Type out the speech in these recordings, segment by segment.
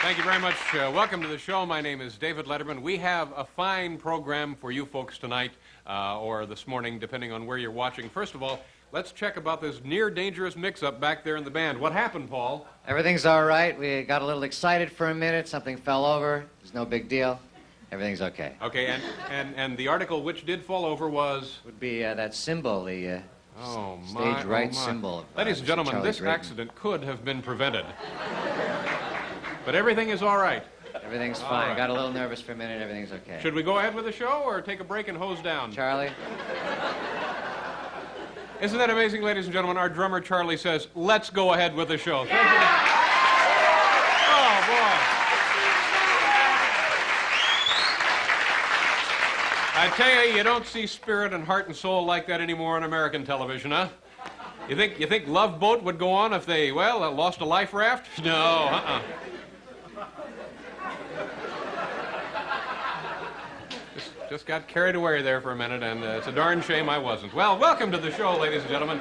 Thank you very much. Welcome to the show. My name is David Letterman. We have a fine program for you folks tonight, or this morning, depending on where you're watching. First of all, let's check about this near-dangerous mix-up back there in the band. What happened, Paul? Everything's all right. We got a little excited for a minute. Something fell over. It's no big deal. Everything's okay. Okay, and the article which did fall over was? Would be that cymbal, the stage right cymbal. Ladies and gentlemen, this accident could have been prevented. But everything is all right. Everything's fine. Right. Got a little nervous for a minute. Everything's okay. Should we go ahead with the show or take a break and hose down? Charlie? Isn't that amazing, ladies and gentlemen? Our drummer, Charlie, says, let's go ahead with the show. Yeah! Oh, boy. I tell you, you don't see spirit and heart and soul like that anymore on American television, huh? You think Love Boat would go on if they, lost a life raft? No, Just got carried away there for a minute, and it's a darn shame I wasn't. Well, welcome to the show, ladies and gentlemen.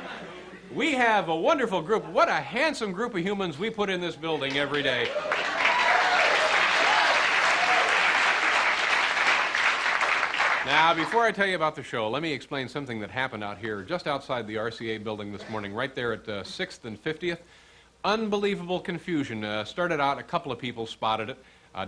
We have a wonderful group. What a handsome group of humans we put in this building every day. Now, before I tell you about the show, let me explain something that happened out here just outside the RCA building this morning, right there at 6th and 50th. Unbelievable confusion. Started out, a couple of people spotted it.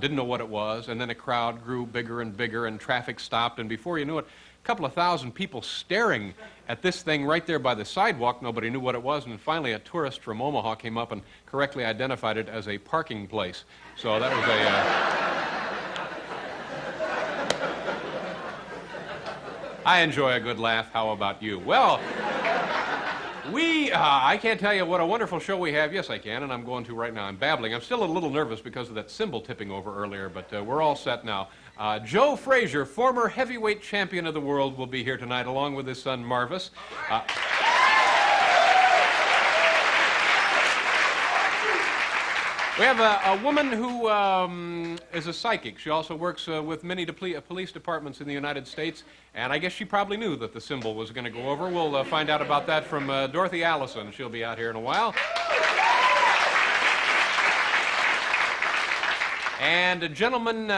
Didn't know what it was, and then a crowd grew bigger and bigger, and traffic stopped, and before you knew it, a couple of thousand people staring at this thing right there by the sidewalk. Nobody knew what it was, and finally a tourist from Omaha came up and correctly identified it as a parking place. So that was I enjoy a good laugh. How about you? Well, I can't tell you what a wonderful show we have. Yes, I can, and I'm going to right now. I'm babbling. I'm still a little nervous because of that cymbal tipping over earlier, but we're all set now. Joe Frazier, former heavyweight champion of the world, will be here tonight, along with his son, Marvis. We have a woman who is a psychic. She also works with many police departments in the United States, and I guess she probably knew that the cymbal was going to go over. We'll find out about that from Dorothy Allison. She'll be out here in a while. And a gentleman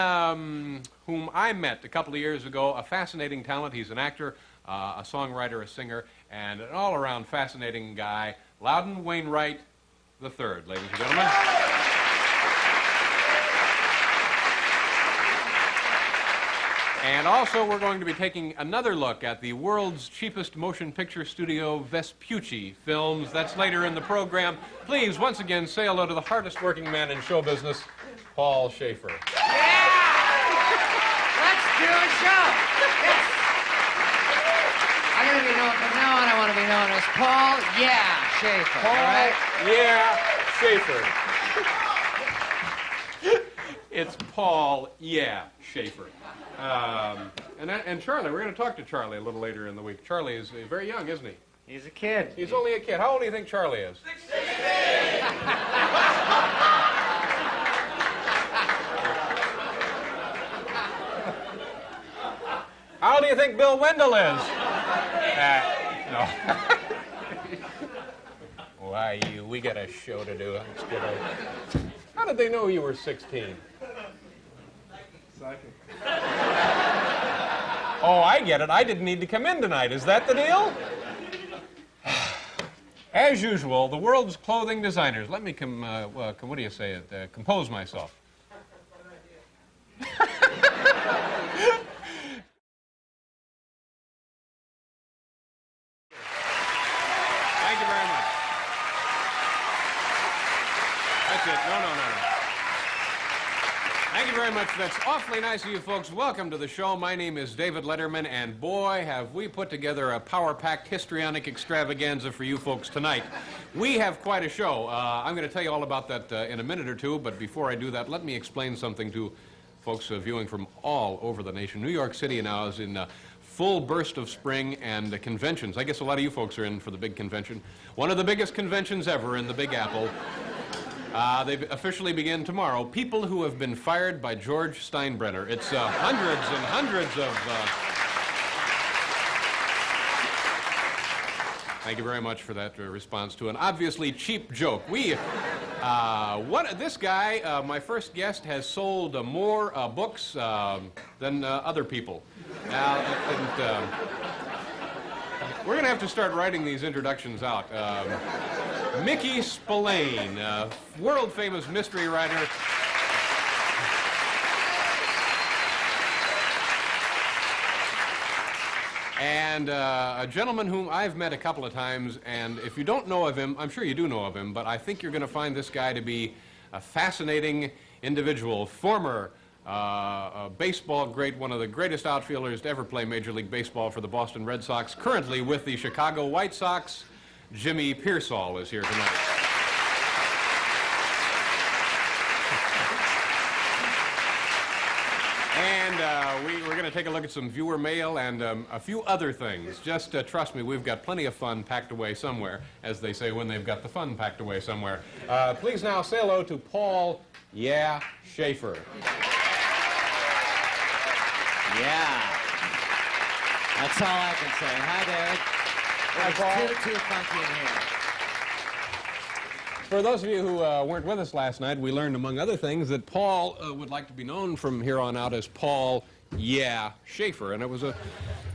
whom I met a couple of years ago, a fascinating talent. He's an actor, a songwriter, a singer, and an all-around fascinating guy, Loudon Wainwright III, ladies and gentlemen. And also, we're going to be taking another look at the world's cheapest motion picture studio, Vespucci Films. That's later in the program. Please, once again, say hello to the hardest working man in show business, Paul Shaffer. Yeah! Let's do a show! I'm going to be known, from now on, I want to be known as Paul Shaffer. Paul, right? Shaffer. It's Paul, Shaffer. And Charlie, we're going to talk to Charlie a little later in the week. Charlie is very young, isn't he? He's a kid. He's only a kid. How old do you think Charlie is? 16! How old do you think Bill Wendell is? No. Why, we got a show to do. Let's get over. How did they know you were 16? Second. Oh, I get it. I didn't need to come in tonight. Is that the deal? As usual, the world's clothing designers. Let me what do you say? Compose myself. Thank you very much. That's it. No. Thank you very much. That's awfully nice of you folks. Welcome to the show. My name is David Letterman, and boy, have we put together a power-packed histrionic extravaganza for you folks tonight. We have quite a show. I'm going to tell you all about that in a minute or two, but before I do that, let me explain something to folks viewing from all over the nation. New York City now is in full burst of spring and conventions. I guess a lot of you folks are in for the big convention. One of the biggest conventions ever in the Big Apple. They officially begin tomorrow. People who have been fired by George Steinbrenner. It's hundreds and hundreds of... Thank you very much for that response to an obviously cheap joke. This guy, my first guest, has sold more books than other people. We're going to have to start writing these introductions out. Mickey Spillane, world-famous mystery writer. And a gentleman whom I've met a couple of times, and if you don't know of him, I'm sure you do know of him, but I think you're going to find this guy to be a fascinating individual. Former baseball great, one of the greatest outfielders to ever play Major League Baseball for the Boston Red Sox, currently with the Chicago White Sox. Jimmy Pearsall is here tonight. And we're going to take a look at some viewer mail and a few other things. Just trust me, we've got plenty of fun packed away somewhere, as they say when they've got the fun packed away somewhere. Please now say hello to Paul Shaffer. Yeah. That's all I can say. Hi, David. Hi, Paul. It's too funky in here. For those of you who weren't with us last night, we learned, among other things, that Paul would like to be known from here on out as Paul Shaffer, and it was a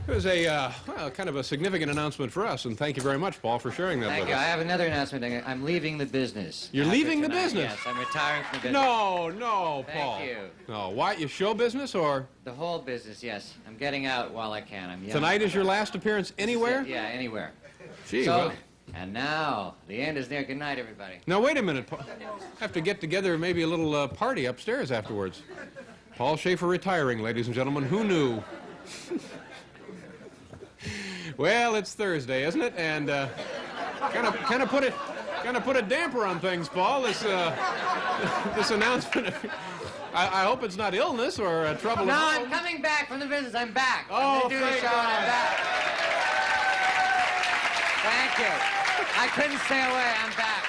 well, kind of a significant announcement for us, and thank you very much, Paul, for sharing that with us. I have another announcement. I'm leaving the business. You're leaving the business? Yes, I'm retiring from the business. No, Paul. Thank you. No, why? Your show business, or? The whole business, yes. I'm getting out while I can. I'm young. Tonight is your last appearance anywhere? Yeah, anywhere. Gee, so, well. and now, the end is near. Good night, everybody. Now, wait a minute, Paul. Have to get together maybe a little party upstairs afterwards. Paul Shaffer retiring, ladies and gentlemen. Who knew? Well, it's Thursday, isn't it? And kind of put a damper on things, Paul. This this announcement. I hope it's not illness or trouble. No, I'm coming back from the business. I'm back. Oh, I'm going to do the thank show and I'm back. Thank you. I couldn't stay away. I'm back.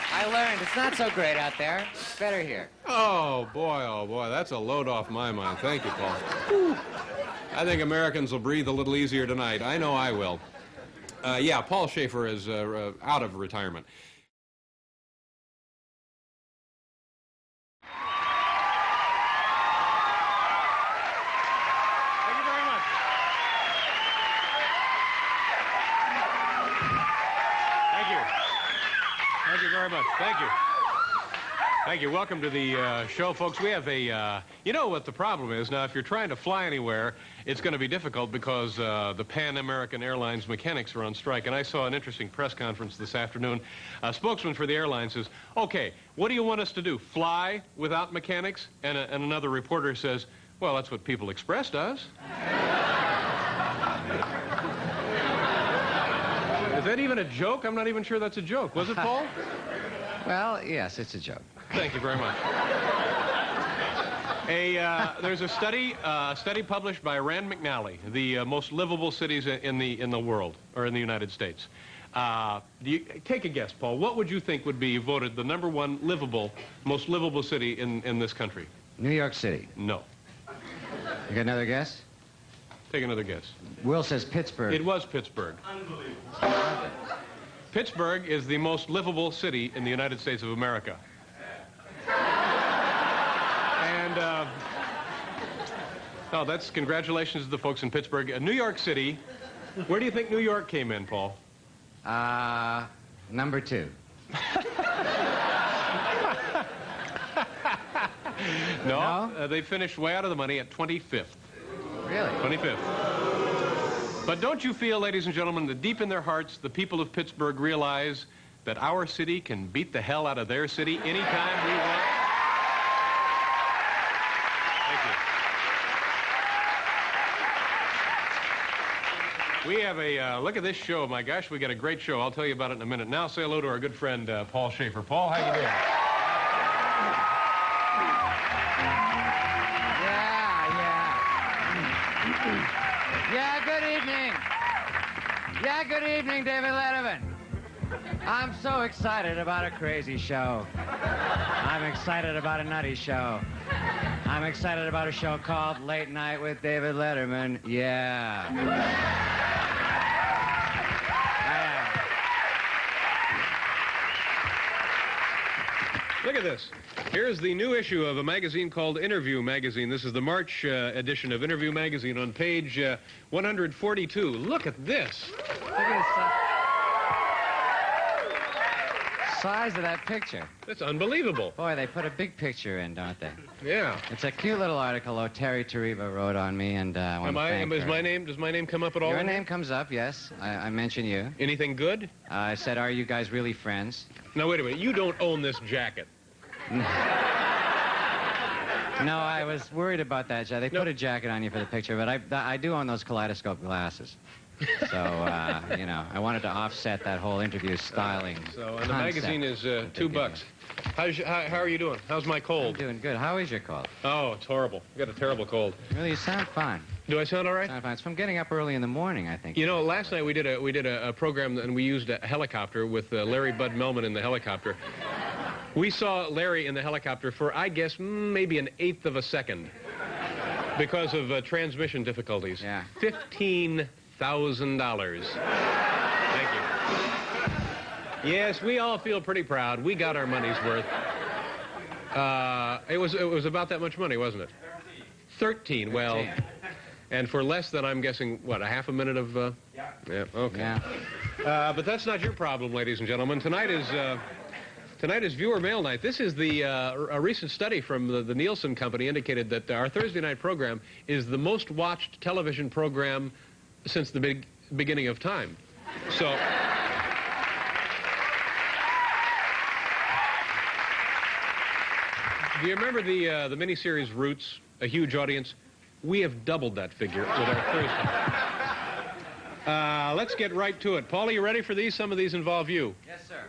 I learned it's not so great out there. It's better here. Oh, boy, that's a load off my mind. Thank you, Paul. Whew. I think Americans will breathe a little easier tonight. I know I will. Yeah, Paul Shaffer is out of retirement. Thank you very much. Thank you. Thank you very much. Thank you. Thank you. Welcome to the show, folks. We have a, you know what the problem is? Now, if you're trying to fly anywhere, it's going to be difficult because the Pan American Airlines mechanics are on strike. And I saw an interesting press conference this afternoon. A spokesman for the airline says, okay, what do you want us to do, fly without mechanics? And another reporter says, well, that's what People Express does. Is that even a joke? I'm not even sure that's a joke. Was it, Paul? Well, yes, it's a joke. Thank you very much. There's a study published by Rand McNally, the most livable cities in the world, or in the United States. Take a guess, Paul. What would you think would be voted the #1 most livable city in this country? New York City. No. You got another guess? Take another guess. Will says Pittsburgh. It was Pittsburgh. Unbelievable. Pittsburgh is the most livable city in the United States of America. And, oh, that's congratulations to the folks in Pittsburgh. New York City, where do you think New York came in, Paul? Number 2. No? They finished way out of the money at 25th. Really? 25th. But don't you feel, ladies and gentlemen, that deep in their hearts, the people of Pittsburgh realize that our city can beat the hell out of their city anytime we want? Thank you. We have a, look at this show. My gosh, we got a great show. I'll tell you about it in a minute. Now say hello to our good friend, Paul Shaffer. Paul, how you doing? Yeah, good evening. Yeah, good evening, David Letterman. I'm so excited about a crazy show. I'm excited about a nutty show. I'm excited about a show called Late Night with David Letterman. Yeah. Look at this. Here's the new issue of a magazine called Interview Magazine. This is the March edition of Interview Magazine on page 142. Look at this. Look at the size of that picture. That's unbelievable. Boy, they put a big picture in, don't they? Yeah. It's a cute little article Terry Tariba wrote on me, and I want to thank her. Does my name come up at all? Your name comes up, yes. I mention you. Anything good? I said, are you guys really friends? Now, wait a minute. You don't own this jacket. No, I was worried about that. They put a jacket on you for the picture, but I do own those kaleidoscope glasses. So, you know, I wanted to offset that whole interview styling. So, and the magazine is $2. How are you doing? How's my cold? I'm doing good. How is your cold? Oh, it's horrible. You got a terrible cold. Really, you sound fine. Do I sound all right? Sound fine. It's from getting up early in the morning, I think. You know, last night we did a program, and we used a helicopter with Larry Bud Melman in the helicopter. We saw Larry in the helicopter for, I guess, maybe an eighth of a second because of transmission difficulties. Yeah. $15,000. Thank you. Yes, we all feel pretty proud. We got our money's worth. It was about that much money, wasn't it? 13. Well, and for less than, I'm guessing, what, a half a minute of... Yeah, okay. Yeah. But that's not your problem, ladies and gentlemen. Tonight is viewer mail night. This is a recent study from the Nielsen Company indicated that our Thursday night program is the most watched television program since the beginning of time. So... Do you remember the miniseries Roots, a huge audience? We have doubled that figure with our Thursday. Let's get right to it. Paul, are you ready for these? Some of these involve you. Yes, sir.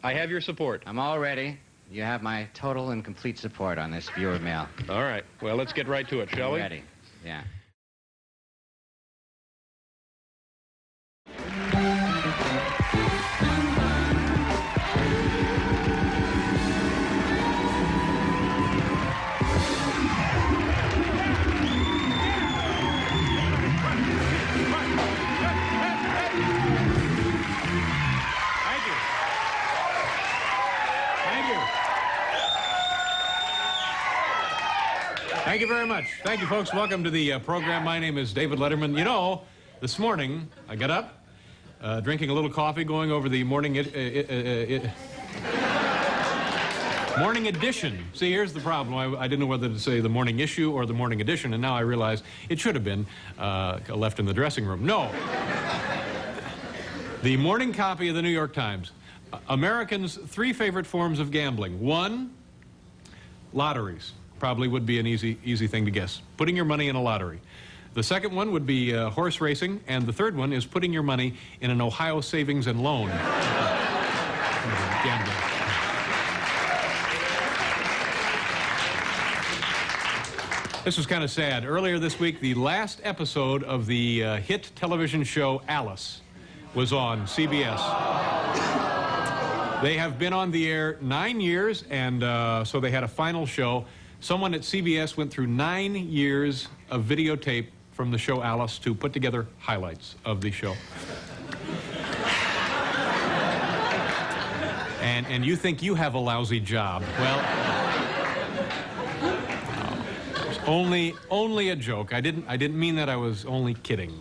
I have your support. I'm all ready. You have my total and complete support on this viewer mail. All right. Well, let's get right to it, shall we? Ready. Yeah. Thank you very much. Thank you, folks. Welcome to the program. My name is David Letterman. You know, this morning I got up, drinking a little coffee, going over the morning morning edition. See, here's the problem. I didn't know whether to say the morning issue or the morning edition, and now I realize it should have been left in the dressing room. No. The morning copy of the New York Times. Americans' 3 favorite forms of gambling. 1, lotteries. Probably would be an easy thing to guess. Putting your money in a lottery. The second one would be horse racing, and the third one is putting your money in an Ohio savings and loan. Gambling. This was kind of sad. Earlier this week, the last episode of the hit television show Alice was on CBS. They have been on the air 9 years, and so they had a final show. Someone at CBS went through 9 years of videotape from the show Alice to put together highlights of the show. And you think you have a lousy job. Well, it was only a joke. I didn't mean that. I was only kidding.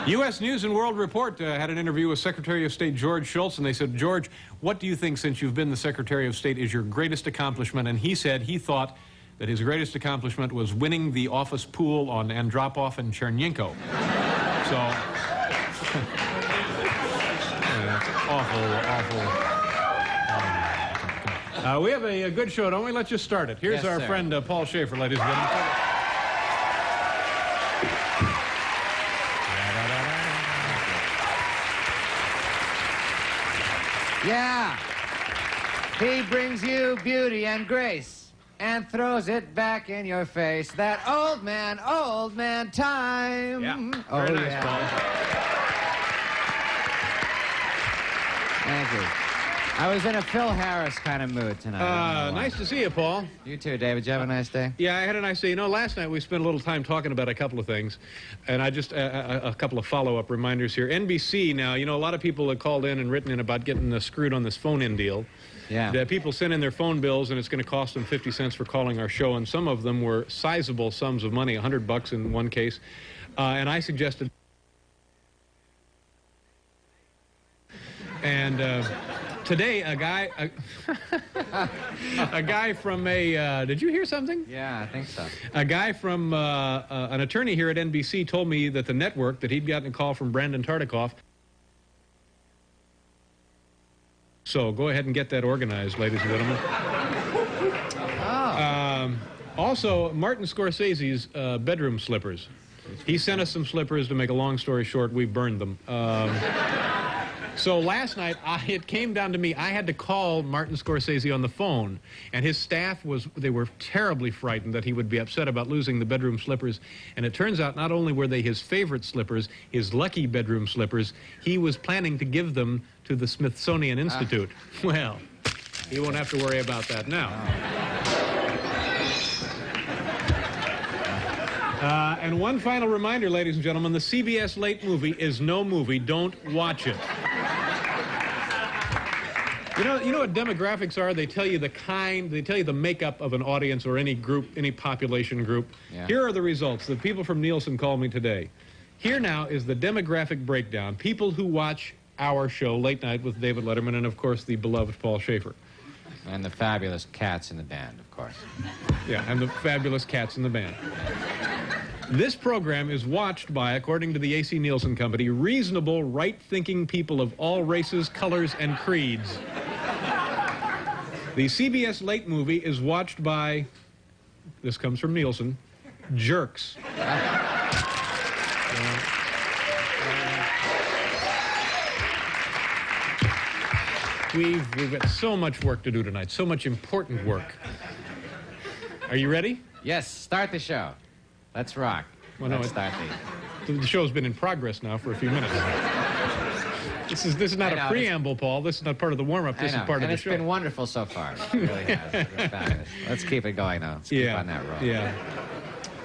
U.S. News and World Report had an interview with Secretary of State George Shultz, and they said, George, what do you think, since you've been the Secretary of State, is your greatest accomplishment? And he said he thought that his greatest accomplishment was winning the office pool on Andropov and Chernyenko. So, awful. We have a good show, don't we? Let's just start it. Here's our friend Paul Shaffer, ladies and gentlemen. Yeah. He brings you beauty and grace and throws it back in your face. That old man time. Yeah. Oh, Very nice, yeah. Paul. Thank you. I was in a Phil Harris kind of mood tonight. Nice to see you, Paul. You too, David. Did you have a nice day? Yeah, I had a nice day. You know, last night we spent a little time talking about a couple of things, and I just, a couple of follow-up reminders here. NBC now, you know, a lot of people have called in and written in about getting screwed on this phone-in deal. Yeah. People send in their phone bills, and it's going to cost them 50 cents for calling our show, and some of them were sizable sums of money, $100 in one case, and I suggested... And... today, a guy from did you hear something? Yeah, I think so. A guy from, an attorney here at NBC told me that the network, that he'd gotten a call from Brandon Tartikoff. So go ahead and get that organized, ladies and gentlemen. Oh. Also, Martin Scorcese's bedroom slippers. He sent us some slippers. To make a long story short, we burned them. So last night, it came down to me. I had to call Martin Scorsese on the phone, and his staff they were terribly frightened that he would be upset about losing the bedroom slippers. And it turns out not only were they his favorite slippers, his lucky bedroom slippers, he was planning to give them to the Smithsonian Institute. Well, he won't have to worry about that now. And one final reminder, ladies and gentlemen, the CBS Late Movie is no movie. Don't watch it. You know what demographics are? They tell you the makeup of an audience or any group, any population group. Yeah. Here are the results. The people from Nielsen called me today. Here now is the demographic breakdown. People who watch our show, Late Night with David Letterman, and of course the beloved Paul Shaffer. And the fabulous cats in the band, of course. Yeah, and the fabulous cats in the band. This program is watched by, according to the A.C. Nielsen Company, reasonable, right-thinking people of all races, colors, and creeds. The CBS Late Movie is watched by, this comes from Nielsen, jerks. We've got so much work to do tonight, so much important work. Are you ready? Yes, start the show. Let's rock. Well, no, Let's start the show's been in progress now for a few minutes. This is not a preamble, Paul. This is not part of the warm-up. This is part of the show. And it's been wonderful so far. It really has. It's fabulous. Let's keep it going, though. Let's keep on that road. Yeah.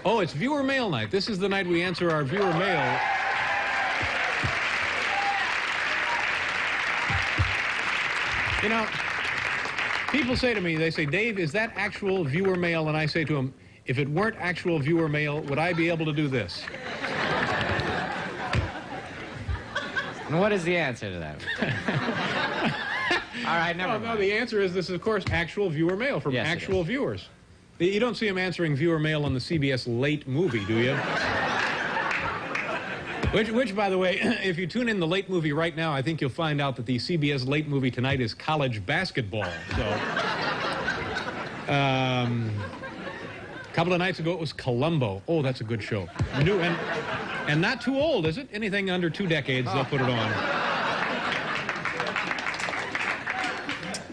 Oh, it's viewer mail night. This is the night we answer our viewer mail. You know, people say to me, they say, Dave, is that actual viewer mail? And I say to them, if it weren't actual viewer mail, would I be able to do this? And what is the answer to that? All right, never mind. No, the answer is this is, of course, actual viewer mail from actual viewers. You don't see them answering viewer mail on the CBS Late Movie, do you? Which, by the way, if you tune in the Late Movie right now, I think you'll find out that the CBS Late Movie tonight is college basketball. So, a couple of nights ago, it was Columbo. Oh, that's a good show. New and not too old, is it? Anything under 2 decades, they'll put it on.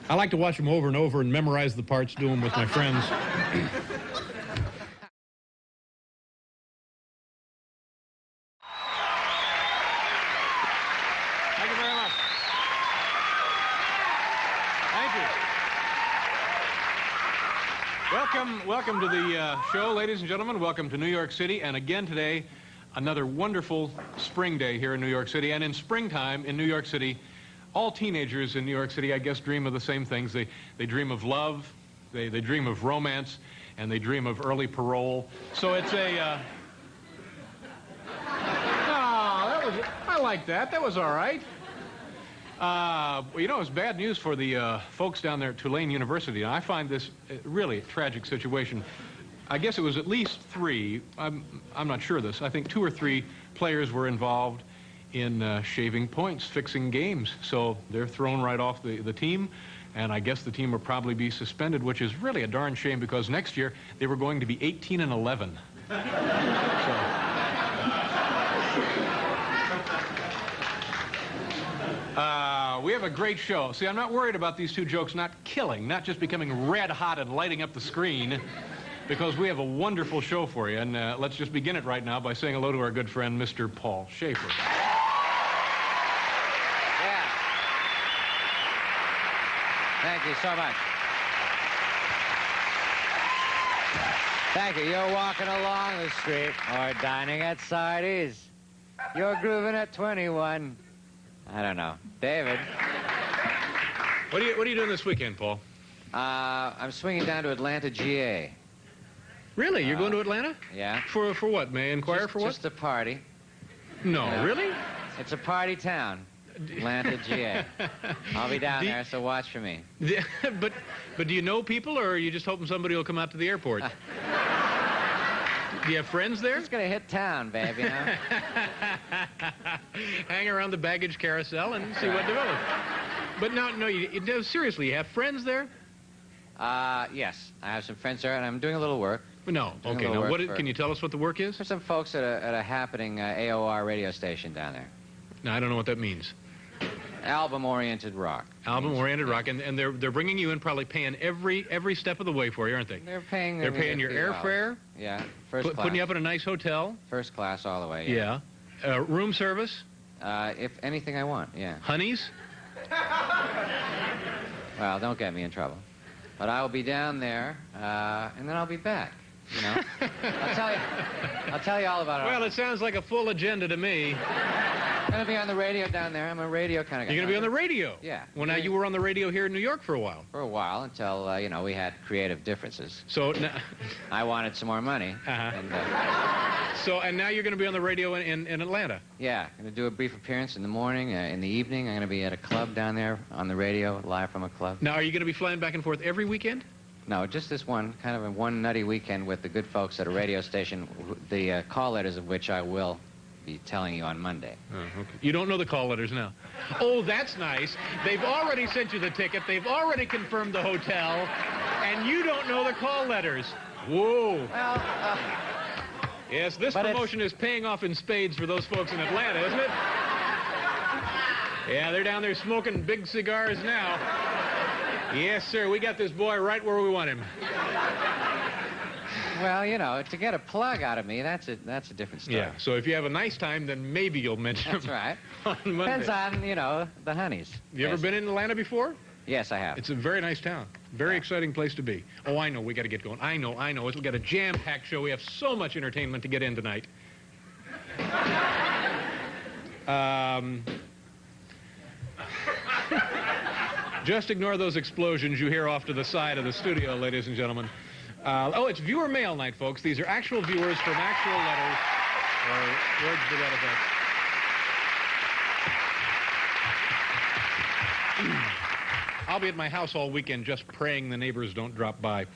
I like to watch them over and over and memorize the parts, do them with my friends. Thank you very much. Thank you. Welcome to the show, ladies and gentlemen. Welcome to New York City. And again today, another wonderful spring day here in New York City. And in springtime in New York City, all teenagers in New York City, I guess, dream of the same things. They dream of love, they dream of romance, and they dream of early parole. So it's a... I like that. That was all right. Well, you know, it's bad news for the folks down there at Tulane University. And I find this really a tragic situation. I guess it was at least 3. I'm not sure of this. I think 2 or 3 players were involved in shaving points, fixing games. So they're thrown right off the team. And I guess the team will probably be suspended, which is really a darn shame because next year they were going to be 18-11. We have a great show. See, I'm not worried about these 2 jokes not killing, not just becoming red hot and lighting up the screen, because we have a wonderful show for you. And let's just begin it right now by saying hello to our good friend, Mr. Paul Shaffer. Thank you so much. Thank you. You're walking along the street or dining at Sardis. You're grooving at 21. I don't know. David. What are you doing this weekend, Paul? I'm swinging down to Atlanta, GA. Really? You're going to Atlanta? Yeah. For what? May I inquire for what? Just a party. No, really? It's a party town. Atlanta, GA. I'll be down there, so watch for me. But do you know people, or are you just hoping somebody will come out to the airport? Do you have friends there? Just gonna hit town, baby, you know? Hang around the baggage carousel and see what develops. But no, seriously, you have friends there? Yes. I have some friends there, and I'm doing a little work. No. Okay, now, can you tell us what the work is? For some folks at a happening AOR radio station down there. No, I don't know what that means. Album-oriented rock. Album-oriented rock, and they're bringing you in, probably paying every step of the way for you, aren't they? They're paying your airfare. Yeah, first class. Putting you up in a nice hotel. First class all the way. Yeah. Room service. If anything I want, yeah. Honeys. Well, don't get me in trouble. But I will be down there, and then I'll be back. You know. I'll tell you all about it. Well, it sounds like a full agenda to me. I'm going to be on the radio down there. I'm a radio kind of guy. You're going to be on the radio? Yeah. Well, now, you were on the radio here in New York for a while. For a while, until, you know, we had creative differences. So now... I wanted some more money. Uh-huh. And now you're going to be on the radio in Atlanta? Yeah. I'm going to do a brief appearance in the morning. In the evening, I'm going to be at a club down there on the radio, live from a club. Now, are you going to be flying back and forth every weekend? No, just this one, kind of one nutty weekend with the good folks at a radio station, the call letters of which I will be telling you on Monday. Oh, okay. You don't know the call letters now. Oh, that's nice. They've already sent you the ticket. They've already confirmed the hotel. And you don't know the call letters. Whoa. Well, yes, this promotion is paying off in spades for those folks in Atlanta, isn't it? Yeah, they're down there smoking big cigars now. Yes, sir. We got this boy right where we want him. Well, you know, to get a plug out of me, that's a different story. Yeah, so if you have a nice time, then maybe you'll mention That's him right. on Monday. Depends on, you know, the honeys. You ever been in Atlanta before? Yes, I have. It's a very nice town. Very exciting place to be. Oh, I know. We got to get going. I know. We've got a jam-packed show. We have so much entertainment to get in tonight. Just ignore those explosions you hear off to the side of the studio, ladies and gentlemen. It's viewer mail night, folks. These are actual viewers from actual letters or words to that effect. I'll be at my house all weekend just praying the neighbors don't drop by.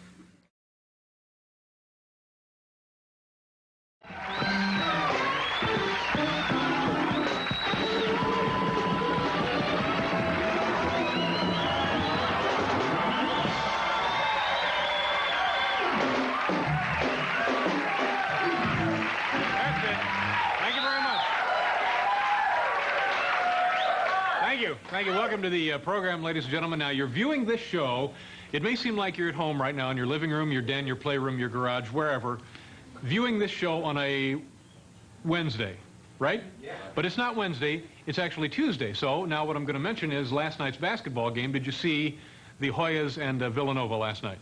Thank you. Welcome to the program, ladies and gentlemen. Now, you're viewing this show. It may seem like you're at home right now in your living room, your den, your playroom, your garage, wherever, viewing this show on a Wednesday, right? Yeah. But it's not Wednesday. It's actually Tuesday. So now what I'm going to mention is last night's basketball game. Did you see the Hoyas and Villanova last night?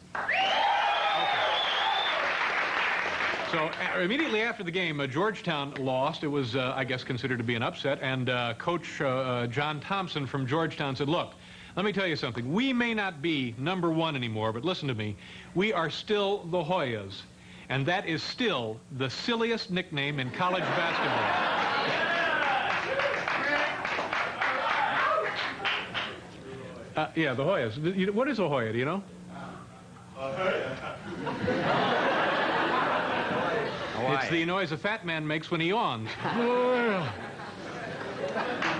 So immediately after the game, Georgetown lost. It was, I guess, considered to be an upset. And Coach John Thompson from Georgetown said, look, let me tell you something. We may not be #1 anymore, but listen to me. We are still the Hoyas. And that is still the silliest nickname in college basketball. Yeah, the Hoyas. What is a Hoya, do you know? It's the noise a fat man makes when he yawns.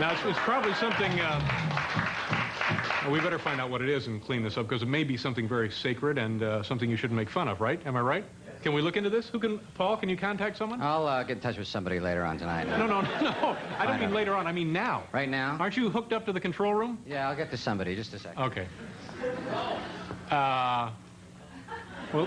Now, it's probably something... we better find out what it is and clean this up, because it may be something very sacred and something you shouldn't make fun of, right? Am I right? Can we look into this? Paul, can you contact someone? I'll get in touch with somebody later on tonight. No. I don't mean later on. I mean now. Right now? Aren't you hooked up to the control room? Yeah, I'll get to somebody. Just a second. Okay. Well...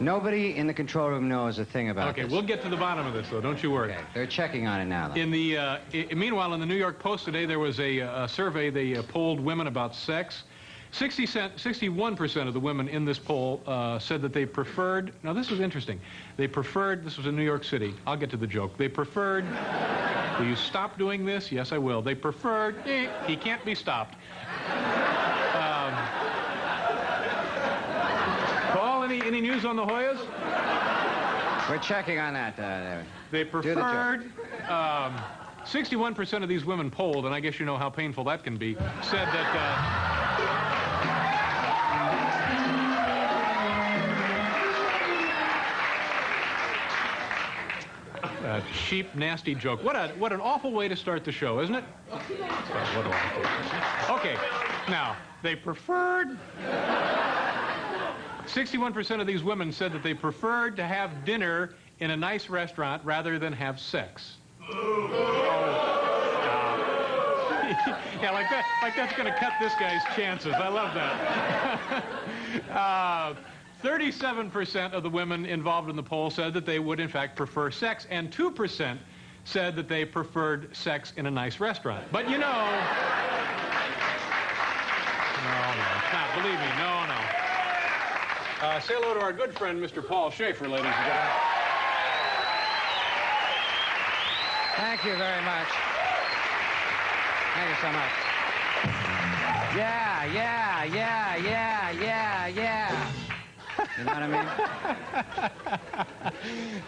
Nobody in the control room knows a thing about this. Okay, we'll get to the bottom of this, though. Don't you worry. Okay, they're checking on it now, though. Meanwhile, in the New York Post today, there was a survey. They polled women about sex. 61% of the women in this poll said that they preferred... Now, this was interesting. They preferred... This was in New York City. I'll get to the joke. They preferred... Will you stop doing this? Yes, I will. They preferred... he can't be stopped. Paul, any news on the Hoyas? We're checking on that. They preferred... 61% of these women polled, and I guess you know how painful that can be, said that... A cheap, nasty joke. What an awful way to start the show, isn't it? Okay, now, they preferred... 61% of these women said that they preferred to have dinner in a nice restaurant rather than have sex. Yeah, like that's going to cut this guy's chances. I love that. 37% of the women involved in the poll said that they would, in fact, prefer sex, and 2% said that they preferred sex in a nice restaurant. But, you know... No, it's not. Believe me, no. Say hello to our good friend, Mr. Paul Shaffer, ladies and gentlemen. Thank you very much. Thank you so much. Yeah. You know what I mean?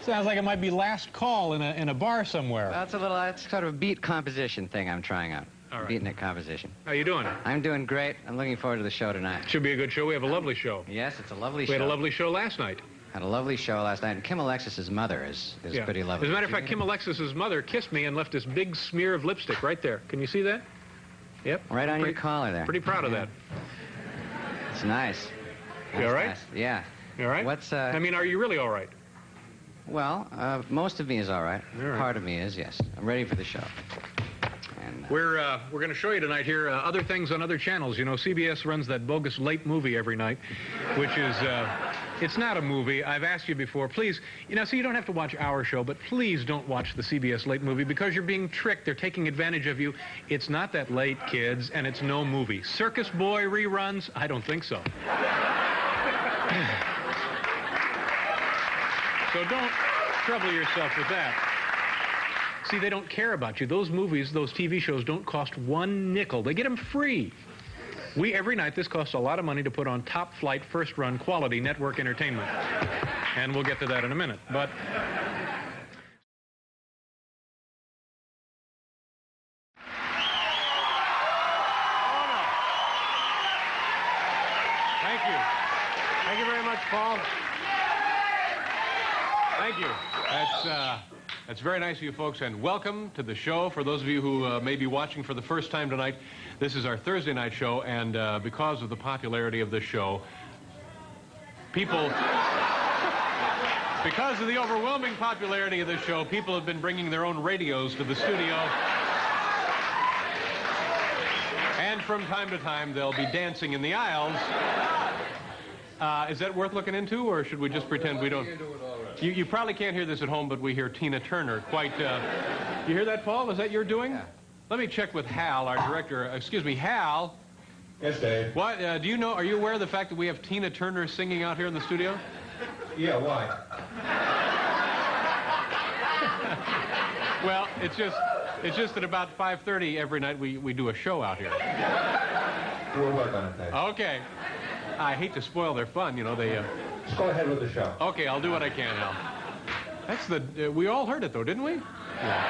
Sounds like it might be last call in a bar somewhere. Well, it's sort of a beat composition thing I'm trying out. All right. Beatnik composition. How you doing? I'm doing great. I'm looking forward to the show tonight. Should be a good show. We have a lovely show. Yes, it's a lovely show. We had a lovely show last night. Had a lovely show last night, and Kim Alexis's mother is pretty lovely. As a matter of fact, Kim Alexis's mother kissed me and left this big smear of lipstick right there. Can you see that? Yep. Right on your collar there. Pretty proud of that. It's nice. You all right? Nice. Yeah. You all right? I mean, are you really all right? Well, most of me is all right. Part of me is, yes. I'm ready for the show. And, we're going to show you tonight here other things on other channels. You know, CBS runs that bogus Late Movie every night, which is... It's not a movie. I've asked you before. Please, you know, so you don't have to watch our show, but please don't watch the CBS Late Movie because you're being tricked. They're taking advantage of you. It's not that late, kids, and it's no movie. Circus Boy reruns? I don't think so. So don't trouble yourself with that. See, they don't care about you. Those movies, those TV shows don't cost one nickel. They get them free. Every night, this costs a lot of money to put on top-flight, first-run, quality network entertainment. And we'll get to that in a minute. But... Thank you. Thank you very much, Paul. Thank you. That's very nice of you folks, and welcome to the show. For those of you who may be watching for the first time tonight, this is our Thursday night show, and because of the popularity of this show, because of the overwhelming popularity of this show, people have been bringing their own radios to the studio. And from time to time, they'll be dancing in the aisles. Is that worth looking into, or should we just pretend we don't? You probably can't hear this at home, but we hear Tina Turner quite... You hear that, Paul? Is that your doing? Yeah. Let me check with Hal, our director. Excuse me, Hal. Yes, Dave. What, do you know, are you aware of the fact that we have Tina Turner singing out here in the studio? Yeah, why? Well, it's just that about 5:30 every night we do a show out here. We'll work on it, Dave. Okay. I hate to spoil their fun, you know, they... Just go ahead with the show. Okay, I'll do what I can, Hal. That's we all heard it, though, didn't we? Yeah.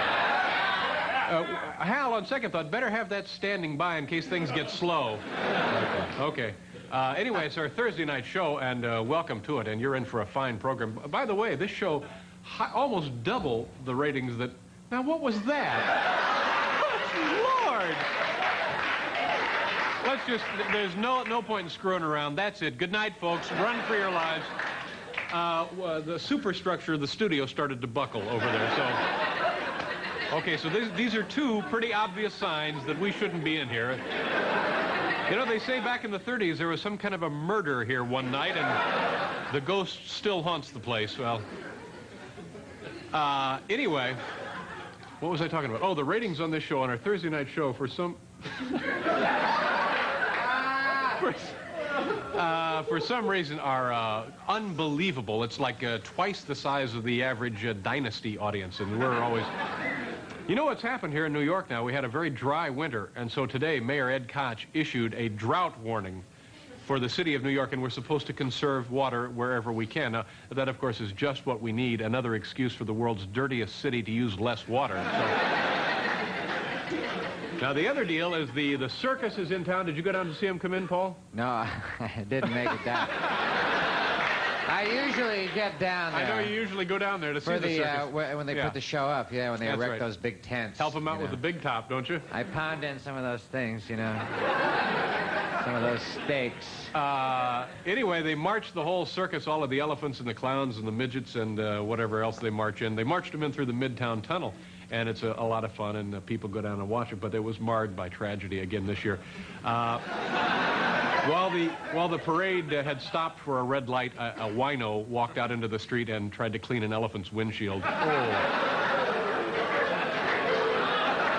Hal, on second thought, better have that standing by in case things get slow. Okay. Anyway, it's our Thursday night show, and welcome to it, and you're in for a fine program. By the way, this show almost double the ratings that... Now, what was that? Lord! Let's just... There's no point in screwing around. That's it. Good night, folks. Run for your lives. The superstructure of the studio started to buckle over there, so... Okay, so these are two pretty obvious signs that we shouldn't be in here. You know, they say back in the 30s there was some kind of a murder here one night, and the ghost still haunts the place. Well, anyway, what was I talking about? Oh, the ratings on this show, on our Thursday night show, for some... for some reason are unbelievable. It's like twice the size of the average Dynasty audience, and we're always... You know what's happened here in New York now? We had a very dry winter, and so today Mayor Ed Koch issued a drought warning for the city of New York, and we're supposed to conserve water wherever we can. Now, that, of course, is just what we need, another excuse for the world's dirtiest city to use less water. So... Now, the other deal is the circus is in town. Did you go down to see him come in, Paul? No, I didn't make it down. I usually get down there. I know you usually go down there to see the circus. When they put the show up, yeah, when they That's erect right. those big tents. Help them out with the big top, don't you? I pound in some of those things, you know. Some of those steaks. Anyway, they marched the whole circus, all of the elephants and the clowns and the midgets and whatever else they march in. They marched them in through the Midtown Tunnel. And it's a lot of fun, and people go down and watch it, but it was marred by tragedy again this year. While the parade had stopped for a red light, a wino walked out into the street and tried to clean an elephant's windshield. Oh.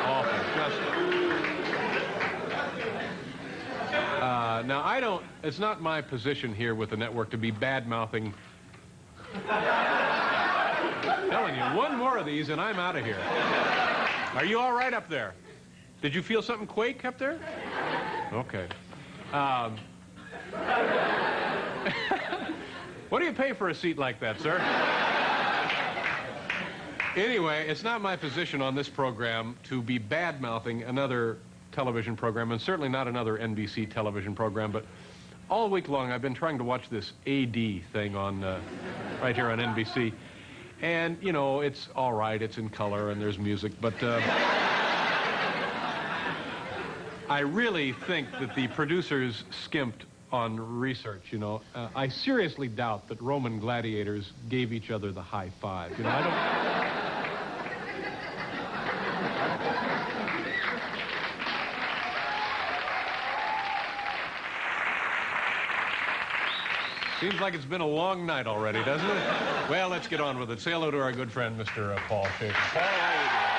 Awful. Just... now, it's not my position here with the network to be bad-mouthing... Telling you, one more of these and I'm out of here. Are you all right up there? Did you feel something quake up there? Okay. What do you pay for a seat like that, sir? Anyway, it's not my position on this program to be bad-mouthing another television program, and certainly not another NBC television program, but all week long I've been trying to watch this AD thing on right here on NBC. And, you know, it's all right, it's in color and there's music, but I really think that the producers skimped on research, you know. I seriously doubt that Roman gladiators gave each other the high five. You know, I don't... Seems like it's been a long night already, doesn't it? Well, let's get on with it. Say hello to our good friend, Mr. Paul Shaffer. Paul, how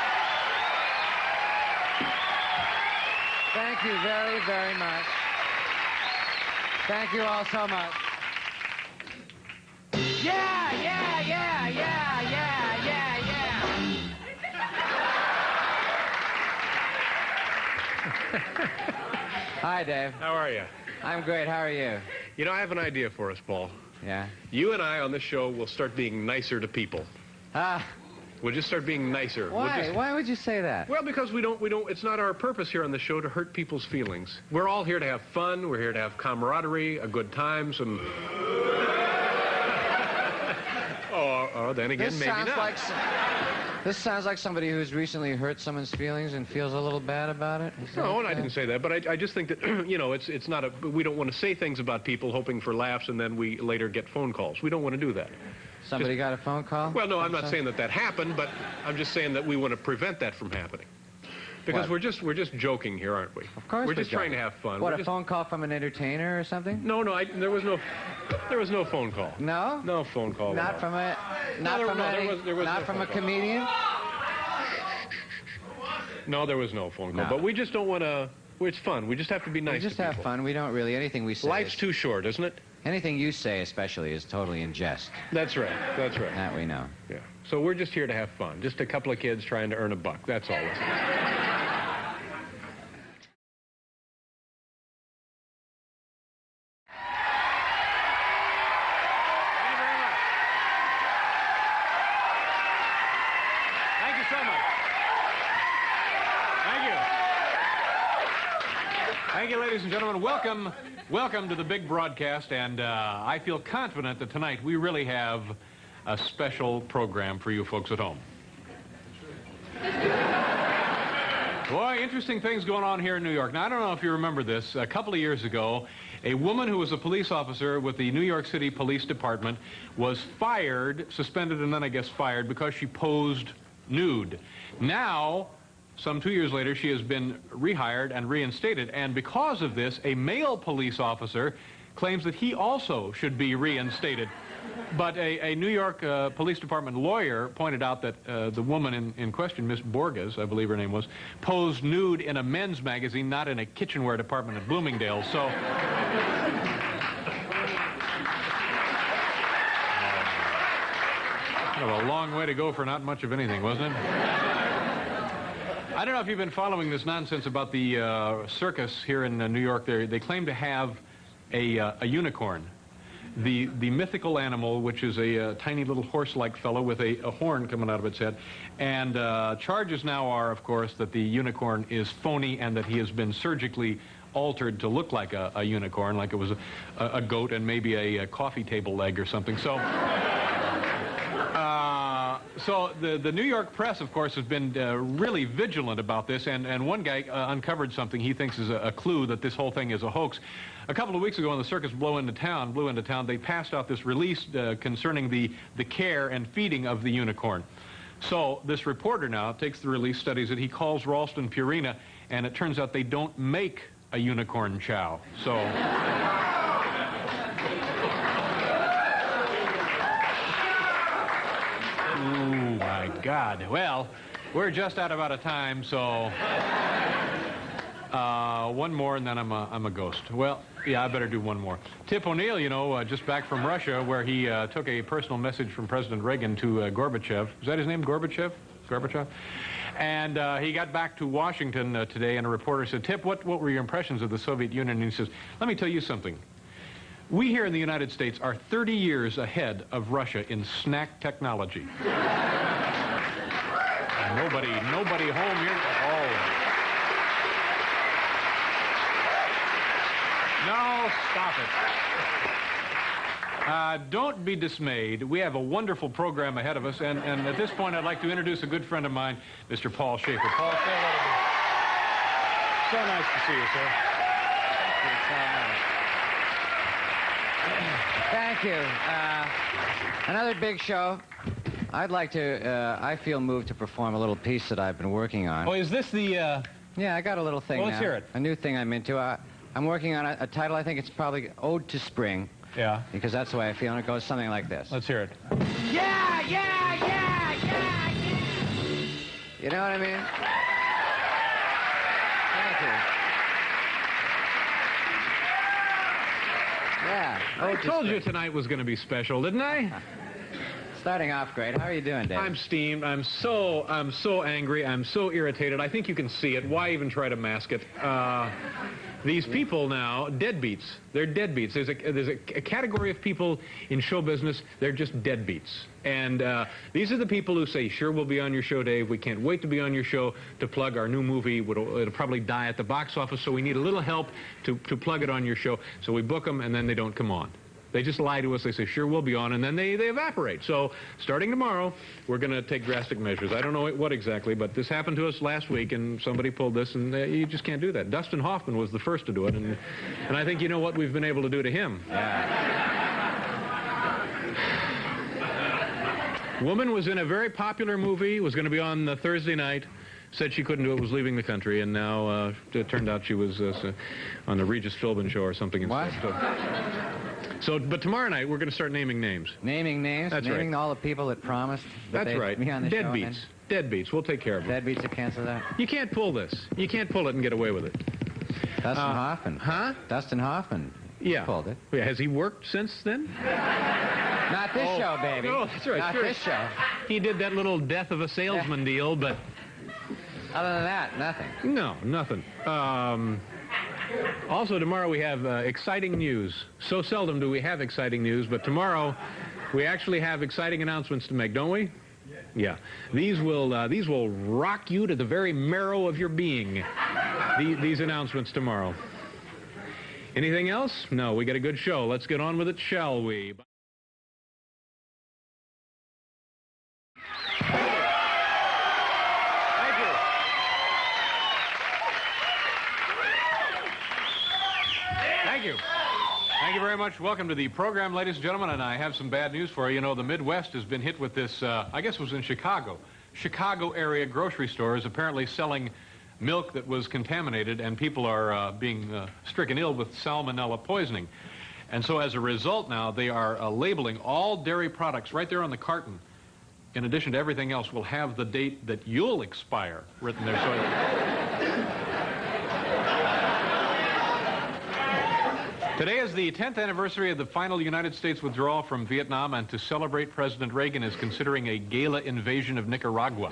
Thank you very, very much. Thank you all so much. Yeah, yeah, yeah, yeah, yeah, yeah, yeah. Hi, Dave. How are you? I'm great. How are you? You know, I have an idea for us, Paul. Yeah? You and I on this show will start being nicer to people. We'll just start being nicer. Why? Why would you say that? Well, because we don't, it's not our purpose here on the show to hurt people's feelings. We're all here to have fun. We're here to have camaraderie, a good time, some... or then again, maybe not. This sounds like somebody who's recently hurt someone's feelings and feels a little bad about it. No, and I didn't say that, but I just think that, you know, it's not we don't want to say things about people hoping for laughs and then we later get phone calls. We don't want to do that. Somebody got a phone call? Well, no, I'm not saying that happened, but I'm just saying that we want to prevent that from happening. Because we're just joking here, aren't we? Of course we're just trying to have fun. What, a phone call from an entertainer or something? No, there was no phone call. No? No phone call. Not from a comedian? No, there was no phone call. No. But we just don't want to. It's fun. We just have to be nice. We just have fun. We don't really anything we say. Life's too short, isn't it? Anything you say, especially, is totally in jest. That's right. That's right. That we know. Yeah. So we're just here to have fun. Just a couple of kids trying to earn a buck. That's all. Thank you, ladies and gentlemen. Welcome to the big broadcast, and I feel confident that tonight we really have a special program for you folks at home. Boy, interesting things going on here in New York. Now, I don't know if you remember this. A couple of years ago, a woman who was a police officer with the New York City Police Department was fired, suspended, and then I guess fired because she posed nude. Now, some 2 years later, she has been rehired and reinstated. And because of this, a male police officer claims that he also should be reinstated. But a New York Police Department lawyer pointed out that the woman in question, Miss Borges, I believe her name was, posed nude in a men's magazine, not in a kitchenware department at Bloomingdale's. So... kind of a long way to go for not much of anything, wasn't it? I don't know if you've been following this nonsense about the circus here in New York. They claim to have a unicorn. The mythical animal, which is a tiny little horse-like fellow with a horn coming out of its head. And charges now are, of course, that the unicorn is phony and that he has been surgically altered to look like a unicorn, like it was a goat and maybe a coffee table leg or something. So... So the New York press, of course, has been really vigilant about this, and one guy uncovered something he thinks is a clue that this whole thing is a hoax. A couple of weeks ago when the circus blew into town, they passed out this release concerning the care and feeding of the unicorn. So this reporter now takes the release, studies it, he calls Ralston Purina, and it turns out they don't make a unicorn chow. So... Oh, my God. Well, we're just out of time, so one more and then I'm a ghost. Well, yeah, I better do one more. Tip O'Neill, you know, just back from Russia, where he took a personal message from President Reagan to Gorbachev. Is that his name, Gorbachev? Gorbachev? And he got back to Washington today, and a reporter said, Tip, what were your impressions of the Soviet Union? And he says, let me tell you something. We here in the United States are 30 years ahead of Russia in snack technology. Nobody home here. Oh. No, stop it. Don't be dismayed. We have a wonderful program ahead of us, and at this point I'd like to introduce a good friend of mine, Mr. Paul Shaffer. Paul, say hello to me. So nice to see you, sir. Thank you. Another big show. I'd like to, I feel moved to perform a little piece that I've been working on. Oh, is this the... Yeah, I got a little thing Well, let's hear it. A new thing I'm into. I'm working on a title, I think it's probably Ode to Spring. Yeah. Because that's the way I feel, and it goes something like this. Let's hear it. Yeah, yeah, yeah, yeah, yeah. You know what I mean? Thank you. Yeah. I told you tonight was going to be special, didn't I? Starting off great. How are you doing, Dave? I'm steamed. I'm so angry. I'm so irritated. I think you can see it. Why even try to mask it? These people now, deadbeats. They're deadbeats. There's a category of people in show business. They're just deadbeats. And these are the people who say, "Sure, we'll be on your show, Dave. We can't wait to be on your show to plug our new movie. It'll probably die at the box office, so we need a little help to plug it on your show." So we book them, and then they don't come on. They just lie to us. They say, sure, we'll be on, and then they evaporate. So starting tomorrow, we're going to take drastic measures. I don't know what exactly, but this happened to us last week, and somebody pulled this, and you just can't do that. Dustin Hoffman was the first to do it, and I think you know what we've been able to do to him. Yeah. Woman was in a very popular movie, was going to be on the Thursday night, said she couldn't do it, was leaving the country, and now it turned out she was on the Regis Philbin show or something instead. What? So, but tomorrow night, we're going to start naming names. Naming names? That's naming right. all the people that promised that That's right. Be on the show. Deadbeats. Deadbeats. We'll take care of them. Deadbeats to cancel that? You can't pull this. You can't pull it and get away with it. Dustin Hoffman. Huh? Dustin Hoffman. Yeah. Pulled it. Yeah, has he worked since then? Not this show, baby. Oh, that's right. Not sure. this show. He did that little death of a salesman deal, but... Other than that, nothing. No, nothing. Also, tomorrow we have exciting news. So seldom do we have exciting news, but tomorrow we actually have exciting announcements to make, don't we? Yeah. These will rock you to the very marrow of your being. These announcements tomorrow. Anything else? No, we got a good show. Let's get on with it, shall we? Thank you very much. Welcome to the program, ladies and gentlemen, and I have some bad news for you. You know, the Midwest has been hit with this, I guess it was in Chicago, Chicago area grocery stores apparently selling milk that was contaminated, and people are being stricken ill with salmonella poisoning. And so as a result now, they are labeling all dairy products right there on the carton. In addition to everything else, will have the date that you'll expire written there. So today is the 10th anniversary of the final United States withdrawal from Vietnam, and to celebrate, President Reagan is considering a gala invasion of Nicaragua.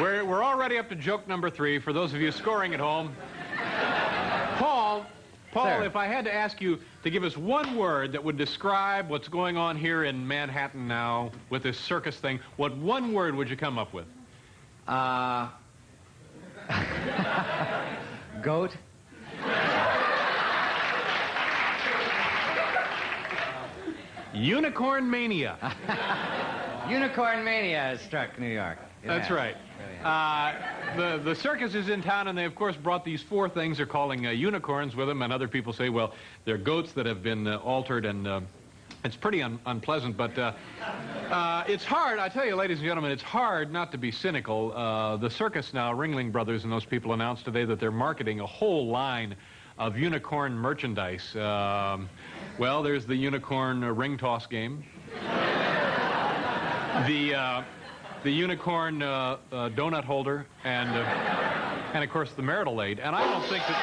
We're already up to joke number 3 for those of you scoring at home. Paul, Sir. if I had to ask you to give us one word that would describe what's going on here in Manhattan now with this circus thing, what one word would you come up with? Goat? Unicorn mania. Unicorn mania has struck New York. That's right. The circus is in town, and they, of course, brought these 4 things they're calling unicorns with them, and other people say, well, they're goats that have been altered, and it's pretty unpleasant, but it's hard, I tell you, ladies and gentlemen, it's hard not to be cynical. The circus now, Ringling Brothers and those people announced today that they're marketing a whole line of unicorn merchandise. Well, there's the unicorn ring toss game. The unicorn donut holder, and of course the marital aid. And I don't think that...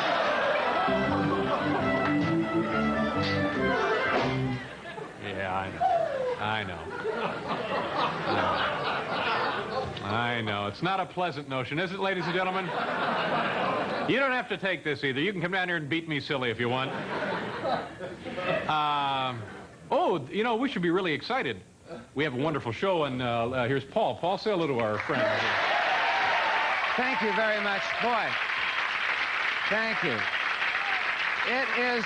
Yeah, I know. I know. It's not a pleasant notion, is it, ladies and gentlemen? You don't have to take this either. You can come down here and beat me silly if you want. Oh, you know, we should be really excited. We have a wonderful show, and here's Paul. Paul, say hello to our friend. Thank you very much. Boy, thank you. It is...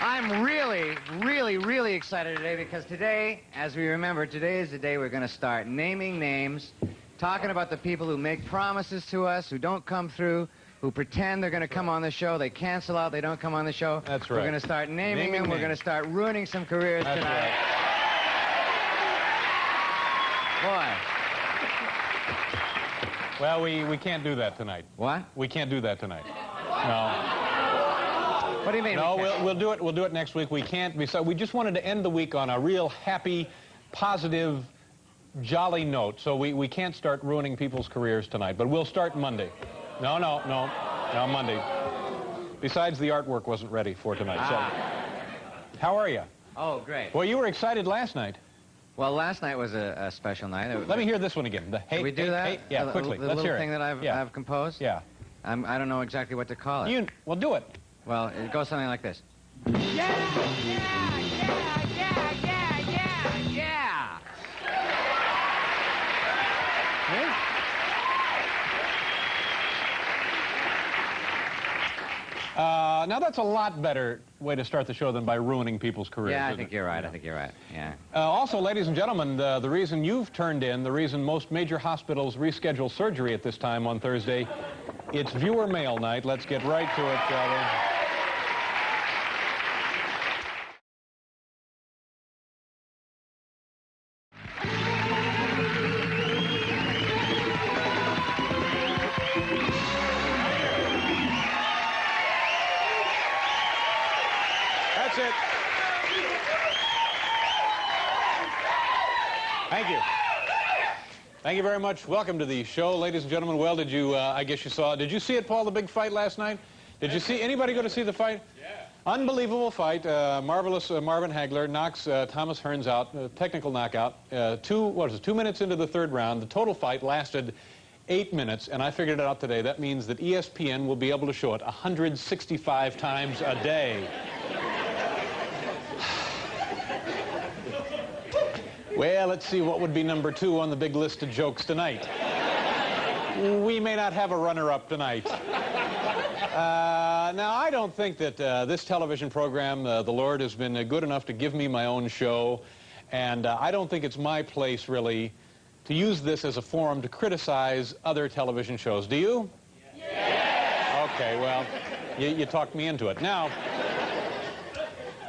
I'm really, really, really excited today because today, as we remember, today is the day we're going to start naming names, talking about the people who make promises to us, who don't come through, who pretend they're going to come on the show, they cancel out, they don't come on the show. That's right. We're going to start naming them. We're going to start ruining some careers That's tonight. right. Boy. Well, we can't do that tonight. What? We can't do that tonight. No. What do you mean? No, we'll do it. We'll do it next week. We can't. We just wanted to end the week on a real happy, positive, jolly note. So we can't start ruining people's careers tonight. But we'll start Monday. No, Monday. Besides, the artwork wasn't ready for tonight. So, how are you? Oh, great. Well, you were excited last night. Well, last night was a special night. Let me hear this one again. Can we do that? Yeah, quickly. The Let's little hear thing it. that I've composed? Yeah. I don't know exactly what to call it. Well, do it. Well, it goes something like this. Now, that's a lot better way to start the show than by ruining people's careers. Yeah, I think you're right. I think you're right. Yeah. Also, ladies and gentlemen, the reason you've turned in, the reason most major hospitals reschedule surgery at this time on Thursday, it's viewer mail night. Let's get right to it, shall we? That's it. Thank you. Thank you very much. Welcome to the show, ladies and gentlemen. Well, did you, I guess you saw, did you see it, Paul, the big fight last night? Did you see, anybody go to see the fight? Yeah. Unbelievable fight. Marvelous Marvin Hagler knocks Thomas Hearns out, technical knockout. 2 minutes into the third round. The total fight lasted 8 minutes, and I figured it out today. That means that ESPN will be able to show it 165 times a day. Well, let's see what would be number 2 on the big list of jokes tonight. We may not have a runner-up tonight. Now, I don't think that this television program, the Lord has been good enough to give me my own show, and I don't think it's my place, really, to use this as a forum to criticize other television shows. Do you? Yeah. Okay, well, You talked me into it. Now,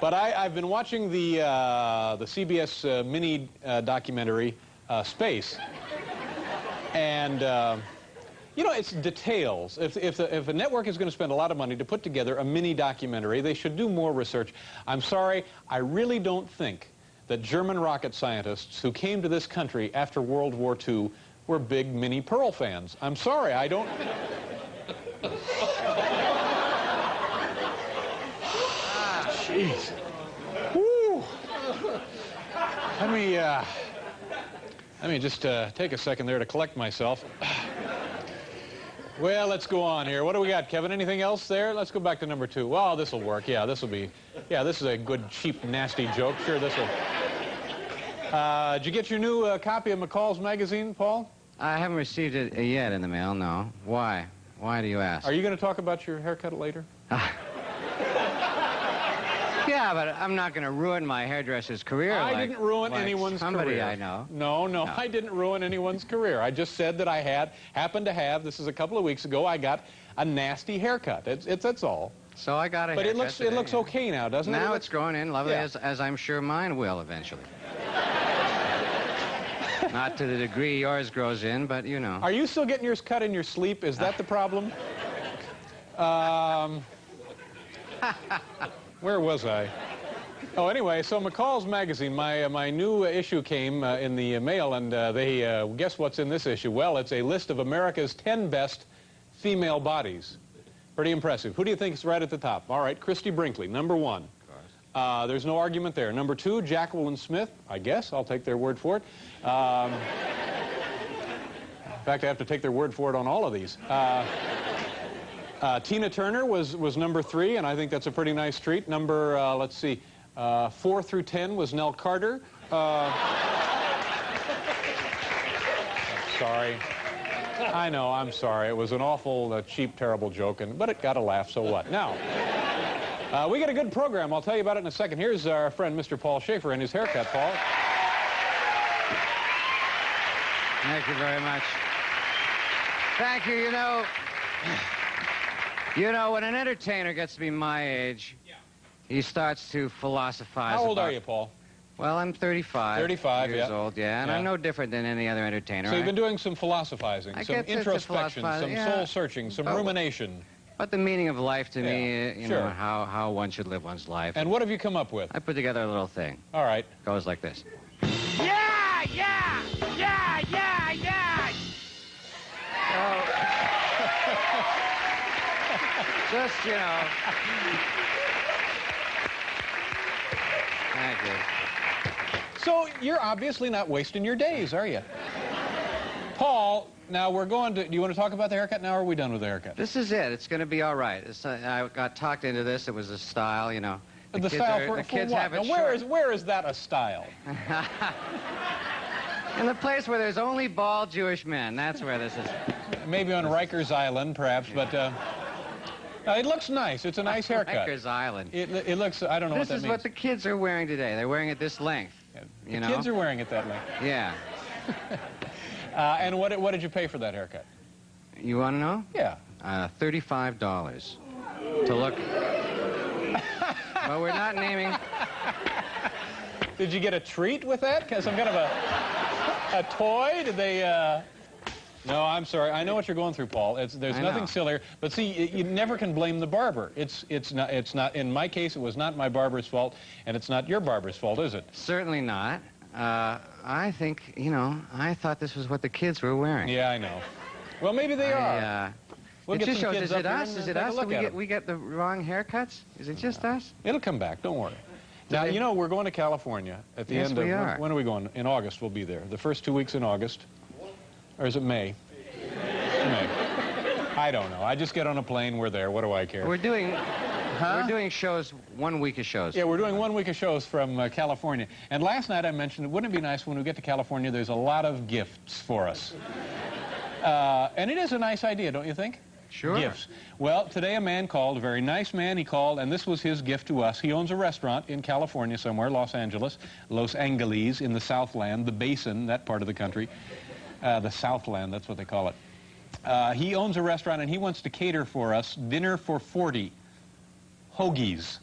but I've been watching the CBS mini documentary, Space. And, you know, it's details. If a network is going to spend a lot of money to put together a mini documentary, they should do more research. I'm sorry, I really don't think that German rocket scientists who came to this country after World War II were big Minnie Pearl fans. I'm sorry, I don't... Jeez. Woo. Let me just take a second there to collect myself. Well, let's go on here. What do we got, Kevin? Anything else there? Let's go back to number 2. Well, this will work. Yeah, this will be... Yeah, this is a good, cheap, nasty joke. Sure, this will... Did you get your new copy of McCall's magazine, Paul? I haven't received it yet in the mail, no. Why? Why do you ask? Are you going to talk about your haircut later? Yeah, but I'm not going to ruin my hairdresser's career. I didn't ruin anyone's somebody career. I know. No, I didn't ruin anyone's career. I just said that I happened to have, this is a couple of weeks ago, I got a nasty haircut. That's all. So I got a But haircut it looks okay now, doesn't it? Now it's growing in lovely, yeah. as I'm sure mine will eventually. Not to the degree yours grows in, but you know. Are you still getting yours cut in your sleep? Is that the problem? Where was I? Oh, anyway, so McCall's magazine, my new issue came in the mail, and they guess what's in this issue? Well, it's a list of America's 10 best female bodies. Pretty impressive. Who do you think is right at the top? All right, Christy Brinkley, number 1. There's no argument there. Number 2, Jacqueline Smith. I guess I'll take their word for it. In fact, I have to take their word for it on all of these. Tina Turner was number 3, and I think that's a pretty nice treat. Number, let's see, 4 through 10 was Nell Carter. Sorry. I know, I'm sorry. It was an awful, cheap, terrible joke, but it got a laugh, so what? Now, we got a good program. I'll tell you about it in a second. Here's our friend, Mr. Paul Shaffer, and his haircut, Paul. Thank you very much. Thank you. You know, when an entertainer gets to be my age, he starts to philosophize. How old are you, Paul? Well, I'm 35. 35 years old, yeah, and I'm no different than any other entertainer. So you've been doing some philosophizing, some introspection, some soul-searching, some rumination. But the meaning of life to me, you sure. know, how one should live one's life. And what have you come up with? I put together a little thing. All right. It goes like this. Yeah, yeah, yeah, yeah, yeah. Just, you know. Thank you. So you're obviously not wasting your days, are you? Paul, now we're going to... Do you want to talk about the haircut now, or are we done with the haircut? This is it. It's going to be all right. I got talked into this. It was a style, you know. The style for what? Now, where is that a style? In the place where there's only bald Jewish men. That's where this is. Maybe on Rikers Island, perhaps, but... it looks nice. It's a nice haircut. Rikers Island. It looks... I don't know what that means. This is what the kids are wearing today. They're wearing it this length. The kids are wearing it that length. Yeah. And what did you pay for that haircut? You want to know? Yeah. $35 to look. But we're not naming. Did you get a treat with that? Some kind of a toy? Did they? No, I'm sorry. I know what you're going through, Paul. There's nothing sillier. But see, you never can blame the barber. It's not. In my case, it was not my barber's fault, and it's not your barber's fault, is it? Certainly not. I think, you know, I thought this was what the kids were wearing. Yeah, I know. Well, maybe they are. We'll it just shows, is it us? Is it us? We get the wrong haircuts? Is it just us? It'll come back. Don't worry. Now, you know, we're going to California at the end of... Yes, we are. When are we going? In August, we'll be there. The first 2 weeks in August. Or is it May? May. I don't know. I just get on a plane, we're there. What do I care? We're doing shows, 1 week of shows. Yeah, we're doing 1 week of shows from California. And last night I mentioned, wouldn't it be nice when we get to California, there's a lot of gifts for us. And it is a nice idea, don't you think? Sure. Gifts. Well, today a man called, a very nice man, he called, and this was his gift to us. He owns a restaurant in California somewhere, Los Angeles, Los Angeles, in the Southland, the Basin, that part of the country. The Southland, that's what they call it. He owns a restaurant, and he wants to cater for us dinner for 40 hoagies.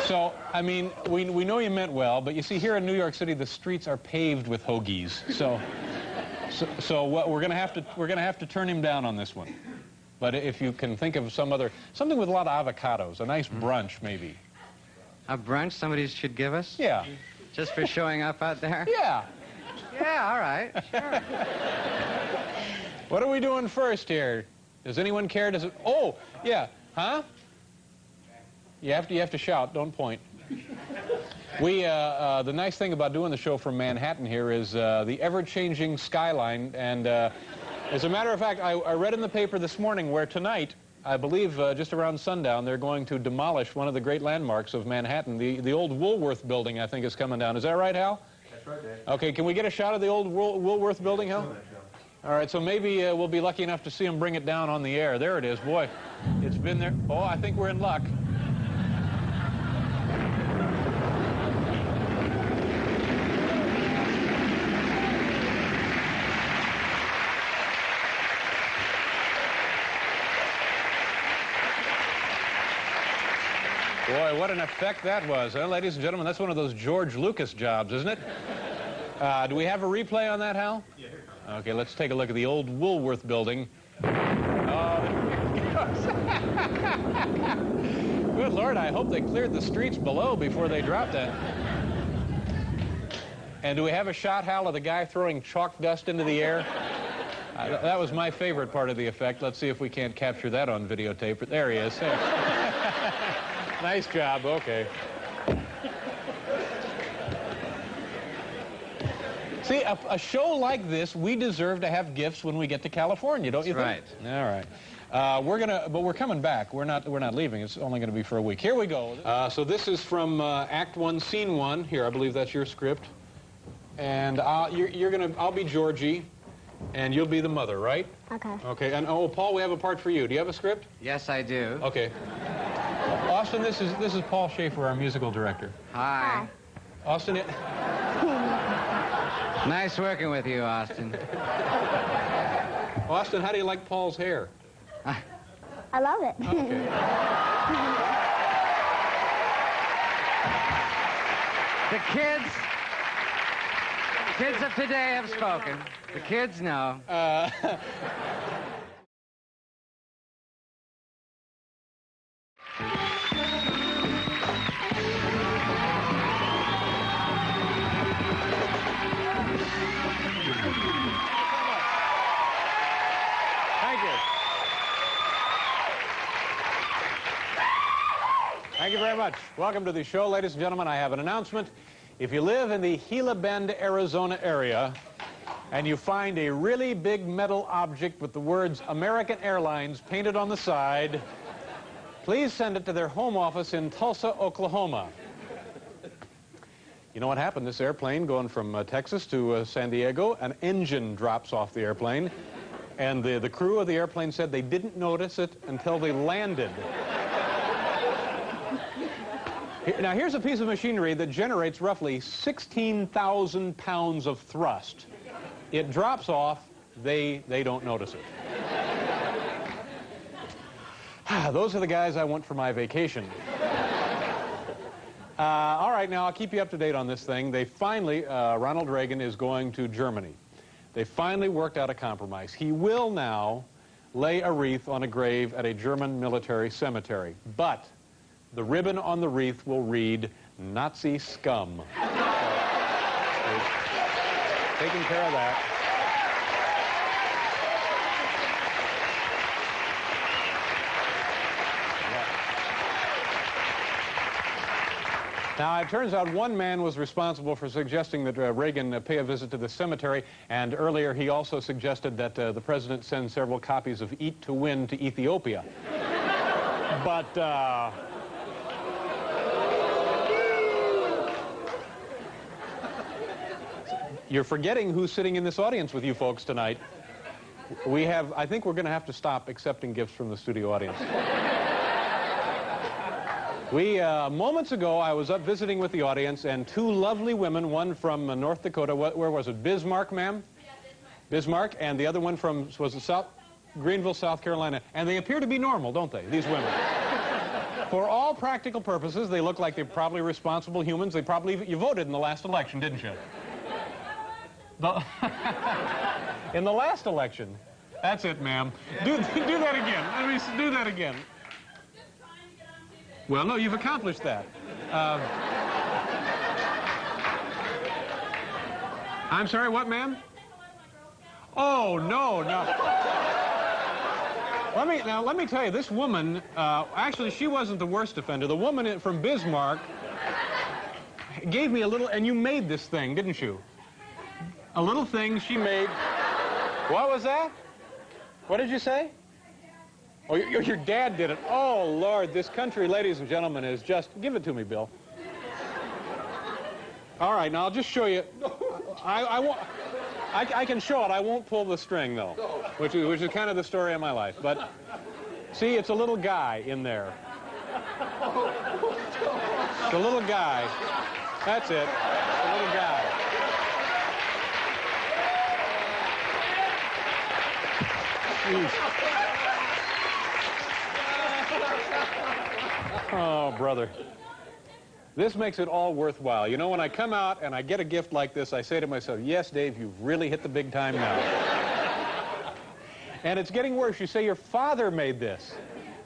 So, I mean, we know you meant well, but you see, here in New York City, the streets are paved with hoagies. So what we're gonna have to turn him down on this one. But if you can think of something with a lot of avocados, a nice brunch maybe. A brunch somebody should give us? Yeah. Just for showing up out there? Yeah. Yeah, all right, sure. What are we doing first here? Does anyone care? Oh, yeah. Huh? You have to shout. Don't point. The nice thing about doing the show from Manhattan here is the ever-changing skyline. And as a matter of fact, I read in the paper this morning where tonight, I believe just around sundown, they're going to demolish one of the great landmarks of Manhattan. The old Woolworth building, I think, is coming down. Is that right, Hal? That's right, Dave. Okay, can we get a shot of the old Woolworth building, Hal? All right, so maybe we'll be lucky enough to see them bring it down on the air. There it is. Boy, it's been there. Oh, I think we're in luck. Boy, what an effect that was, huh, ladies and gentlemen? That's one of those George Lucas jobs, isn't it? Do we have a replay on that, Hal? Yeah, here it comes. Okay, let's take a look at the old Woolworth building. Good Lord, I hope they cleared the streets below before they dropped that. And do we have a shot, Hal, of the guy throwing chalk dust into the air? That was my favorite part of the effect. Let's see if we can't capture that on videotape. There he is. Nice job. Okay. See, a show like this, we deserve to have gifts when we get to California, don't you think? That's right. All right. But we're coming back. We're not leaving. It's only going to be for a week. Here we go. So this is from Act 1, Scene 1. Here, I believe that's your script. And I'll be Georgie, and you'll be the mother, right? Okay. Okay. And oh, Paul, we have a part for you. Do you have a script? Yes, I do. Okay. Austin, this is Paul Shaffer, our musical director. Hi. Austin. Nice working with you, Austin. Austin, how do you like Paul's hair? I love it. Okay. The kids of today have spoken. The kids know. Thank you very much. Welcome to the show, ladies and gentlemen. I have an announcement. If you live in the Gila Bend, Arizona area, and you find a really big metal object with the words American Airlines painted on the side, please send it to their home office in Tulsa, Oklahoma. You know what happened? This airplane going from Texas to San Diego, an engine drops off the airplane, and the crew of the airplane said they didn't notice it until they landed. Now, here's a piece of machinery that generates roughly 16,000 pounds of thrust. It drops off, they don't notice it. Those are the guys I want for my vacation. All right, now I'll keep you up to date on this thing. They finally, Ronald Reagan is going to Germany. They finally worked out a compromise. He will now lay a wreath on a grave at a German military cemetery. But the ribbon on the wreath will read, Nazi scum. So, taking care of that. Now, it turns out one man was responsible for suggesting that Reagan pay a visit to the cemetery, and earlier he also suggested that the president send several copies of Eat to Win to Ethiopia. But, you're forgetting who's sitting in this audience with you folks tonight. I think we're going to have to stop accepting gifts from the studio audience. Moments ago, I was up visiting with the audience, and two lovely women, one from North Dakota, where was it, Bismarck, ma'am? Yeah, Bismarck, and the other one from, was it Greenville, South Carolina. And they appear to be normal, don't they, these women? For all practical purposes, they look like they're probably responsible humans. They probably, you voted in the last election, didn't you? In the last election. That's it, ma'am. Do that again. Let me do that again. Well, no, you've accomplished that. I'm sorry, what, ma'am? Oh, no. Let me tell you, this woman, actually, she wasn't the worst offender. The woman from Bismarck gave me a little, and you made this thing, didn't you? A little thing she made. What was that? What did you say? Oh, your dad did it. Oh, Lord, this country, ladies and gentlemen, is just... Give it to me, Bill. All right, now I'll just show you. I can show it. I won't pull the string, though, which is kind of the story of my life. But, see, it's a little guy in there. It's a little guy. That's it. It's a little guy. Jeez. Oh, brother. This makes it all worthwhile. You know, when I come out and I get a gift like this, I say to myself, yes, Dave, you've really hit the big time now. And it's getting worse. You say your father made this.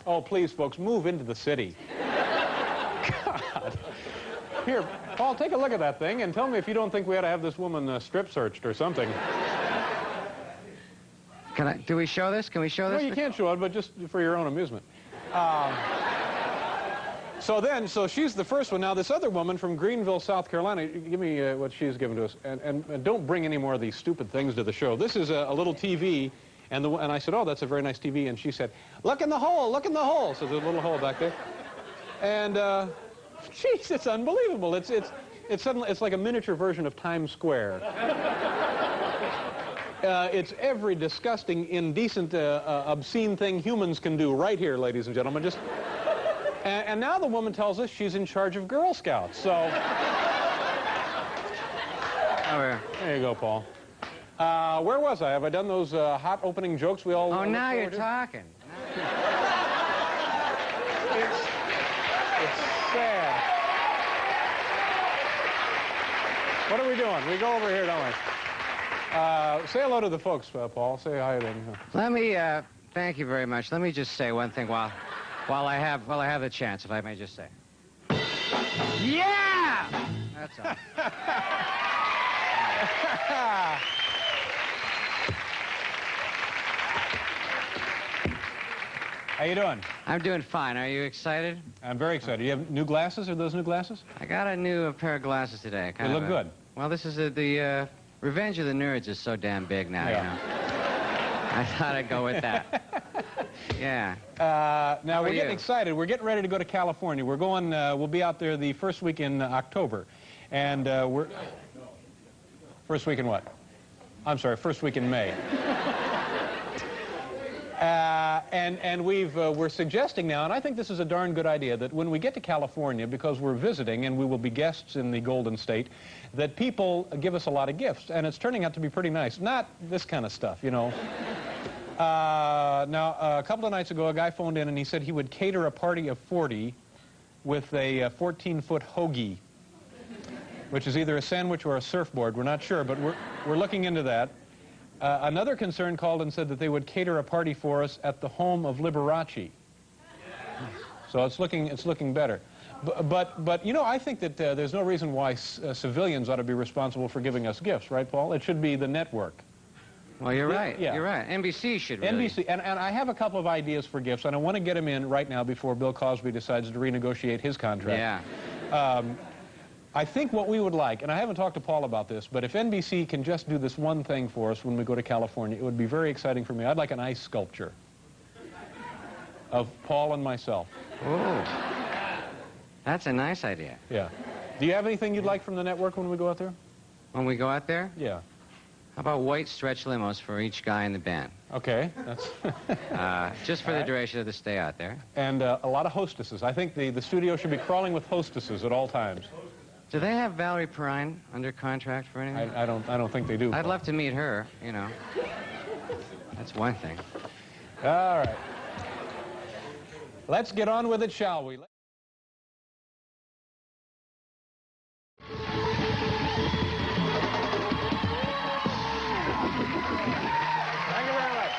Oh, please, folks, move into the city. God. Here, Paul, take a look at that thing and tell me if you don't think we ought to have this woman strip searched or something. Do we show this? Can we show this? No, you can't show it, but just for your own amusement. So she's the first one. Now, this other woman from Greenville, South Carolina, give me what she's given to us. And don't bring any more of these stupid things to the show. This is a little TV, and I said, oh, that's a very nice TV. And she said, look in the hole, look in the hole. So there's a little hole back there. And, geez, it's unbelievable. It's like a miniature version of Times Square. It's every disgusting, indecent, obscene thing humans can do right here, ladies and gentlemen. Just... And now the woman tells us she's in charge of Girl Scouts, so... There you go, Paul. Where was I? Have I done those hot opening jokes we all... Oh, now you're talking. It's sad. What are we doing? We go over here, don't we? Say hello to the folks, Paul. Say hi to them. Let me, thank you very much. Let me just say one thing while I have the chance, if I may just say. Yeah! That's all. How you doing? I'm doing fine. Are you excited? I'm very excited. You have new glasses? Are those new glasses? I got a new pair of glasses today. They look good. Well, this is the Revenge of the Nerds is so damn big now, yeah. You know. I thought I'd go with that. Yeah. Now, we're getting excited. We're getting ready to go to California. We're going, we'll be out there the first week in October. And we're... First week in what? I'm sorry, first week in May. And we're suggesting now, and I think this is a darn good idea, that when we get to California, because we're visiting and we will be guests in the Golden State, that people give us a lot of gifts. And it's turning out to be pretty nice. Not this kind of stuff, you know. Now, a couple of nights ago, a guy phoned in and he said he would cater a party of 40 with a 14-foot hoagie, which is either a sandwich or a surfboard. We're not sure, but we're looking into that. Another concern called and said that they would cater a party for us at the home of Liberace. So it's looking better. But you know, I think that there's no reason why civilians ought to be responsible for giving us gifts, right, Paul? It should be the network. Well, you're right. Yeah. You're right. NBC should really. NBC, and I have a couple of ideas for gifts, and I want to get them in right now before Bill Cosby decides to renegotiate his contract. Yeah. I think what we would like, and I haven't talked to Paul about this, but if NBC can just do this one thing for us when we go to California, it would be very exciting for me. I'd like an ice sculpture of Paul and myself. Oh, that's a nice idea. Yeah. Do you have anything you'd like from the network when we go out there? When we go out there? Yeah. How about white stretch limos for each guy in the band? Okay. That's just for the duration of the stay out there. And a lot of hostesses. I think the studio should be crawling with hostesses at all times. Do they have Valerie Perrine under contract for anything? I don't think they do. I'd Paul. love to meet her, you know. That's one thing. All right. Let's get on with it, shall we? Thank you very much.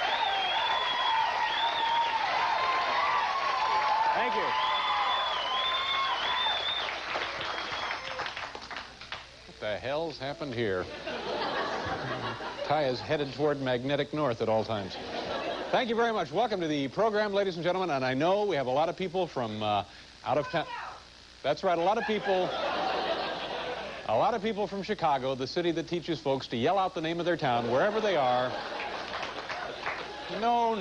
Thank you. What the hell's happened here? Ty is headed toward magnetic north at all times. Thank you very much. Welcome to the program, ladies and gentlemen. And I know we have a lot of people from out of town. That's right, a lot of people from Chicago, the city that teaches folks to yell out the name of their town wherever they are. No,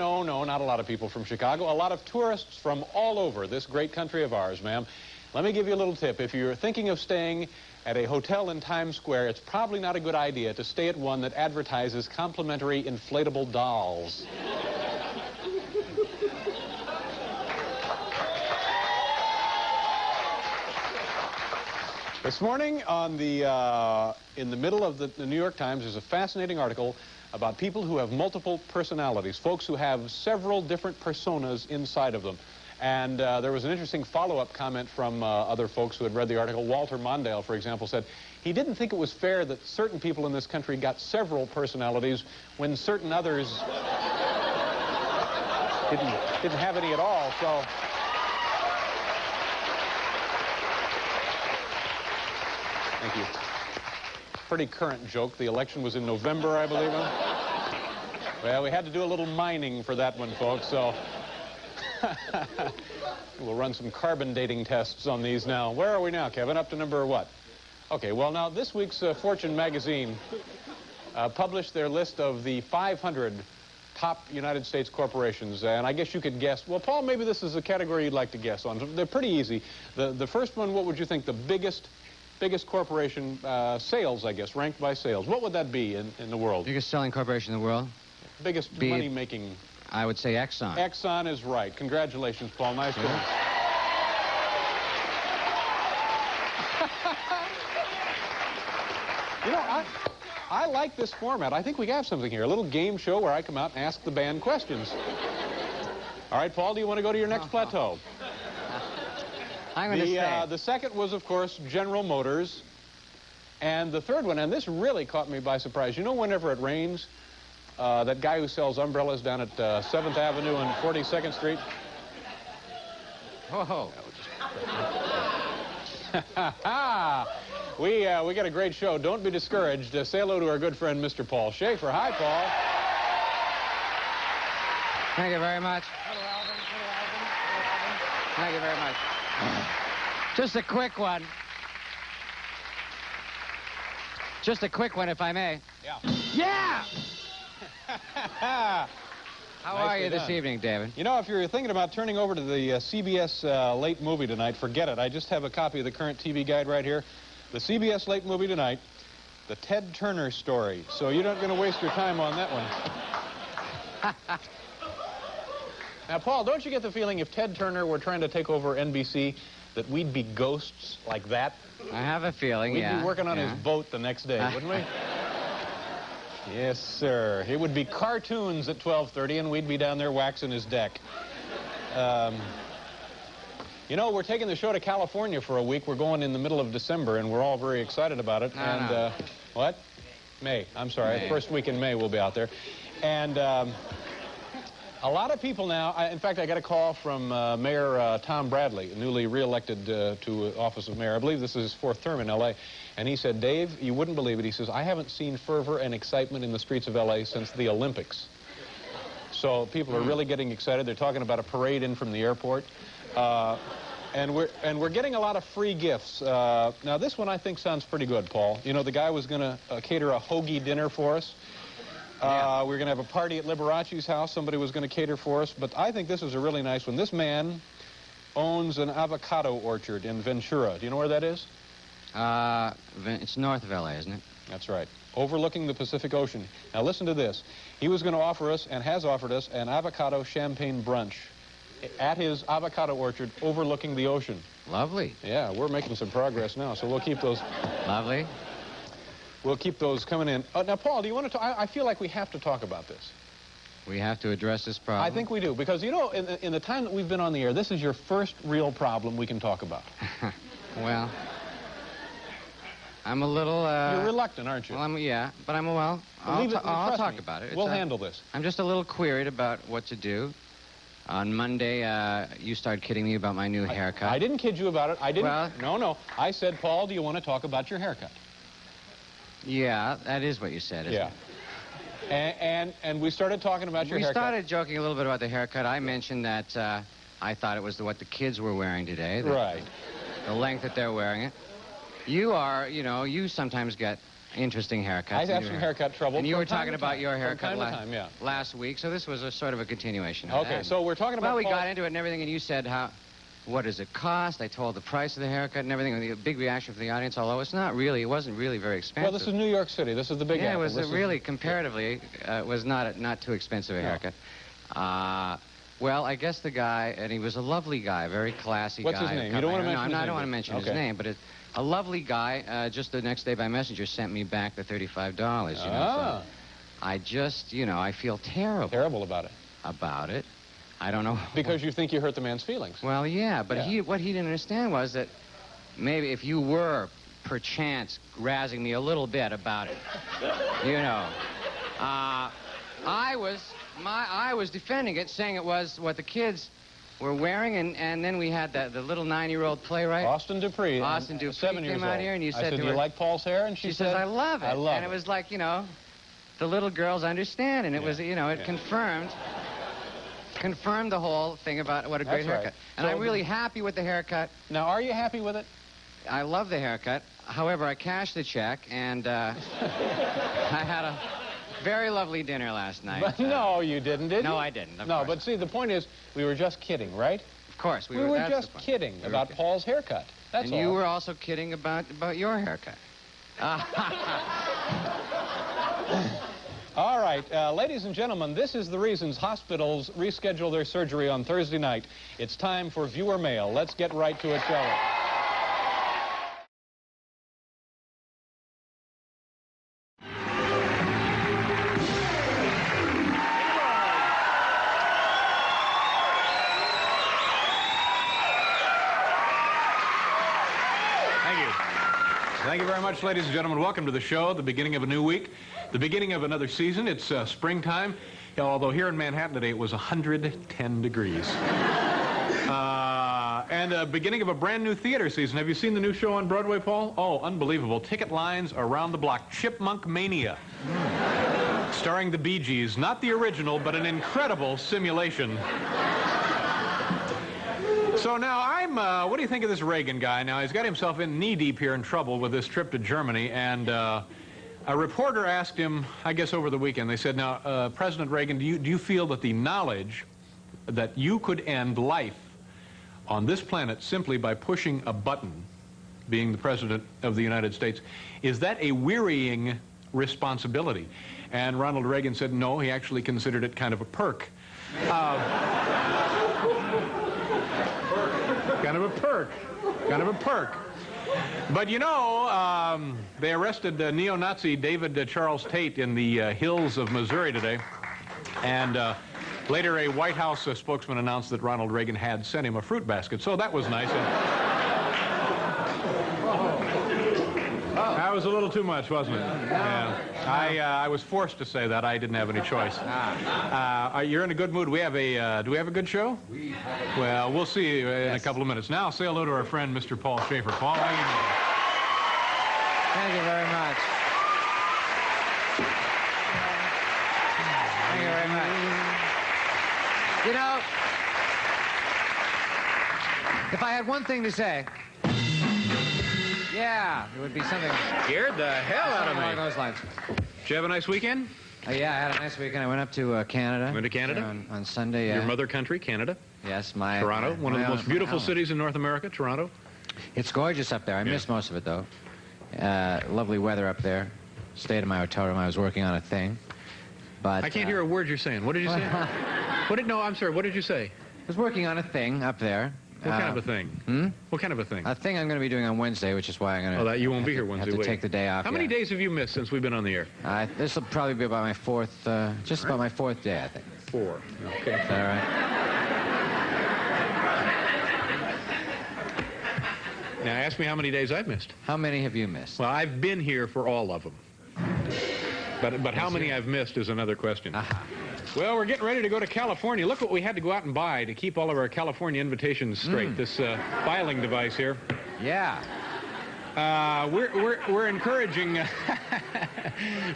not a lot of people from Chicago. A lot of tourists from all over this great country of ours, ma'am. Let me give you a little tip. If you're thinking of staying at a hotel in Times Square, it's probably not a good idea to stay at one that advertises complimentary inflatable dolls. This morning on in the middle of the New York Times, there's a fascinating article about people who have multiple personalities, folks who have several different personas inside of them. And there was an interesting follow-up comment from other folks who had read the article. Walter Mondale, for example, said he didn't think it was fair that certain people in this country got several personalities when certain others didn't have any at all. So thank you. Pretty current joke. The election was in November, I believe. Well, we had to do a little mining for that one, folks, so we'll run some carbon dating tests on these now. Where are we now, Kevin? Up to number what? Okay, well, now, this week's Fortune magazine published their list of the 500 top United States corporations, and I guess you could guess. Well, Paul, maybe this is a category you'd like to guess on. They're pretty easy. The first one, what would you think the biggest corporation sales, I guess, ranked by sales? What would that be in the world? Biggest selling corporation in the world? Biggest money-making. I would say Exxon. Exxon is right. Congratulations, Paul. Nice going. You know, I like this format. I think we have something here. A little game show where I come out and ask the band questions. All right, Paul, do you want to go to your next plateau? I'm going to say the second was, of course, General Motors. And the third one, and this really caught me by surprise. You know, whenever it rains, that guy who sells umbrellas down at 7th Avenue and 42nd Street. Whoa. We got a great show. Don't be discouraged. Say hello to our good friend, Mr. Paul Shaffer. Hi, Paul. Thank you very much. Thank you very much. Just a quick one. Just a quick one, if I may. Yeah! How are you this evening, David? You know, if you're thinking about turning over to the CBS Late Movie tonight, forget it. I just have a copy of the current TV guide right here. The CBS Late Movie tonight, the Ted Turner story. So you're not going to waste your time on that one. Now, Paul, don't you get the feeling if Ted Turner were trying to take over NBC that we'd be ghosts like that? I have a feeling, We'd be working on his boat the next day, wouldn't we? Yes, sir. It would be cartoons at 12:30, and we'd be down there waxing his deck. You know, we're taking the show to California for a week. We're going in the middle of December, and we're all very excited about it. What? May. I'm sorry. May. First week in May, we'll be out there. And a lot of people now, in fact, I got a call from Mayor Tom Bradley, newly reelected to office of mayor. I believe this is his 4th term in L.A. And he said, Dave, you wouldn't believe it. He says, I haven't seen fervor and excitement in the streets of L.A. since the Olympics. So people are really getting excited. They're talking about a parade in from the airport. And we're getting a lot of free gifts. Now, this one I think sounds pretty good, Paul. You know, the guy was going to cater a hoagie dinner for us. We were going to have a party at Liberace's house. Somebody was going to cater for us. But I think this is a really nice one. This man owns an avocado orchard in Ventura. Do you know where that is? It's north of L.A., isn't it? That's right. Overlooking the Pacific Ocean. Now, listen to this. He was going to offer us, and has offered us, an avocado champagne brunch. at his avocado orchard overlooking the ocean. Lovely. Yeah, we're making some progress now, so we'll keep those. Lovely. We'll keep those coming in. Now, Paul, do you want to talk? I feel like we have to talk about this. We have to address this problem? I think we do, because, you know, in the time that we've been on the air, this is your first real problem we can talk about. Well, I'm a little, You're reluctant, aren't you? Well, yeah, but I'll talk about it. We'll handle this. I'm just a little queried about what to do. On Monday, you started kidding me about my new haircut. I didn't kid you about it. I didn't. Well, No. I said, Paul, do you want to talk about your haircut? Yeah, that is what you said, isn't it? And we started talking about your haircut. We started joking a little bit about the haircut. I mentioned that I thought it was what the kids were wearing today. Right. The length that they're wearing it. You are, you know, you sometimes get interesting haircuts. I have some haircut trouble. And you were talking about your haircut yeah. last week, so this was a sort of a continuation of Okay, that. so we're talking about... Well, we got into it and everything, and you said what does it cost? I told the price of the haircut and everything, and the big reaction from the audience, although it wasn't really very expensive. Well, this is New York City. This is the big apple. Yeah, it was really, comparatively, was not too expensive a haircut. Well, I guess the guy, and he was a lovely guy, very classy guy. What's his name? You don't want to mention his name? I don't want to mention his name, but a lovely guy, just the next day by messenger, sent me back the $35, you know. So I just, you know, I feel terrible. Terrible about it. About it. I don't know. Because you think you hurt the man's feelings. Well, yeah, but what he didn't understand was that maybe if you were, perchance, razzing me a little bit about it, you know, I was defending it, saying it was what the kids were wearing, and then we had the little 9-year-old playwright. Austin Dupree. Austin Dupree came out here, and you said to her... do you like Paul's hair? And she said, I love it. I love it. And it was like, you know, the little girls understand, and it was, you know, it confirmed the whole thing about what a great haircut. And I'm really happy with the haircut. Now, are you happy with it? I love the haircut. However, I cashed the check, and I had a very lovely dinner last night. But no, you didn't, did you? No, I didn't. No, but see, the point is, we were just kidding, right? Of course. We were just kidding about Paul's haircut. That's all. And you were also kidding about your haircut. All right, ladies and gentlemen, this is the reasons hospitals reschedule their surgery on Thursday night. It's time for viewer mail. Let's get right to it, shall we? Thank you very much, ladies and gentlemen. Welcome to the show, the beginning of a new week, the beginning of another season. It's springtime, although here in Manhattan today it was 110 degrees. And the beginning of a brand new theater season. Have you seen the new show on Broadway, Paul? Oh, unbelievable. Ticket lines around the block. Chipmunk Mania. Starring the Bee Gees. Not the original, but an incredible simulation. So now what do you think of this Reagan guy? Now, he's got himself in knee-deep here in trouble with this trip to Germany, and a reporter asked him, I guess over the weekend, they said, now, President Reagan, do you feel that the knowledge that you could end life on this planet simply by pushing a button, being the President of the United States, is that a wearying responsibility? And Ronald Reagan said no, he actually considered it kind of a perk. Kind of a perk. But you know, they arrested neo-Nazi David Charles Tate in the hills of Missouri today, and later a White House spokesman announced that Ronald Reagan had sent him a fruit basket, so that was nice. That was a little too much, wasn't it? Yeah. I was forced to say that. I didn't have any choice. You're in a good mood. Do we have a good show? Well, we'll see you in a couple of minutes. Now, say hello to our friend, Mr. Paul Shaffer. Paul, how you doing? Thank you very much. Thank you very much. You know, if I had one thing to say, yeah, it would be something. Scared the hell out of me. Along those lines. Did you have a nice weekend? Yeah, I had a nice weekend. I went up to Canada. Went to Canada? On Sunday, yeah. Your mother country, Canada? Yes, Toronto, one of the most beautiful cities in North America, Toronto. It's gorgeous up there. I missed most of it, though. Lovely weather up there. Stayed in my hotel room. I was working on a thing. But I can't hear a word you're saying. What did you say? No, I'm sorry. What did you say? was working on a thing up there. What kind of a thing? Hmm? What kind of a thing? A thing I'm going to be doing on Wednesday, which is why I'm going to... Oh, that you won't be here Wednesday, have to take the day off. How many days have you missed since we've been on the air? This will probably be about my fourth, just about my fourth day, I think. 4. Okay. Is that all right? Now, ask me how many days I've missed. How many have you missed? Well, I've been here for all of them. But how many I've missed is another question. Aha. Well, we're getting ready to go to California. Look what we had to go out and buy to keep all of our California invitations straight. This filing device here. Yeah. We're encouraging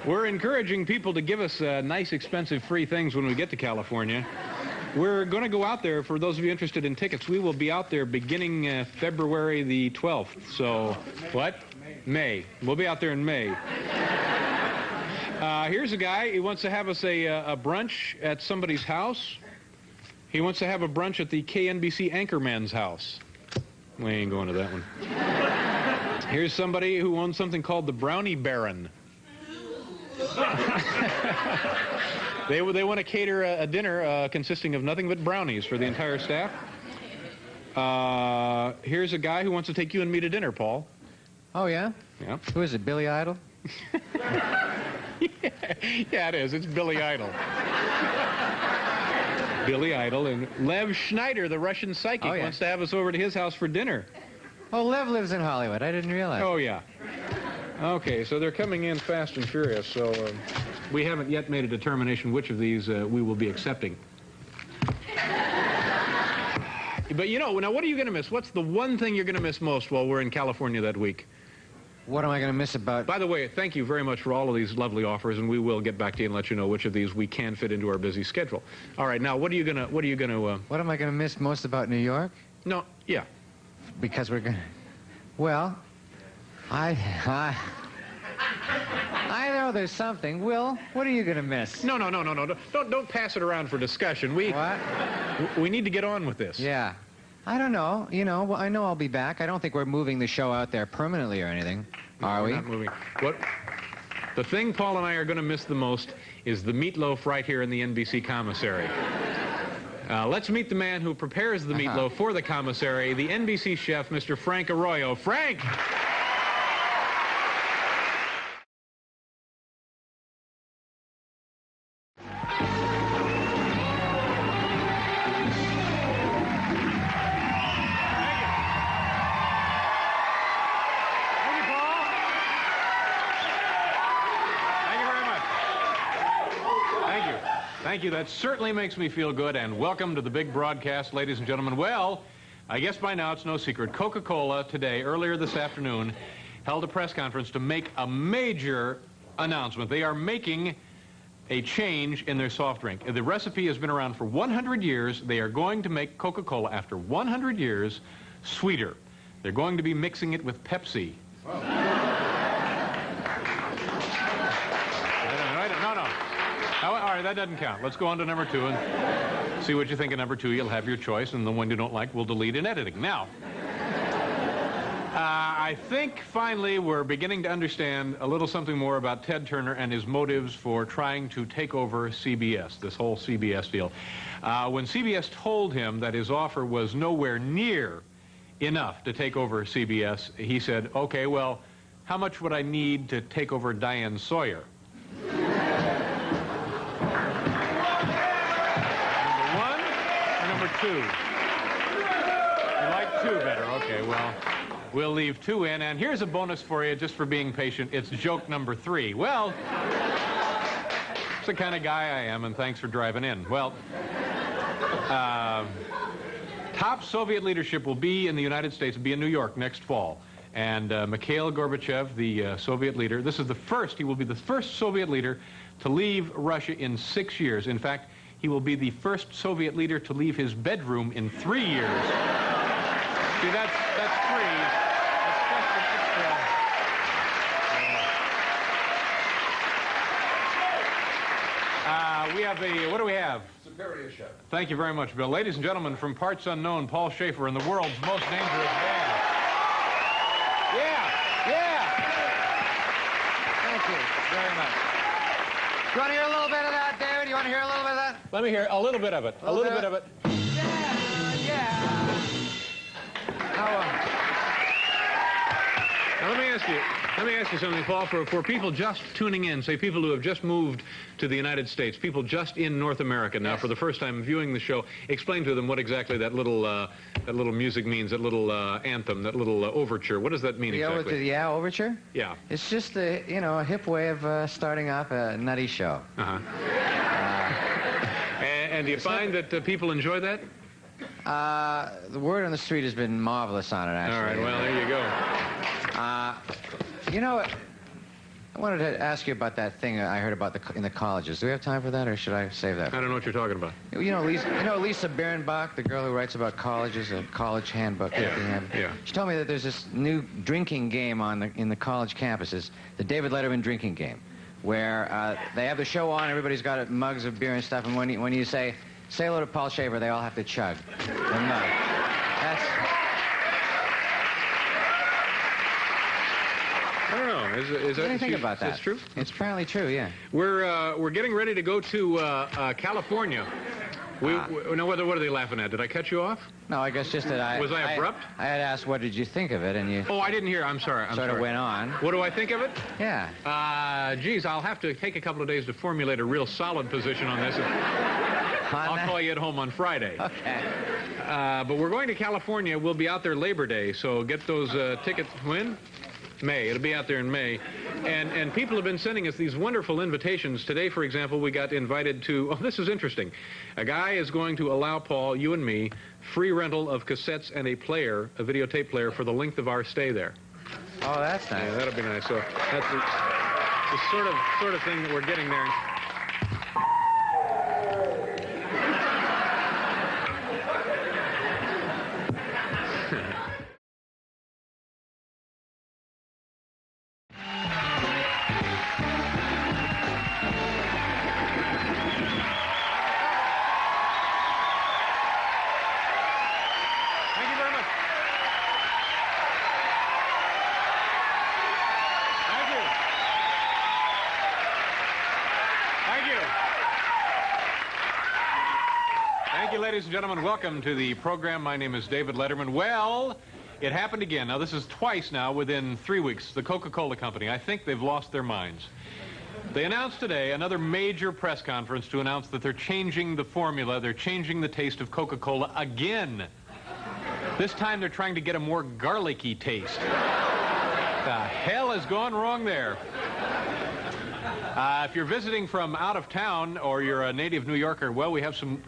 we're encouraging people to give us nice, expensive, free things when we get to California. We're going to go out there. For those of you interested in tickets, we will be out there beginning February the 12th. So, what? May. We'll be out there in May. Here's a guy. He wants to have us a brunch at somebody's house. He wants to have a brunch at the KNBC anchorman's house. We ain't going to that one. Here's somebody who owns something called the Brownie Baron. They want to cater a dinner consisting of nothing but brownies for the entire staff. Here's a guy who wants to take you and me to dinner, Paul. Oh, yeah? Yeah. Who is it, Billy Idol? Yeah, it is. It's Billy Idol. Billy Idol and Lev Schneider, the Russian psychic, wants to have us over to his house for dinner. Oh, Lev lives in Hollywood. I didn't realize. Oh, yeah. Okay, so they're coming in fast and furious, so we haven't yet made a determination which of these we will be accepting. But, you know, now what are you going to miss? What's the one thing you're going to miss most while we're in California that week? What am I going to miss about... By the way, thank you very much for all of these lovely offers, and we will get back to you and let you know which of these we can fit into our busy schedule. All right, now, what am I going to miss most about New York? No, yeah. Because we're going to... Well, I know there's something. Will, what are you going to miss? No. Don't pass it around for discussion. What? We need to get on with this. Yeah. I don't know. You know, well, I know I'll be back. I don't think we're moving the show out there permanently or anything. Are we? We're not moving. The thing Paul and I are going to miss the most is the meatloaf right here in the NBC commissary. Let's meet the man who prepares the meatloaf for the commissary, the NBC chef, Mr. Frank Arroyo. Frank! Thank you. That certainly makes me feel good. And welcome to the big broadcast, ladies and gentlemen. Well, I guess by now it's no secret. Coca-Cola today, earlier this afternoon, held a press conference to make a major announcement. They are making a change in their soft drink. The recipe has been around for 100 years. They are going to make Coca-Cola, after 100 years, sweeter. They're going to be mixing it with Pepsi. All right, that doesn't count. Let's go on to number 2 and see what you think of number 2. You'll have your choice, and the one you don't like, we'll delete in editing. Now, I think finally we're beginning to understand a little something more about Ted Turner and his motives for trying to take over CBS, this whole CBS deal. When CBS told him that his offer was nowhere near enough to take over CBS, he said, okay, well, how much would I need to take over Diane Sawyer? Number 2. You like 2 better. Okay, well, we'll leave 2 in. And here's a bonus for you, just for being patient. It's joke number 3. Well, it's the kind of guy I am, and thanks for driving in. Well, top Soviet leadership will be in the United States, will be in New York next fall. And Mikhail Gorbachev, the Soviet leader, he will be the first Soviet leader to leave Russia in 6 years. In fact, he will be the first Soviet leader to leave his bedroom in 3 years. See, that's 3. That's just an extra. We have what do we have? Superior chef. Thank you very much, Bill. Ladies and gentlemen, from parts unknown, Paul Shaffer and the world's most dangerous band. Yeah. Thank you very much. You want to hear a little bit of that, David? You want to hear a little bit of that? Let me hear a little bit of it. A little bit of it. Yeah. yeah. Now, let me ask you something, Paul. For people just tuning in, say people who have just moved to the United States, people just in North America now for the first time viewing the show, explain to them what exactly that little music means, that little anthem, that little overture. What does that mean exactly? The overture? Yeah. It's just a hip way of starting off a nutty show. Uh-huh. And do you find that people enjoy that? The word on the street has been marvelous on it, actually. All right, well, there you go. I wanted to ask you about that thing I heard about in the colleges. Do we have time for that, or should I save that? I don't know what you're talking about. You know Lisa Birnbach, the girl who writes about colleges, a college handbook. Yeah. She told me that there's this new drinking game in the college campuses, the David Letterman drinking game, where they have the show on, everybody's got mugs of beer and stuff, and when you say hello to Paul Shaffer, they all have to chug the mug. I don't know. Is that? What do you think about that? That's true. It's apparently true. Yeah. We're getting ready to go to California. What are they laughing at? Did I cut you off? No, I guess just that Was I abrupt? I had asked, what did you think of it, and you... Oh, I didn't hear. I'm sorry. Sort of went on. What do I think of it? Yeah. Geez, I'll have to take a couple of days to formulate a real solid position on this. I'll call you at home on Friday. Okay. But we're going to California. We'll be out there Labor Day, so get those tickets. When? May. It'll be out there in May. And people have been sending us these wonderful invitations. Today, for example, we got invited to... Oh, this is interesting. A guy is going to allow Paul, you and me, free rental of cassettes and a videotape player for the length of our stay there. Oh, that's nice. Yeah, that'll be nice. So that's the sort of thing that we're getting there. Ladies and gentlemen, welcome to the program. My name is David Letterman. Well, it happened again. Now, this is twice now within 3 weeks. The Coca-Cola Company, I think they've lost their minds. They announced today another major press conference to announce that they're changing the formula. They're changing the taste of Coca-Cola again. This time they're trying to get a more garlicky taste. The hell has gone wrong there? If you're visiting from out of town or you're a native New Yorker, well, we have some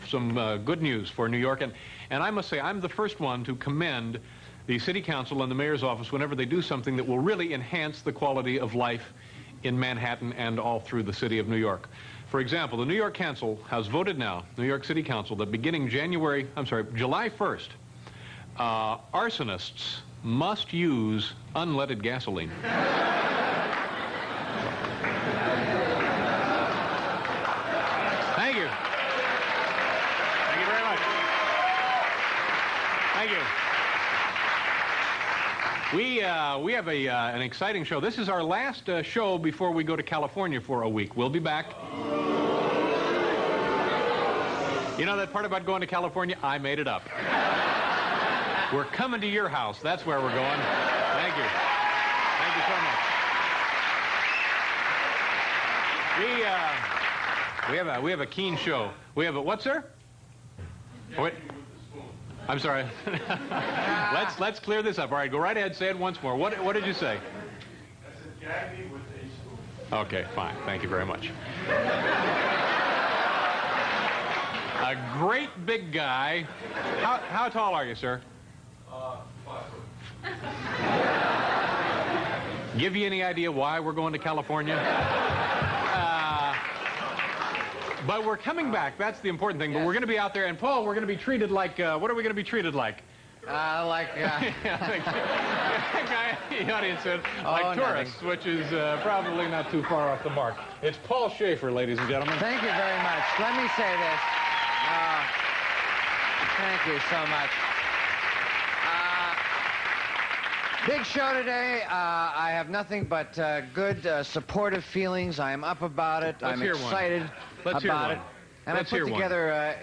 good news for New York. And I must say, I'm the first one to commend the City Council and the Mayor's office whenever they do something that will really enhance the quality of life in Manhattan and all through the city of New York. For example, the New York Council has voted now, New York City Council, that beginning July 1st, arsonists must use unleaded gasoline. Thank you. Thank you very much. Thank you. We have an exciting show. This is our last show before we go to California for a week. We'll be back. You know that part about going to California? I made it up. We're coming to your house. That's where we're going. Thank you. Thank you so much. We have a keen show. We have a what, sir? Oh, wait. I'm sorry. Let's clear this up. All right, go right ahead. Say it once more. What did you say? I said gag me with a spoon. Okay, fine. Thank you very much. A great big guy. How tall are you, sir? 5 foot. Give you any idea why we're going to California? But we're coming back. That's the important thing. But we're going to be out there. And, Paul, we're going to be treated like, what are we going to be treated like? The audience said, like tourists, which is probably not too far off the mark. It's Paul Shaffer, ladies and gentlemen. Thank you very much. Let me say this. Thank you so much. Big show today. I have nothing but good, supportive feelings. I am up about it. I'm excited about it. And I put together,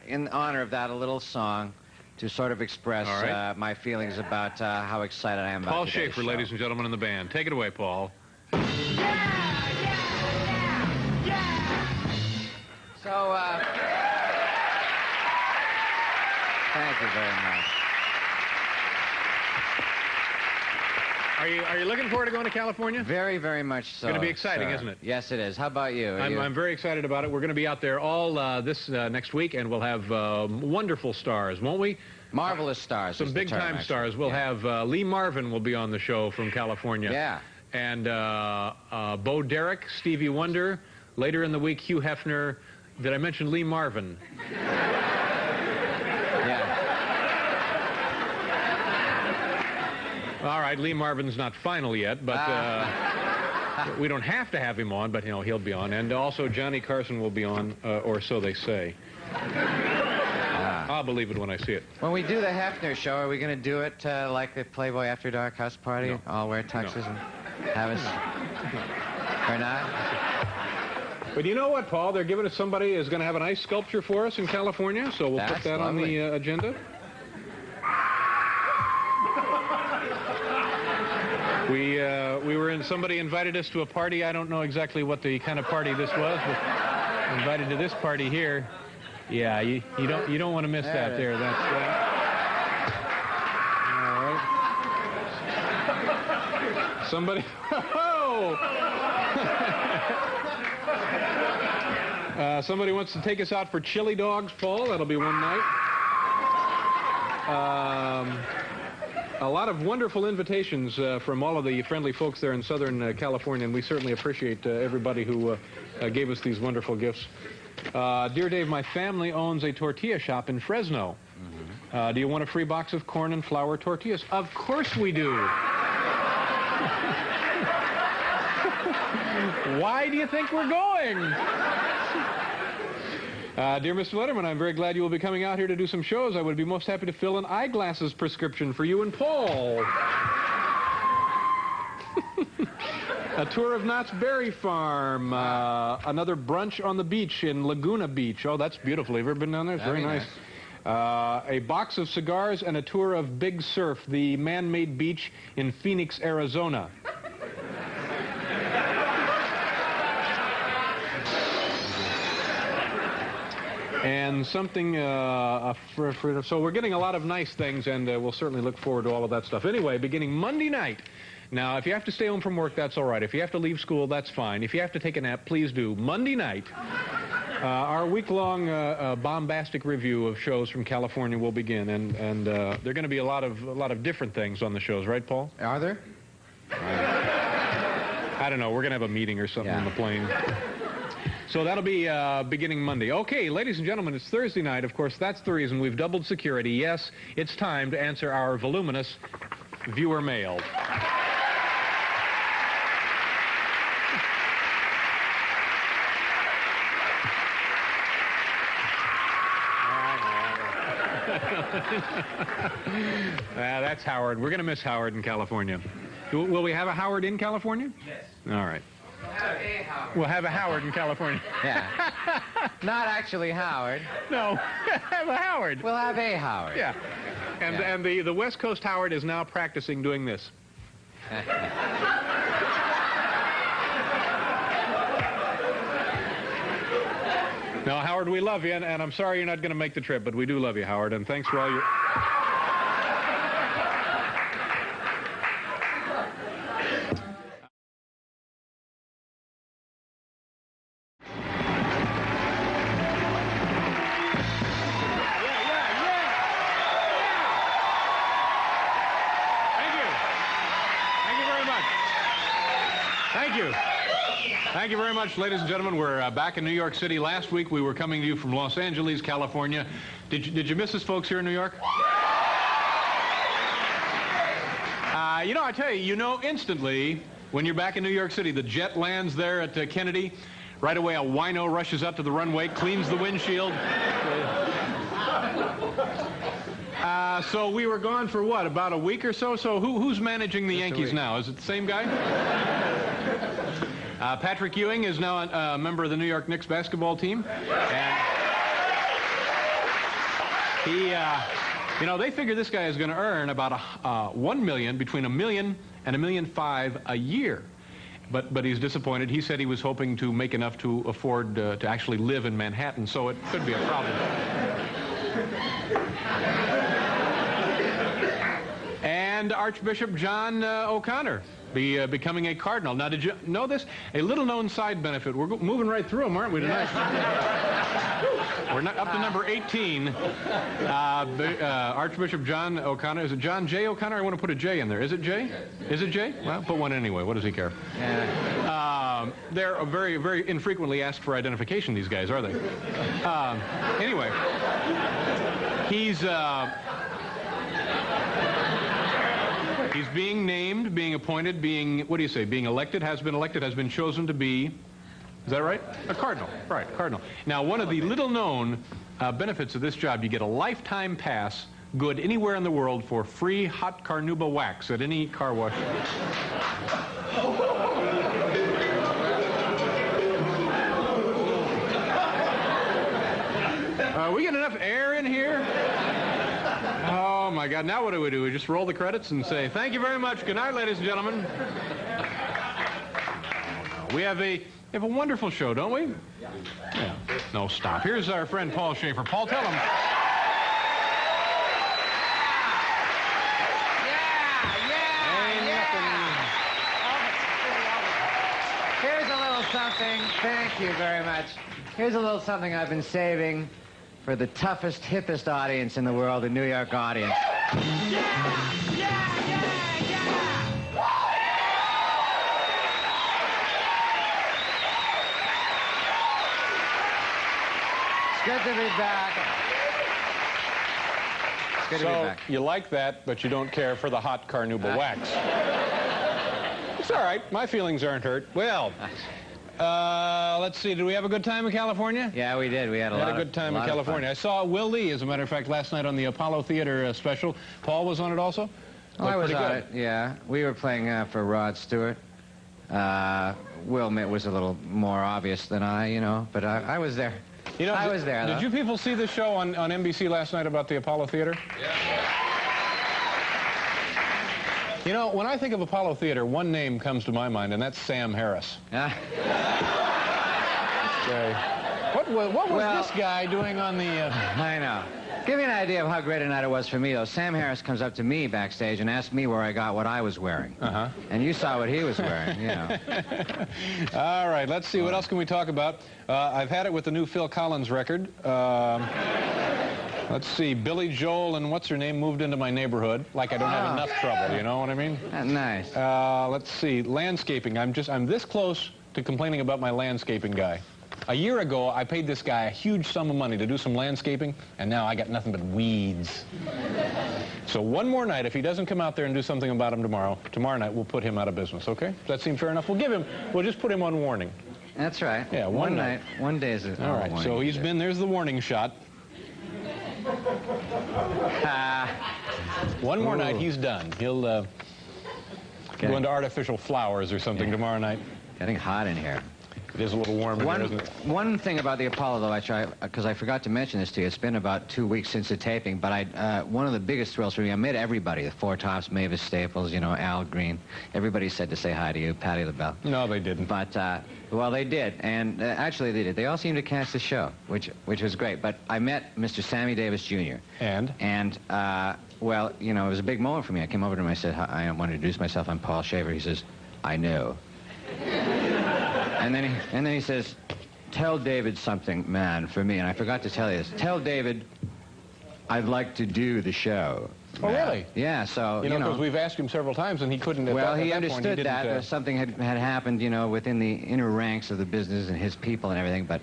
in honor of that, a little song to sort of express my feelings about how excited I am about Paul today's Shaffer, show. ladies and gentlemen in the band. Take it away, Paul. So, thank you very much. Are you looking forward to going to California? Very, very much so. It's going to be exciting, sir. isn't it? Yes, it is. How about you? I'm very excited about it. We're going to be out there all this next week, and we'll have wonderful stars, won't we? Marvelous stars. Some big-time stars. We'll have Lee Marvin will be on the show from California. Yeah. And Bo Derek, Stevie Wonder. Later in the week, Hugh Hefner. Did I mention Lee Marvin? Yeah. All right, Lee Marvin's not final yet, but we don't have to have him on, but he'll be on. And also Johnny Carson will be on, or so they say. I'll believe it when I see it. When we do the Hefner show, are we going to do it like the Playboy After Dark house party? No. All wear tuxes and have us? Or not? But you know what, Paul? They're giving us somebody who's going to have an ice sculpture for us in California, so we'll put that lovely. on the agenda. We were in, somebody invited us to a party. I don't know exactly what the kind of party this was, but invited to this party here. Yeah, you don't want to miss that there. That's all right. Somebody. Somebody wants to take us out for chili dogs, Paul. That'll be one night. A lot of wonderful invitations from all of the friendly folks there in Southern California, and we certainly appreciate everybody who gave us these wonderful gifts. Dear Dave, my family owns a tortilla shop in Fresno. Mm-hmm. Do you want a free box of corn and flour tortillas? Of course we do. Why do you think we're going? Dear Mr. Letterman, I'm very glad you will be coming out here to do some shows. I would be most happy to fill an eyeglasses prescription for you and Paul. A tour of Knott's Berry Farm. Another brunch on the beach in Laguna Beach. Oh, that's beautiful. Have you ever been down there? It's very nice. A box of cigars and a tour of Big Surf, the man-made beach in Phoenix, Arizona. And something, so we're getting a lot of nice things, and we'll certainly look forward to all of that stuff. Anyway, beginning Monday night. Now, if you have to stay home from work, that's all right. If you have to leave school, that's fine. If you have to take a nap, please do. Monday night, our week-long bombastic review of shows from California will begin, and there are going to be a lot of different things on the shows, right, Paul? Are there? I don't know. We're going to have a meeting or something on the plane. So that'll be beginning Monday. Okay, ladies and gentlemen, it's Thursday night. Of course, that's the reason we've doubled security. Yes, it's time to answer our voluminous viewer mail. That's Howard. We're going to miss Howard in California. Will we have a Howard in California? Yes. All right. We'll have a Howard. We'll have a Howard in California. Yeah. Not actually Howard. No, have a Howard. We'll have a Howard. Yeah. And the West Coast Howard is now practicing doing this. Now, Howard, we love you, and I'm sorry you're not going to make the trip, but we do love you, Howard, and thanks for all your... Thank you very much, ladies and gentlemen. We're back in New York City. Last week we were coming to you from Los Angeles, California. Did you miss us folks here in New York? You know, I tell you, instantly when you're back in New York City, the jet lands there at Kennedy. Right away, a wino rushes up to the runway, cleans the windshield. So we were gone for what, about a week or so? So who's managing the Yankees now? Is it the same guy? Patrick Ewing is now a member of the New York Knicks basketball team. And You know, they figure this guy is going to earn about $1 million, between $1 million and $1.5 million a year. But he's disappointed. He said he was hoping to make enough to afford to actually live in Manhattan, so it could be a problem. And Archbishop John O'Connor becoming a cardinal. Now, did you know this? A little-known side benefit. We're moving right through them, aren't we, tonight? We're not up to number 18. Archbishop John O'Connor. Is it John J. O'Connor? I want to put a J in there. Is it J? Is it J? Well, put one anyway. What does he care? Yeah. They're very, very infrequently asked for identification, these guys, are they? Anyway, he's being named, being appointed, being, what do you say, being elected, has been chosen to be, is that right? A cardinal, right, cardinal. Now, one of the little-known benefits of this job, you get a lifetime pass, good anywhere in the world, for free hot carnauba wax at any car wash. We get enough air in here? Oh, my God. Now what do? We just roll the credits and say, thank you very much. Good night, ladies and gentlemen. We have a wonderful show, don't we? Yeah. No, stop. Here's our friend Paul Shaffer. Paul, tell him. Here's a little something. Thank you very much. Here's a little something I've been saving for the toughest, hippest audience in the world, the New York audience. It's good to be back. It's good to be back. You like that, but you don't care for the hot carnauba wax. It's all right. My feelings aren't hurt. Well, let's see. Did we have a good time in California? Yeah, we did. We had a good time in California. I saw Will Lee, as a matter of fact, last night on the Apollo Theater special. Paul was on it also? Oh, I was on it, yeah. We were playing for Rod Stewart. Will was a little more obvious than I, you know, but I was there. You know, I was there, though. Did you people see the show on NBC last night about the Apollo Theater? Yeah. You know, when I think of Apollo Theater, one name comes to my mind, and that's Sam Harris. Okay. What was this guy doing on the... I know. Give you an idea of how great a night it was for me, though. Sam Harris comes up to me backstage and asks me where I got what I was wearing. Uh-huh. And you saw what he was wearing, you know. All right, let's see. What else can we talk about? I've had it with the new Phil Collins record. Let's see. Billy Joel and what's-her-name moved into my neighborhood. Like I don't have enough trouble, you know what I mean? Nice. Let's see. Landscaping. I'm this close to complaining about my landscaping guy. A year ago, I paid this guy a huge sum of money to do some landscaping, and now I got nothing but weeds. So one more night, if he doesn't come out there and do something about him tomorrow night we'll put him out of business, okay? Does that seem fair enough? We'll just put him on warning. That's right. Yeah, one night. 1 day is it? All right, so he's been, there's the warning shot. One more night, he's done. He'll go into artificial flowers or something tomorrow night. Getting hot in here. It is a little warm in here, isn't it? One thing about the Apollo, though, because I forgot to mention this to you, it's been about 2 weeks since the taping, but one of the biggest thrills for me, I met everybody, the Four Tops, Mavis Staples, you know, Al Green. Everybody said to say hi to you, Patti LaBelle. No, they didn't. But, well, they did, and actually they did. They all seemed to catch the show, which was great. But I met Mr. Sammy Davis Jr. And, well, you know, it was a big moment for me. I came over to him, I said, I want to introduce myself, I'm Paul Shaffer. He says, I know. And then he says, tell David something, man, for me. And I forgot to tell you this. Tell David I'd like to do the show. Oh, really? Yeah, so, you know, because we've asked him several times, and he couldn't... Well, he understood that something had happened, you know, within the inner ranks of the business and his people and everything, but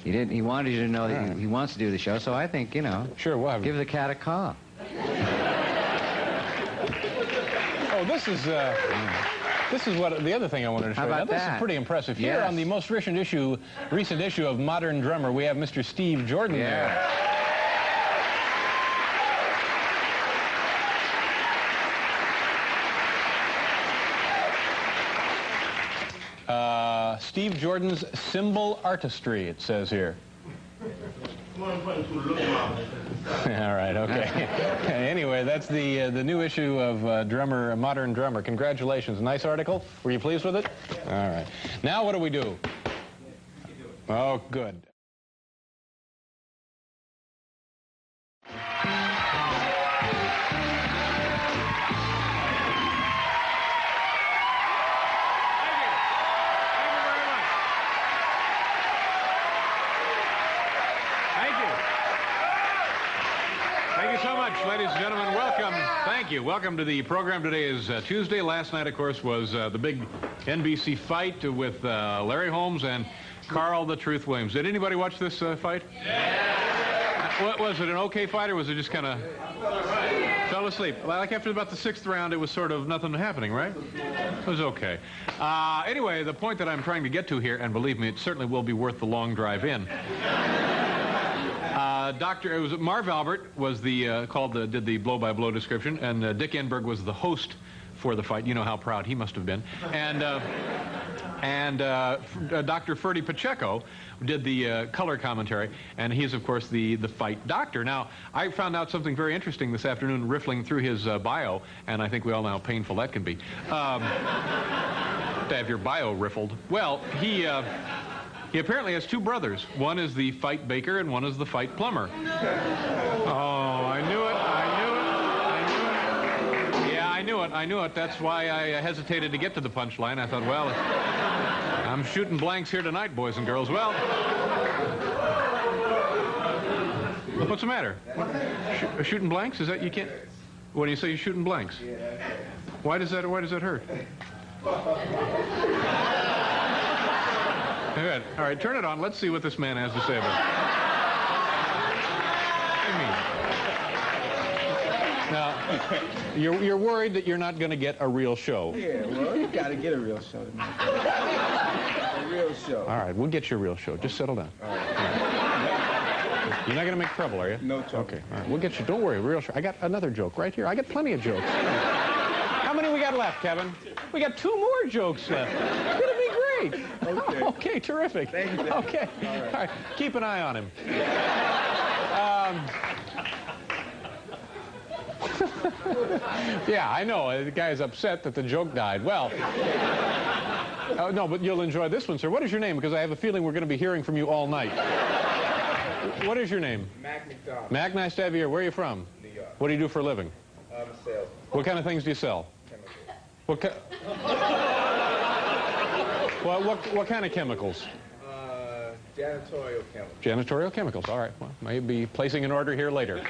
he didn't. He wanted you to know that he wants to do the show, so I think, you know... Sure, we'll have give the cat a call. Oh, this is what the other thing I wanted to show you. Now, this is pretty impressive. Yes. Here on the most recent issue of Modern Drummer, we have Mr. Steve Jordan there. Steve Jordan's cymbal artistry, it says here. All right, okay. Anyway, that's the new issue of Drummer, Modern Drummer. Congratulations. Nice article. Were you pleased with it? All right. Now what do we do? Oh, good. Ladies and gentlemen, welcome. Thank you. Welcome to the program. Today is Tuesday. Last night, of course, was the big NBC fight with Larry Holmes and Carl the Truth Williams. Did anybody watch this fight? Yeah. What was it, an okay fight, or was it just kind of fell asleep? Like after about the 6th round, it was sort of nothing happening, right? It was okay. Anyway, the point that I'm trying to get to here, and believe me, it certainly will be worth the long drive in. It was Marv Albert was the did the blow-by-blow description, and Dick Enberg was the host for the fight. You know how proud he must have been. And Dr. Ferdy Pacheco did the color commentary, and he's, of course, the fight doctor. Now, I found out something very interesting this afternoon riffling through his bio, and I think we all know how painful that can be. To have your bio riffled. Well, he apparently has 2 brothers. One is the fight baker and one is the fight plumber. Oh, I knew it. Yeah, I knew it. That's why I hesitated to get to the punchline. I thought, well, I'm shooting blanks here tonight, boys and girls. Well, what's the matter? Shooting blanks? Is that you can't? When you say you're shooting blanks? Why does that hurt? Good. All right, turn it on. Let's see what this man has to say about it. Now, you're worried that you're not going to get a real show. Yeah, well, you got to get a real show tonight. A real show. All right, we'll get you a real show. Just settle down. All right. You're not going to make trouble, are you? No trouble. Okay, all right. We'll get you. Don't worry, real show. I got another joke right here. I got plenty of jokes. How many we got left, Kevin? We got 2 more jokes left. It's going to be great. Okay. Okay, terrific. Thank you. Okay. All right. Keep an eye on him. Yeah, I know. The guy's upset that the joke died. Well, no, but you'll enjoy this one, sir. What is your name? Because I have a feeling we're going to be hearing from you all night. What is your name? Mac McDonald. Mac, nice to have you here. Where are you from? New York. What do you do for a living? I'm a salesman. What kind of things do you sell? Chemicals. What kind of chemicals? Janitorial chemicals. Janitorial chemicals. All right. Well, maybe placing an order here later.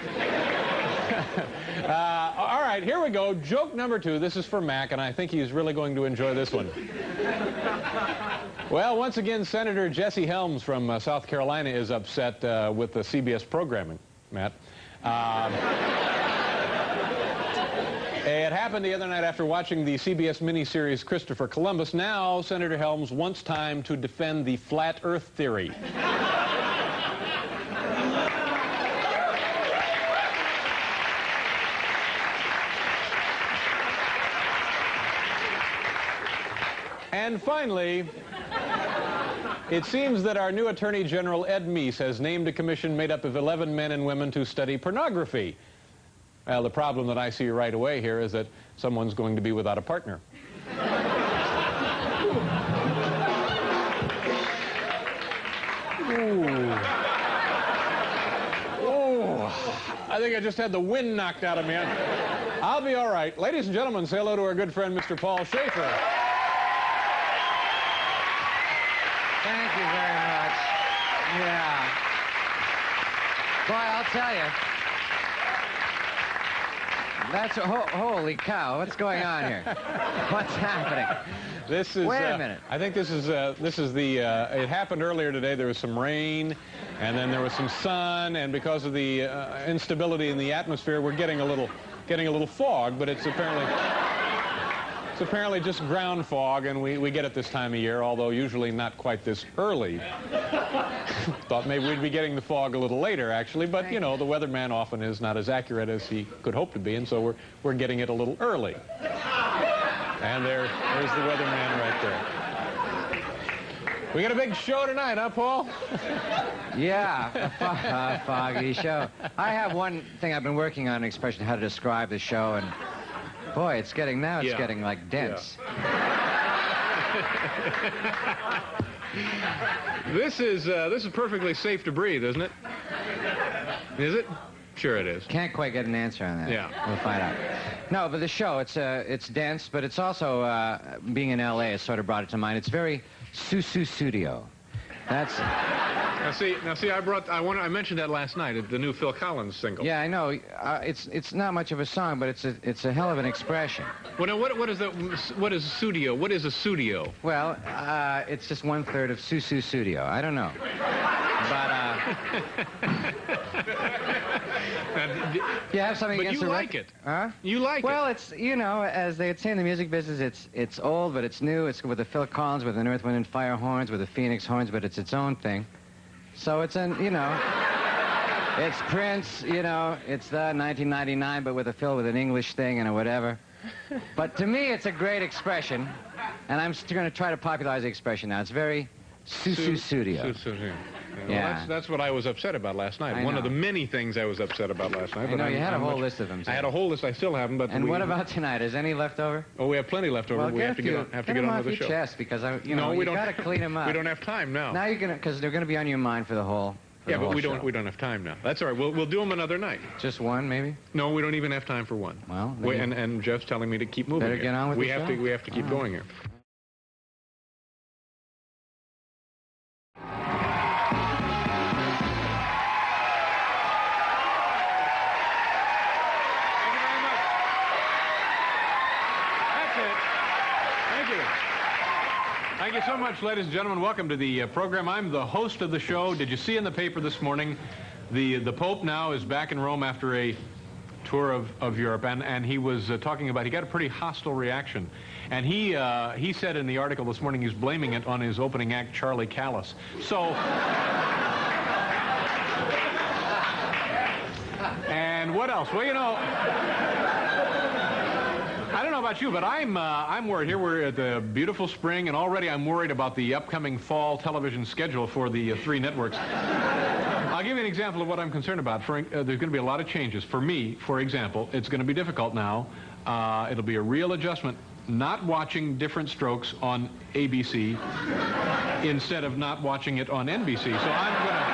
All right, here we go. Joke number 2. This is for Mac, and I think he's really going to enjoy this one. Well, once again, Senator Jesse Helms from South Carolina is upset with the CBS programming, Matt. It happened the other night after watching the CBS miniseries Christopher Columbus. Now, Senator Helms wants time to defend the flat Earth theory. And finally, it seems that our new Attorney General, Ed Meese, has named a commission made up of 11 men and women to study pornography. Well, the problem that I see right away here is that someone's going to be without a partner. Ooh. Ooh. I think I just had the wind knocked out of me. I'll be all right. Ladies and gentlemen, say hello to our good friend, Mr. Paul Shaffer. Thank you very much. Yeah. Boy, I'll tell you. That's holy cow! What's going on here? What's happening? This is. Wait a minute. I think this is the. It happened earlier today. There was some rain, and then there was some sun, and because of the instability in the atmosphere, we're getting a little fog. But it's apparently just ground fog, and we get it this time of year, although usually not quite this early. Thought maybe we'd be getting the fog a little later, actually, but, you know, the weatherman often is not as accurate as he could hope to be, and so we're getting it a little early. And there's the weatherman right there. We got a big show tonight, huh, Paul? Yeah, a foggy show. I have one thing I've been working on, an expression how to describe the show, and boy, it's getting like dense. This is perfectly safe to breathe, isn't it? Is it? Sure it is. Can't quite get an answer on that. Yeah. We'll find out. No, but the show, it's dense, but it's also, being in L.A. has sort of brought it to mind. It's very studio. That's... Now see, I mentioned that last night, the new Phil Collins single. Yeah, I know. It's not much of a song, but it's a hell of an expression. Well, now, what is studio? What is a studio? Well, it's just 1/3 of studio. I don't know. But, you have something but against you the like record? it. Huh? You like well, it. it's, you know, as they would say in the music business, it's old, but it's new. It's with the Phil Collins, with an Earth, Wind, and Fire horns, with the Phoenix horns, but it's its own thing. So it's it's Prince, it's the 1999, but with a Phil with an English thing and a whatever. But to me, it's a great expression, and I'm going to try to popularize the expression now. It's very studio. Yeah. Well, that's what I was upset about last night. One of the many things I was upset about last night. I know, you had a whole list of them. I had a whole list. I still haven't, but... And what about tonight? Is any left over? Oh, we have plenty left over. Well, we have to get on with the show. Get them off your chest, because, you got to clean them up. We don't have time now. Now you're going to... Because they're going to be on your mind for the whole... Yeah, but we don't have time now. That's all right. We'll do them another night. Just one, maybe? No, we don't even have time for one. Well, and Jeff's telling me to keep moving. Better get on with the show. We have to keep going here. Thank you so much, ladies and gentlemen. Welcome to the program. I'm the host of the show. Did you see in the paper this morning, the Pope now is back in Rome after a tour of Europe, and he was talking about, he got a pretty hostile reaction. And he said in the article this morning he's blaming it on his opening act, Charlie Callis. So... And what else? Well, I don't know about you, but I'm worried. Here we're at the beautiful spring, and already I'm worried about the upcoming fall television schedule for the three networks. I'll give you an example of what I'm concerned about. There's going to be a lot of changes. For me, for example, it's going to be difficult now. It'll be a real adjustment not watching Different Strokes on ABC instead of not watching it on NBC. So I'm going to...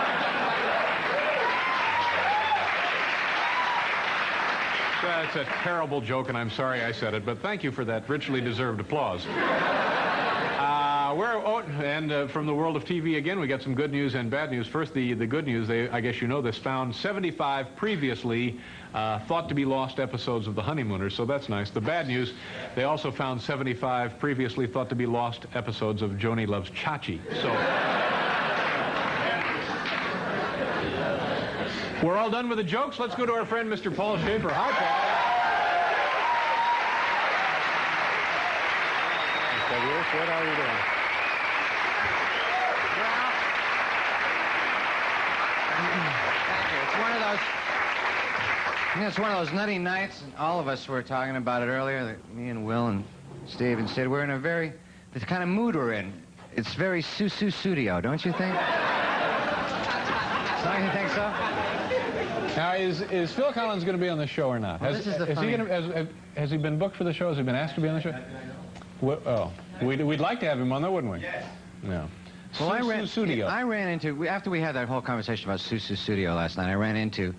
That's a terrible joke, and I'm sorry I said it, but thank you for that richly deserved applause. From the world of TV again, we got some good news and bad news. First, the good news, I guess you know this, found 75 previously thought to be lost episodes of The Honeymooners, so that's nice. The bad news, they also found 75 previously thought to be lost episodes of Joni Loves Chachi. So... We're all done with the jokes. Let's go to our friend, Mr. Paul Shaffer. Hi, Paul. What are you doing? It's one of those nutty nights, and all of us were talking about it earlier, me and Will and Steve and Sid. We're in the kind of mood we're in. It's very studio, don't you think? Don't you think so? Now, is Phil Collins going to be on the show or not? Well, Has he been booked for the show? Has he been asked to be on the show? Well, we'd like to have him on, though, wouldn't we? Yes. No. Well, I ran into, after we had that whole conversation about studio last night, I ran into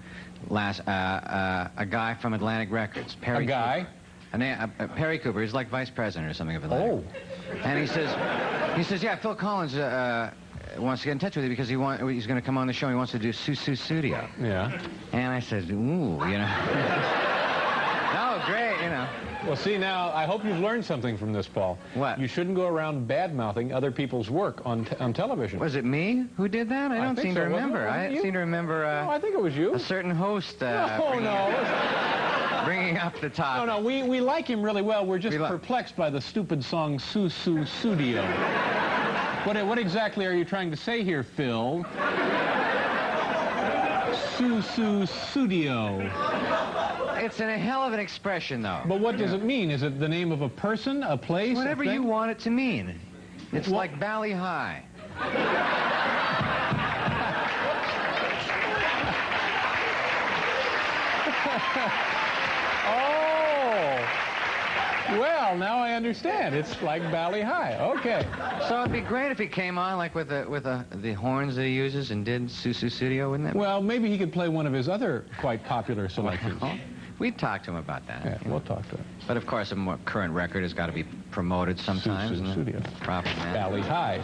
a guy from Atlantic Records. Perry Cooper. Perry Cooper. He's like vice president or something of Atlantic. Oh. And he says, yeah, Phil Collins wants to get in touch with you because he's going to come on the show. He wants to do studio. Yeah. And I said, ooh, Oh, great, Well, see, now, I hope you've learned something from this, Paul. What? You shouldn't go around bad-mouthing other people's work on television. Was it me who did that? I don't seem to remember. I seem to remember... no, I think it was you. A certain host... bringing up the topic. No, we like him really well. We're just perplexed by the stupid song Studio. What exactly are you trying to say here, Phil? Studio. It's a hell of an expression, though. But what does it mean? Is it the name of a person, a place, whatever you want it to mean. It's like Bally High. Oh. Well, now I understand. It's like Valley High. Okay. So it'd be great if he came on like with the horns that he uses and did Susu Studio, wouldn't it? Well, maybe he could play one of his other quite popular selections. We'd talk to him about that. Yeah, we'll talk to him. But of course, a more current record has got to be promoted sometimes. Susu Studio. Proper man. Valley High.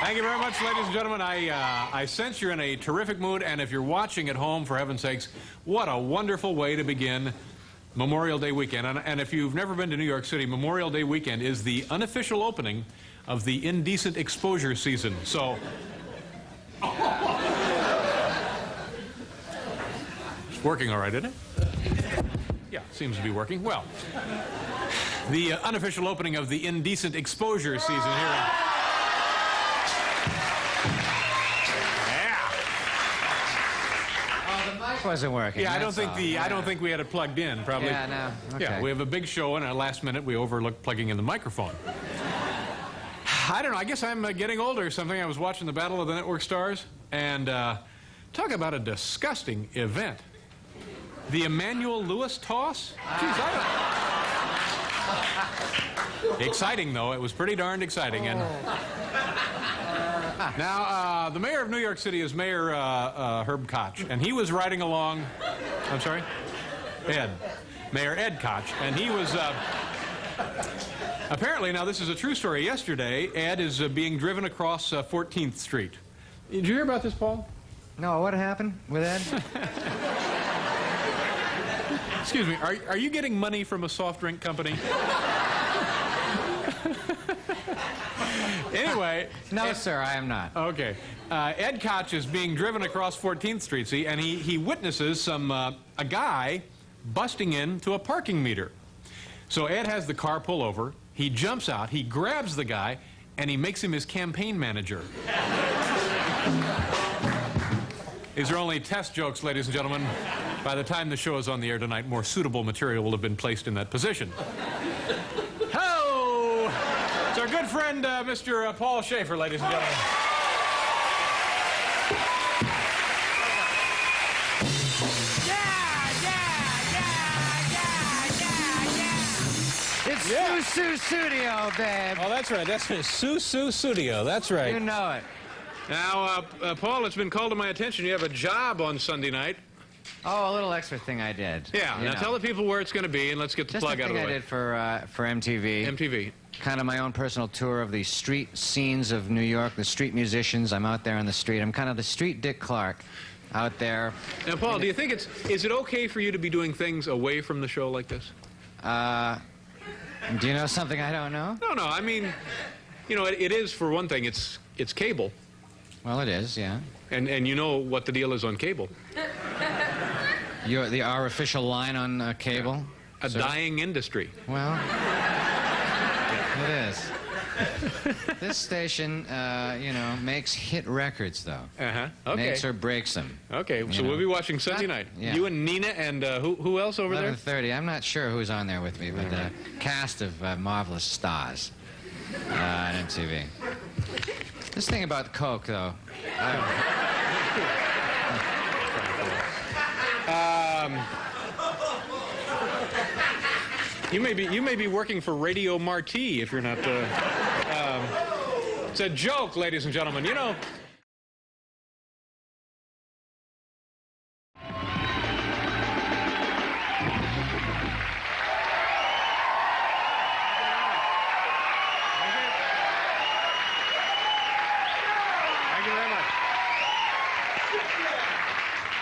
Thank you very much, ladies and gentlemen. I sense you're in a terrific mood, and if you're watching at home, for heaven's sakes, what a wonderful way to begin Memorial Day weekend. And if you've never been to New York City, Memorial Day weekend is the unofficial opening of the indecent exposure season. So... It's working all right, isn't it? Yeah, seems to be working. Well, the unofficial opening of the indecent exposure season here. Wasn't working. Yeah, I don't think we had it plugged in. Probably. Yeah, no. Okay. Yeah, we have a big show, and at last minute we overlooked plugging in the microphone. I don't know. I guess I'm getting older or something. I was watching the Battle of the Network Stars, and talk about a disgusting event. The Emmanuel Lewis toss. Jeez, exciting though. It was pretty darned exciting. And now, the mayor of New York City is Mayor Herb Koch, and he was riding along. I'm sorry? Mayor Ed Koch, and he was apparently, now this is a true story, yesterday, Ed is being driven across 14th Street. Did you hear about this, Paul? No, what happened with Ed? Excuse me, are you getting money from a soft drink company? Anyway... No, sir, I am not. Okay. Ed Koch is being driven across 14th Street, see, and he witnesses a guy busting into a parking meter. So Ed has the car pull over, he jumps out, he grabs the guy, and he makes him his campaign manager. These are only test jokes, ladies and gentlemen. By the time the show is on the air tonight, more suitable material will have been placed in that position. Hello! It's our good friend, Mr. Paul Shaffer, ladies and gentlemen. It's Susu Studio, babe. Oh, that's right. That's Susu Studio. That's right. You know it. Now, Paul, it's been called to my attention you have a job on Sunday night. Oh, a little extra thing I did. Yeah. Now tell the people where it's going to be, and let's get the plug out of the way. Just a thing I did for MTV. MTV. Kind of my own personal tour of the street scenes of New York, the street musicians. I'm out there on the street. I'm kind of the street Dick Clark out there. Now, Paul, do you think is it okay for you to be doing things away from the show like this? Do you know something I don't know? No. I mean, you know, it is, for one thing, it's cable. Well, it is, yeah. And you know what the deal is on cable. Our official line on cable? A dying industry. Well, it is. This station, you know, makes hit records, though. Uh-huh. Okay. Makes or breaks them. Okay, so we'll be watching Sunday night. Yeah. You and Nina and who else over there? 11:30. I'm not sure who's on there with me, but a cast of marvelous stars on MTV. This thing about Coke, though. You may be working for Radio Marti if you're not. It's a joke, ladies and gentlemen. You know.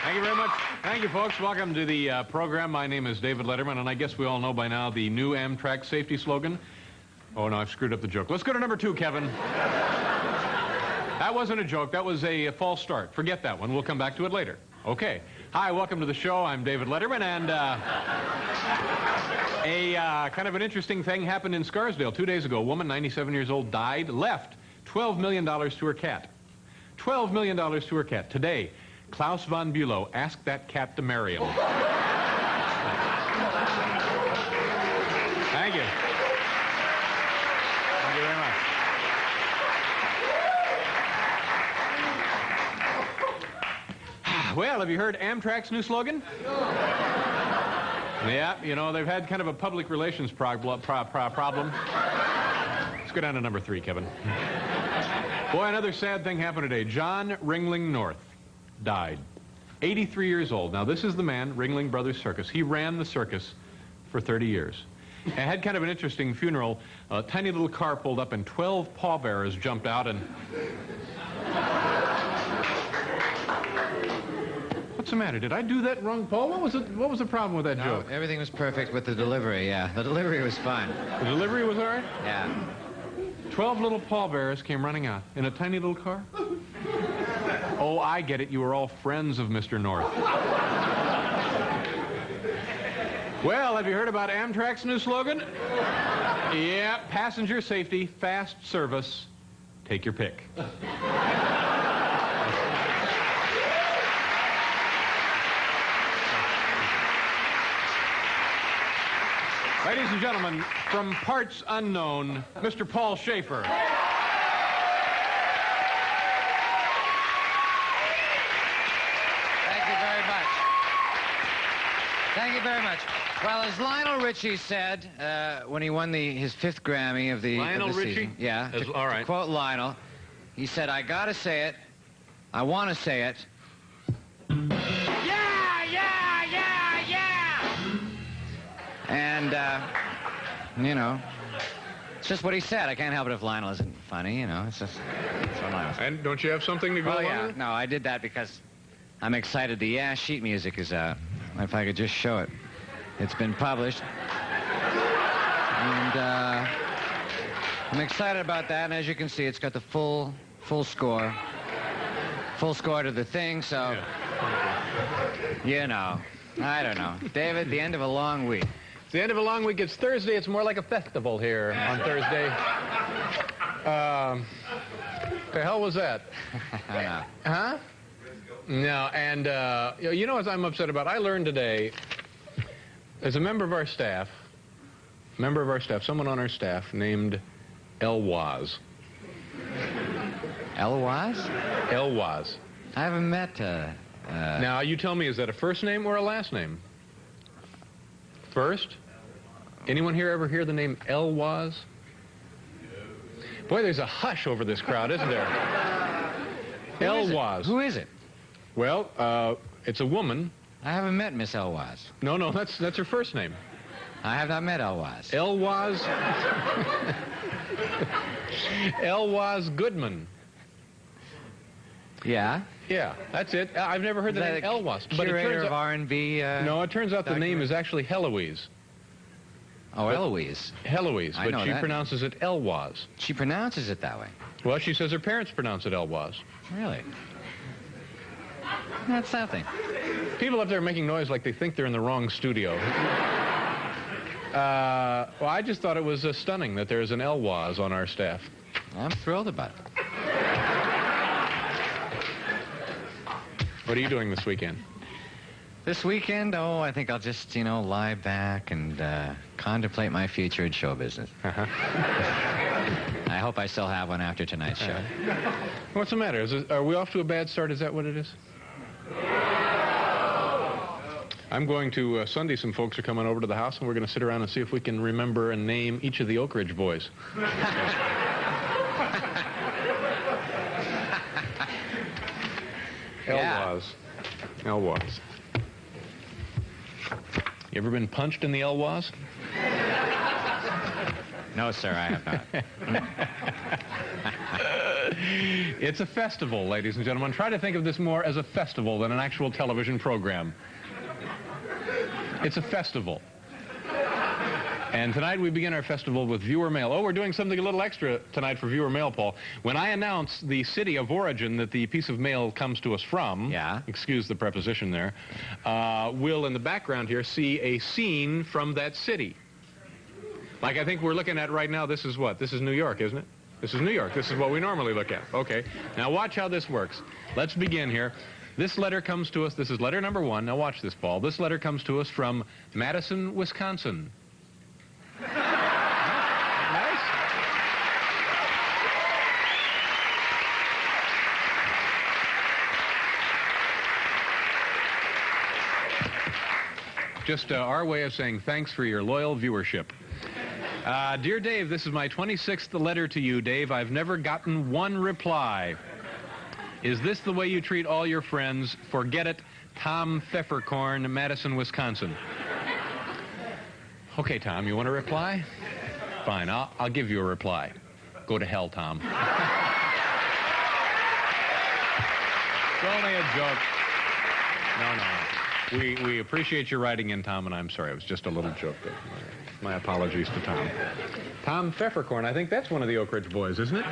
Thank you very much. Thank you, folks. Welcome to the program. My name is David Letterman, and I guess we all know by now the new Amtrak safety slogan. Oh, no, I've screwed up the joke. Let's go to number 2, Kevin. That wasn't a joke. That was a false start. Forget that one. We'll come back to it later. Okay. Hi, welcome to the show. I'm David Letterman, and kind of an interesting thing happened in Scarsdale 2 days ago. A woman, 97 years old, died, left $12 million to her cat. $12 million to her cat. Today, Klaus von Bülow asked that cat to marry him. Thank you. Thank you very much. Well, have you heard Amtrak's new slogan? Yeah, you know, they've had kind of a public relations problem. Let's go down to number 3, Kevin. Boy, another sad thing happened today. John Ringling North died. 83 years old. Now, this is the man, Ringling Brothers Circus. He ran the circus for 30 years. And had kind of an interesting funeral. A tiny little car pulled up and 12 pallbearers jumped out and... What's the matter? Did I do that wrong, Paul? What was the problem with that joke? Everything was perfect with the delivery, yeah. The delivery was fine. The delivery was all right? Yeah. 12 little pallbearers came running out in a tiny little car. Oh, I get it. You were all friends of Mr. North. Well, have you heard about Amtrak's new slogan? Yeah, passenger safety, fast service, take your pick. Ladies and gentlemen, from parts unknown, Mr. Paul Shaffer. Thank you very much. Thank you very much. Well, as Lionel Richie said when he won his 5th Grammy of the season. Yeah. All right. To quote Lionel, he said, "I gotta say it. I want to say it. And, you know, it's just what he said. I can't help it if Lionel isn't funny, you know. It's just what Lionel said. And don't you have something to go Well, along yeah. with? No, I did that because I'm excited. The sheet music is out. If I could just show it. It's been published. And I'm excited about that. And as you can see, it's got the full score. Full score to the thing, so, you know, I don't know. David, the end of a long week. It's the end of a long week. It's Thursday. It's more like a festival here on Thursday. The hell was that? I know. Huh? No, and you know what I'm upset about? I learned today, as a member of our staff, someone on our staff named Elwaz. Elwaz? Elwaz. I haven't met, Now, you tell me, is that a first name or a last name? First? Anyone here ever hear the name Elwaz? Boy, there's a hush over this crowd, isn't there? Elwaz. Who is it? Well, it's a woman. I haven't met Miss Elwaz. No, that's her first name. I have not met Elwaz. Elwaz. Elwaz Goodman. Yeah? Yeah, that's it. I've never heard the name Elwaz. But curator of R&B. No, it turns out the name is actually Heloise. Oh, Eloise. Heloise, I know but she that. pronounces it Elwaz. She pronounces it that way. Well, she says her parents pronounce it Elwaz. Really? That's something. People up there making noise like they think they're in the wrong studio. Well, I just thought it was stunning that there's an Elwaz on our staff. I'm thrilled about it. What are you doing this weekend? This weekend, I think I'll just, lie back and contemplate my future in show business. Uh-huh. I hope I still have one after tonight's show. What's the matter? Are we off to a bad start? Is that what it is? I'm going to Sunday. Some folks are coming over to the house, and we're going to sit around and see if we can remember and name each of the Oak Ridge boys. Elwaz. Elwaz. You ever been punched in the Elwaz? No, sir, I have not. It's a festival, ladies and gentlemen. Try to think of this more as a festival than an actual television program. It's a festival. And tonight we begin our festival with viewer mail. Oh, we're doing something a little extra tonight for viewer mail, Paul. When I announce the city of origin that the piece of mail comes to us from, excuse the preposition there, we'll in the background here see a scene from that city. Like I think we're looking at right now, this is what? This is New York, isn't it? This is New York. This is what we normally look at. Okay. Now watch how this works. Let's begin here. This letter comes to us. This is letter number 1. Now watch this, Paul. This letter comes to us from Madison, Wisconsin. Nice. Just our way of saying thanks for your loyal viewership. Dear Dave, this is my 26th letter to you, Dave. I've never gotten one reply. Is this the way you treat all your friends? Forget it. Tom Pfeffercorn, Madison, Wisconsin. Okay, Tom, you want a reply? Fine, I'll give you a reply. Go to hell, Tom. It's only a joke. No. We appreciate your writing in, Tom, and I'm sorry. It was just a little joke. My apologies to Tom. Tom Pfeffercorn, I think that's one of the Oak Ridge Boys, isn't it?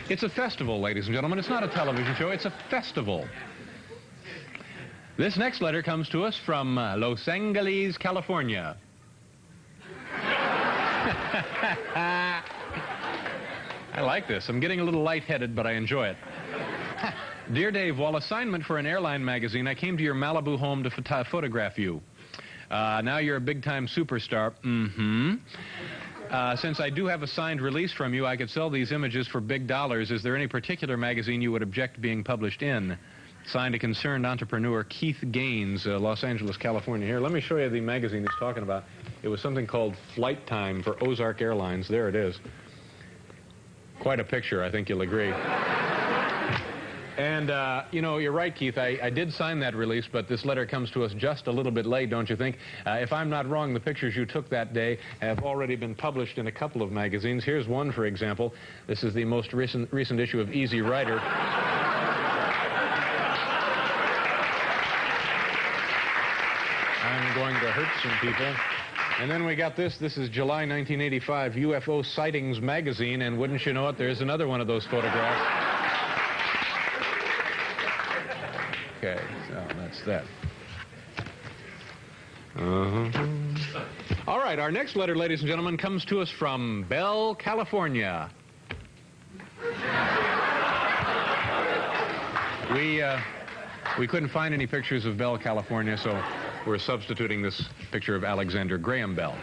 It's a festival, ladies and gentlemen. It's not a television show. It's a festival. This next letter comes to us from Los Angeles, California. I like this. I'm getting a little lightheaded, but I enjoy it. Dear Dave, while assignment for an airline magazine, I came to your Malibu home to photograph you. Now you're a big-time superstar. Since I do have a signed release from you, I could sell these images for big dollars. Is there any particular magazine you would object being published in? Signed, a concerned entrepreneur, Keith Gaines, Los Angeles, California. Here, let me show you the magazine he's talking about. It was something called Flight Time for Ozark Airlines. There it is. Quite a picture, I think you'll agree. And, you know, you're right, Keith. I did sign that release, but this letter comes to us just a little bit late, don't you think? If I'm not wrong, the pictures you took that day have already been published in a couple of magazines. Here's one, for example. This is the most recent issue of Easy Rider. I'm going to hurt some people. And then we got this. This is July 1985, UFO Sightings magazine, and wouldn't you know it, there's another one of those photographs. Okay, so that's that. All right, our next letter, ladies and gentlemen, comes to us from Bell, California. We couldn't find any pictures of Bell, California, so we're substituting this picture of Alexander Graham Bell.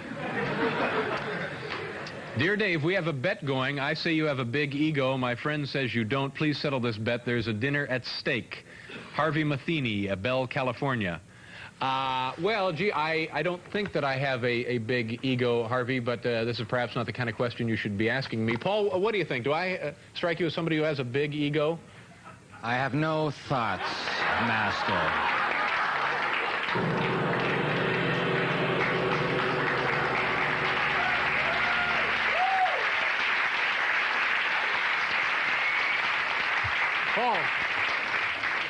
Dear Dave, we have a bet going. I say you have a big ego. My friend says you don't. Please settle this bet. There's a dinner at stake. Harvey Matheny, Bell, California. Well, gee, I don't think that I have a big ego, Harvey, but this is perhaps not the kind of question you should be asking me. Paul, what do you think? Do I strike you as somebody who has a big ego? I have no thoughts, Master.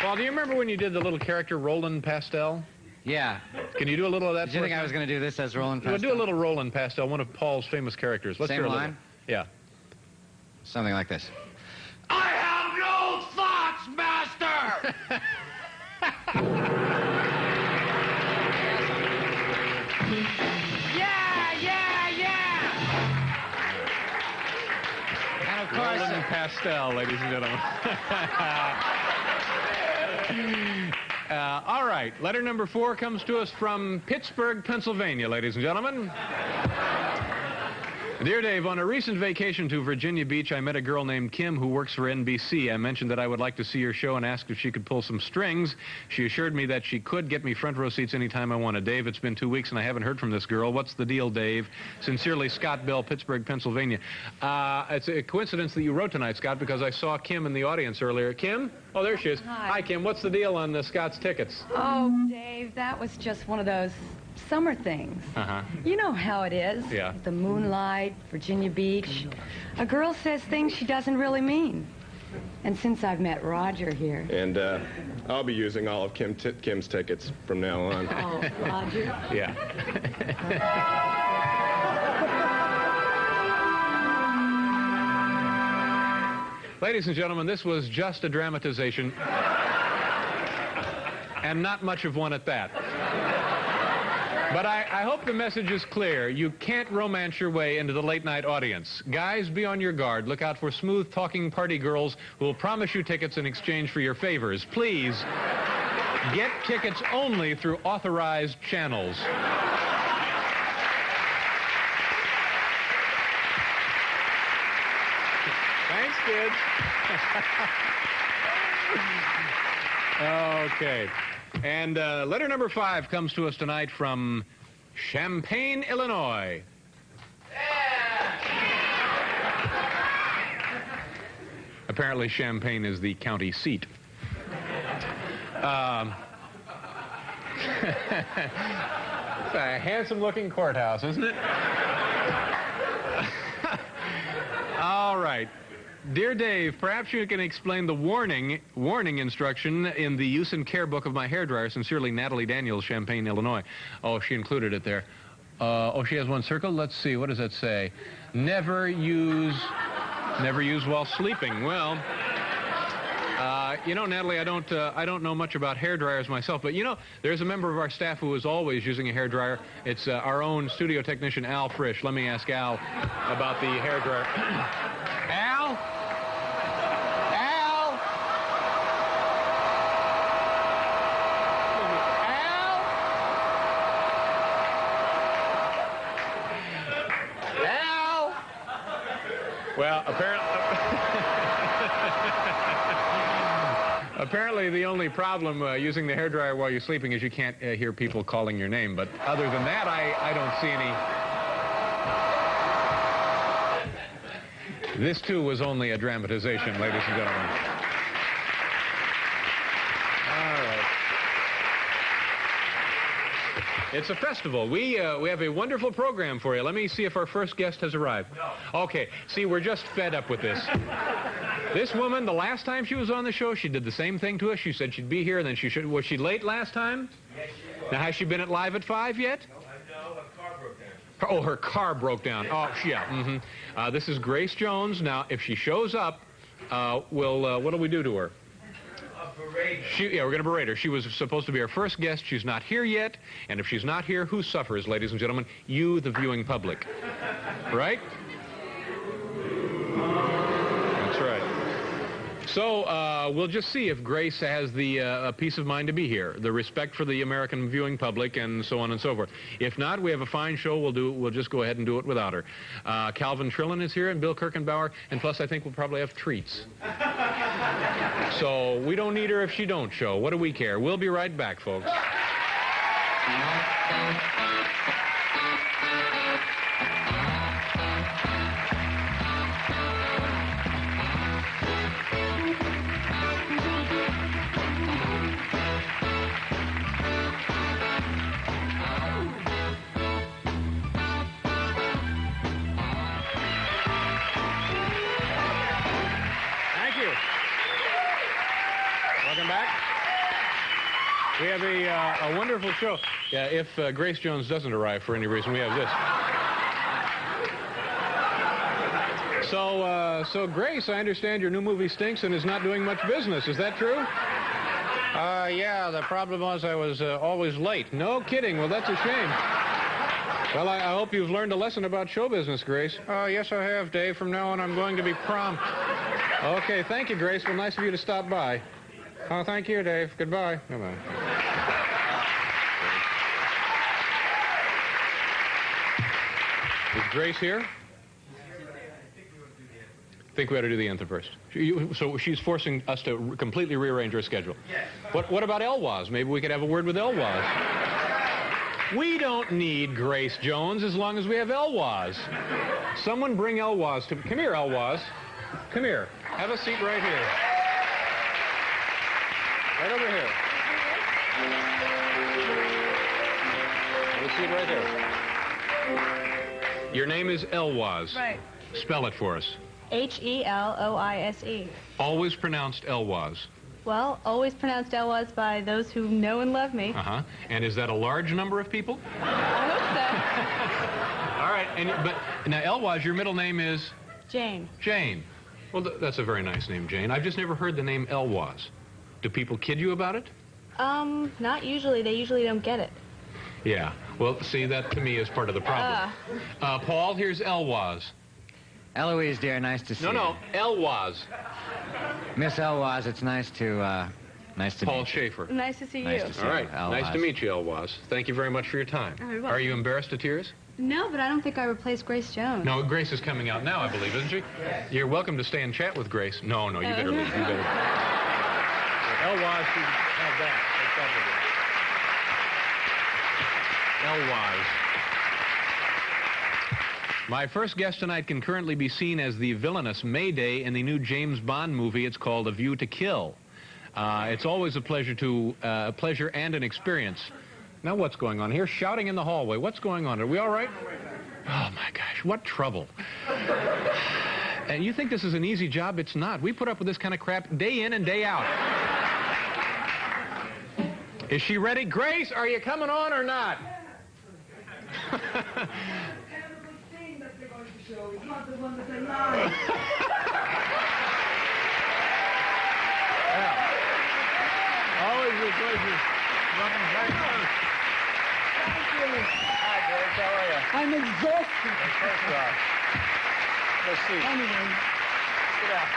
Paul, do you remember when you did the little character Roland Pastel? Yeah. Can you do a little of that? Did you think I was going to do this as Roland Pastel? We'll do a little Roland Pastel, one of Paul's famous characters. Let's hear a line? Yeah. Something like this. I have no thoughts, Master! And of course... Roland Pastel, ladies and gentlemen. All right, letter number 4 comes to us from Pittsburgh, Pennsylvania, ladies and gentlemen. Dear Dave, on a recent vacation to Virginia Beach, I met a girl named Kim who works for NBC. I mentioned that I would like to see your show and asked if she could pull some strings. She assured me that she could get me front row seats anytime I wanted. Dave, it's been 2 weeks and I haven't heard from this girl. What's the deal, Dave? Sincerely, Scott Bell, Pittsburgh, Pennsylvania. It's a coincidence that you wrote tonight, Scott, because I saw Kim in the audience earlier. Kim? Oh, there she is. Hi, Kim. What's the deal on Scott's tickets? Oh, Dave, that was just one of those summer things. You know how it is. Yeah. The moonlight, Virginia Beach. A girl says things she doesn't really mean. And since I've met Roger here. And I'll be using all of Kim's tickets from now on. Oh, Roger? Yeah. Ladies and gentlemen, this was just a dramatization. And not much of one at that. But I hope the message is clear. You can't romance your way into the late-night audience. Guys, be on your guard. Look out for smooth-talking party girls who will promise you tickets in exchange for your favors. Please, get tickets only through authorized channels. Thanks, kids. Okay. And letter number 5 comes to us tonight from Champaign, Illinois. Apparently, Champaign is the county seat. It's a handsome-looking courthouse, isn't it? All right. Dear Dave, perhaps you can explain the warning instruction in the use and care book of my hairdryer. Sincerely, Natalie Daniels, Champaign, Illinois. Oh, she included it there. Oh, she has one circle. Let's see. What does that say? Never use while sleeping. Well, you know, Natalie, I don't know much about hairdryers myself, but you know, there's a member of our staff who is always using a hairdryer. It's our own studio technician, Al Frisch. Let me ask Al about the hairdryer. Al? Al? Al? Al? Well, apparently the only problem using the hairdryer while you're sleeping is you can't hear people calling your name. But other than that, I don't see any... This, too, was only a dramatization, ladies and gentlemen. All right. It's a festival. We have a wonderful program for you. Let me see if our first guest has arrived. No. Okay. See, we're just fed up with this. This woman, the last time she was on the show, she did the same thing to us. She said she'd be here, and then she should... Was she late last time? Yes, she was. Now, has she been at Live at 5 yet? No, her car broke down. Oh, her car broke down. Oh, yeah. Mm-hmm. This is Grace Jones. Now, if she shows up, what do we do to her? Berate her. Yeah, we're going to berate her. She was supposed to be our first guest. She's not here yet. And if she's not here, who suffers, ladies and gentlemen? You, the viewing public. Right? That's right. So we'll just see if Grace has the peace of mind to be here, the respect for the American viewing public, and so on and so forth. If not, we have a fine show. We'll just go ahead and do it without her. Calvin Trillin is here, and Bill Kirchenbauer, and plus I think we'll probably have treats. So we don't need her if she don't show. What do we care? We'll be right back, folks. We have a wonderful show. Yeah, if Grace Jones doesn't arrive for any reason, we have this. So Grace, I understand your new movie stinks and is not doing much business. Is that true? Yeah, the problem was I was always late. No kidding. Well, that's a shame. Well, I hope you've learned a lesson about show business, Grace. Yes, I have, Dave. From now on, I'm going to be prompt. Okay, thank you, Grace. Well, nice of you to stop by. Oh, thank you, Dave. Goodbye. Goodbye. Is Grace here? I think we ought to do the anthem first. So she's forcing us to completely rearrange her schedule. Yes. What about Elwaz? Maybe we could have a word with Elwaz. We don't need Grace Jones as long as we have Elwaz. Someone bring Elwaz to... Come here, Elwaz. Come here. Have a seat right here. Right over here. Have a seat right there. Your name is Elwaz. Right. Spell it for us. Heloise. Always pronounced Elwaz. Well, always pronounced Elwaz by those who know and love me. Uh-huh. And is that a large number of people? I hope All right. But now, Elwaz, your middle name is? so. Jane. Jane. Well, that's a very nice name, Jane. I've just never heard the name Elwaz. Do people kid you about it? Not usually. They usually don't get it. Yeah. Well, see, that to me is part of the problem. Paul, here's Elwaz. Eloise, dear, nice to see you. No, Elwaz. Miss Elwaz, it's nice to meet you. Paul Shaffer. Nice to see you. Nice to see All right. you, Elwaz. Nice to meet you, Elwaz. Thank you very much for your time. Oh, you're welcome. Are you embarrassed to tears? No, but I don't think I replaced Grace Jones. No, Grace is coming out now, I believe, isn't she? You're welcome to stay and chat with Grace. No, you better leave. You better. Elwaz, you have that. Take that with you. Elwaz. My first guest tonight can currently be seen as the villainous Mayday in the new James Bond movie. It's called A View to Kill. It's always a pleasure and an experience. Now, what's going on here? Shouting in the hallway. What's going on? Are we all right? Oh, my gosh, what trouble. And you think this is an easy job? It's not. We put up with this kind of crap day in and day out. Is she ready? Grace, are you coming on or not? Always a pleasure. Welcome back. Thank you. Hi, Grace. How are you? I'm exhausted. Let's see. Anyway. Sit down.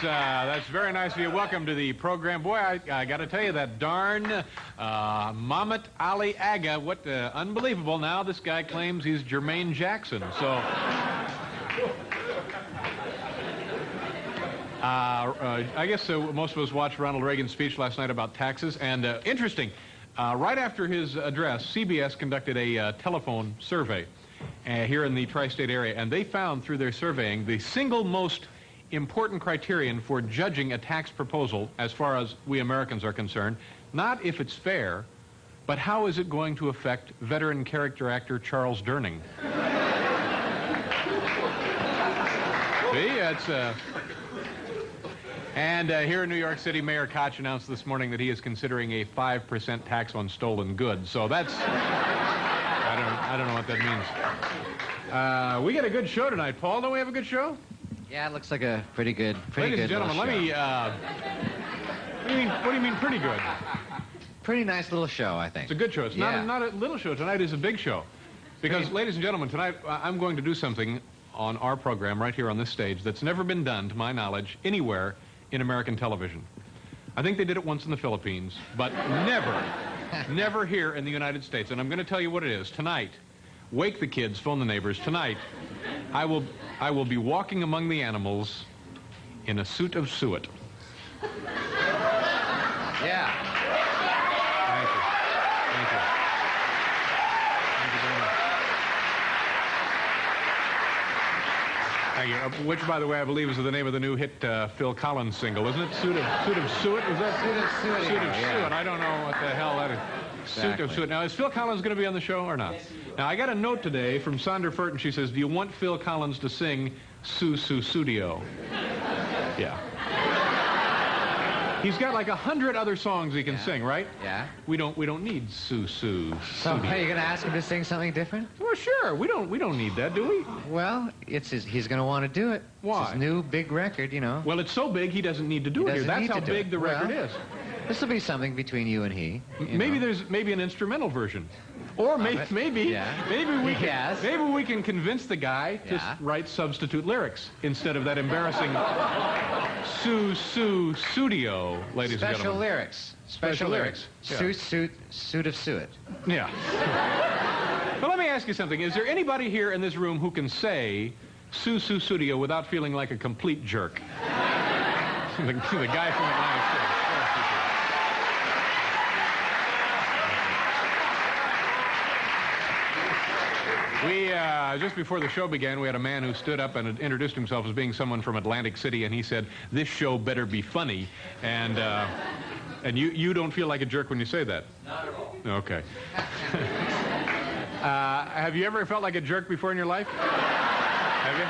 That's very nice of you. Welcome to the program. Boy, I got to tell you, that darn Mamet Ali Aga, what unbelievable. Now this guy claims he's Jermaine Jackson. So, I guess most of us watched Ronald Reagan's speech last night about taxes. And interesting, right after his address, CBS conducted a telephone survey here in the tri-state area. And they found through their surveying the single most important criterion for judging a tax proposal, as far as we Americans are concerned, not if it's fair, but how is it going to affect veteran character actor Charles Durning. See, it's and here in New York City, Mayor Koch announced this morning that he is considering a 5% tax on stolen goods. So that's I don't know what that means. We got a good show tonight, Paul. Don't we have a good show? Yeah, it looks like a pretty good Ladies and gentlemen, let me, what do you mean pretty good? Pretty nice little show, I think. It's a good show. It's not a little show. Tonight is a big show. Because, ladies and gentlemen, tonight I'm going to do something on our program right here on this stage that's never been done, to my knowledge, anywhere in American television. I think they did it once in the Philippines, but never here in the United States. And I'm going to tell you what it is. Tonight, wake the kids, phone the neighbors. Tonight, I will be walking among the animals in a suit of suet. Yeah. Thank you. Thank you. Thank you very much. Thank you. Which, by the way, I believe is the name of the new hit Phil Collins single, isn't it? Suit of Suet? Is that Suit of Suet? Suit of Yeah. Suet. I don't know what the hell that is. Exactly. Suit of Suet. Now, is Phil Collins going to be on the show or not? Now, I got a note today from Sandra Furton. She says, do you want Phil Collins to sing Su Su Studio? Yeah. He's got like 100 other songs he can sing, right? Yeah. We don't need Su Su So, Studio. are you going to ask him to sing something different? Well, sure. We don't need that, do we? Well, he's going to want to do it. Why? It's his new big record, you know. Well, it's so big he doesn't need to do it here. That's how big the record is. This will be something between you and he. Maybe there's an instrumental version, or maybe we can convince the guy to write substitute lyrics instead of that embarrassing Su Su Studio, ladies and gentlemen. Special lyrics. Yeah. Suit of Suet. Yeah. But let me ask you something. Is there anybody here in this room who can say Su Su Studio without feeling like a complete jerk? the guy from Atlantic City. Just before the show began, we had a man who stood up and introduced himself as being someone from Atlantic City, and he said, "This show better be funny." And you don't feel like a jerk when you say that? Not at all. Okay. Have you ever felt like a jerk before in your life? Have you?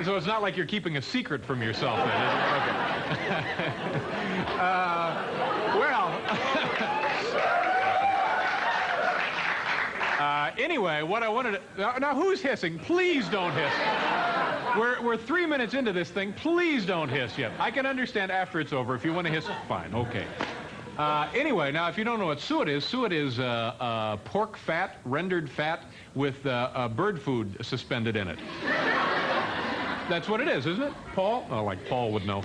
So it's not like you're keeping a secret from yourself, then, is it? Okay. Anyway, what I wanted to... Now, who's hissing? Please don't hiss. We're 3 minutes into this thing. Please don't hiss yet. I can understand after it's over. If you want to hiss, fine. Okay. Anyway, now, if you don't know what suet is pork fat, rendered fat, with bird food suspended in it. That's what it is, isn't it? Paul? Oh, like Paul would know.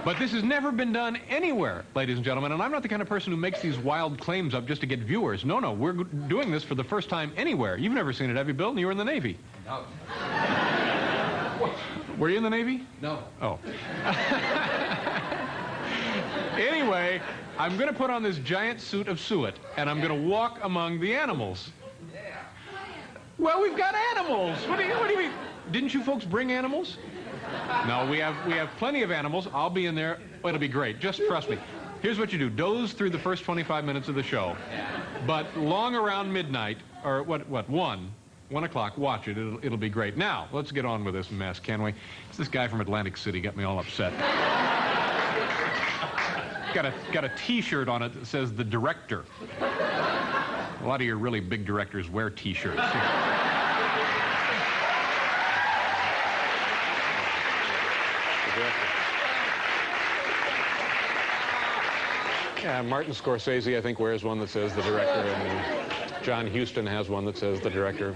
But this has never been done anywhere, ladies and gentlemen, and I'm not the kind of person who makes these wild claims up just to get viewers. No, we're doing this for the first time anywhere. You've never seen it, have you, Bill? You were in the Navy. No. Were you in the Navy? No. Oh. Anyway, I'm going to put on this giant suit of suet, and I'm going to walk among the animals. Yeah. Well, we've got animals. What do you mean? Didn't you folks bring animals? No, we have plenty of animals. I'll be in there. Oh, it'll be great. Just trust me. Here's what you do. Doze through the first 25 minutes of the show. But long around midnight, or what, 1 o'clock, watch it. It'll be great. Now, let's get on with this mess, can we? It's this guy from Atlantic City got me all upset. Got a T-shirt on it that says the director. A lot of your really big directors wear T-shirts. Yeah, Martin Scorcese, I think, wears one that says the director, and John Huston has one that says the director.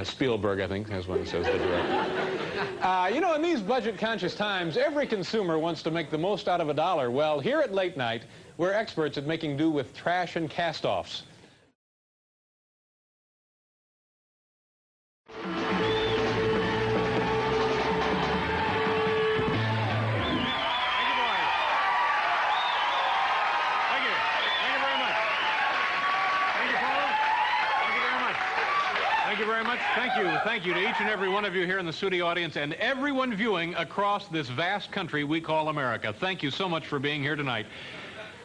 Spielberg, I think, has one that says the director. You know, in these budget-conscious times, every consumer wants to make the most out of a dollar. Well, here at Late Night, we're experts at making do with trash and cast-offs. Thank you to each and every one of you here in the studio audience and everyone viewing across this vast country we call America. Thank you so much for being here tonight.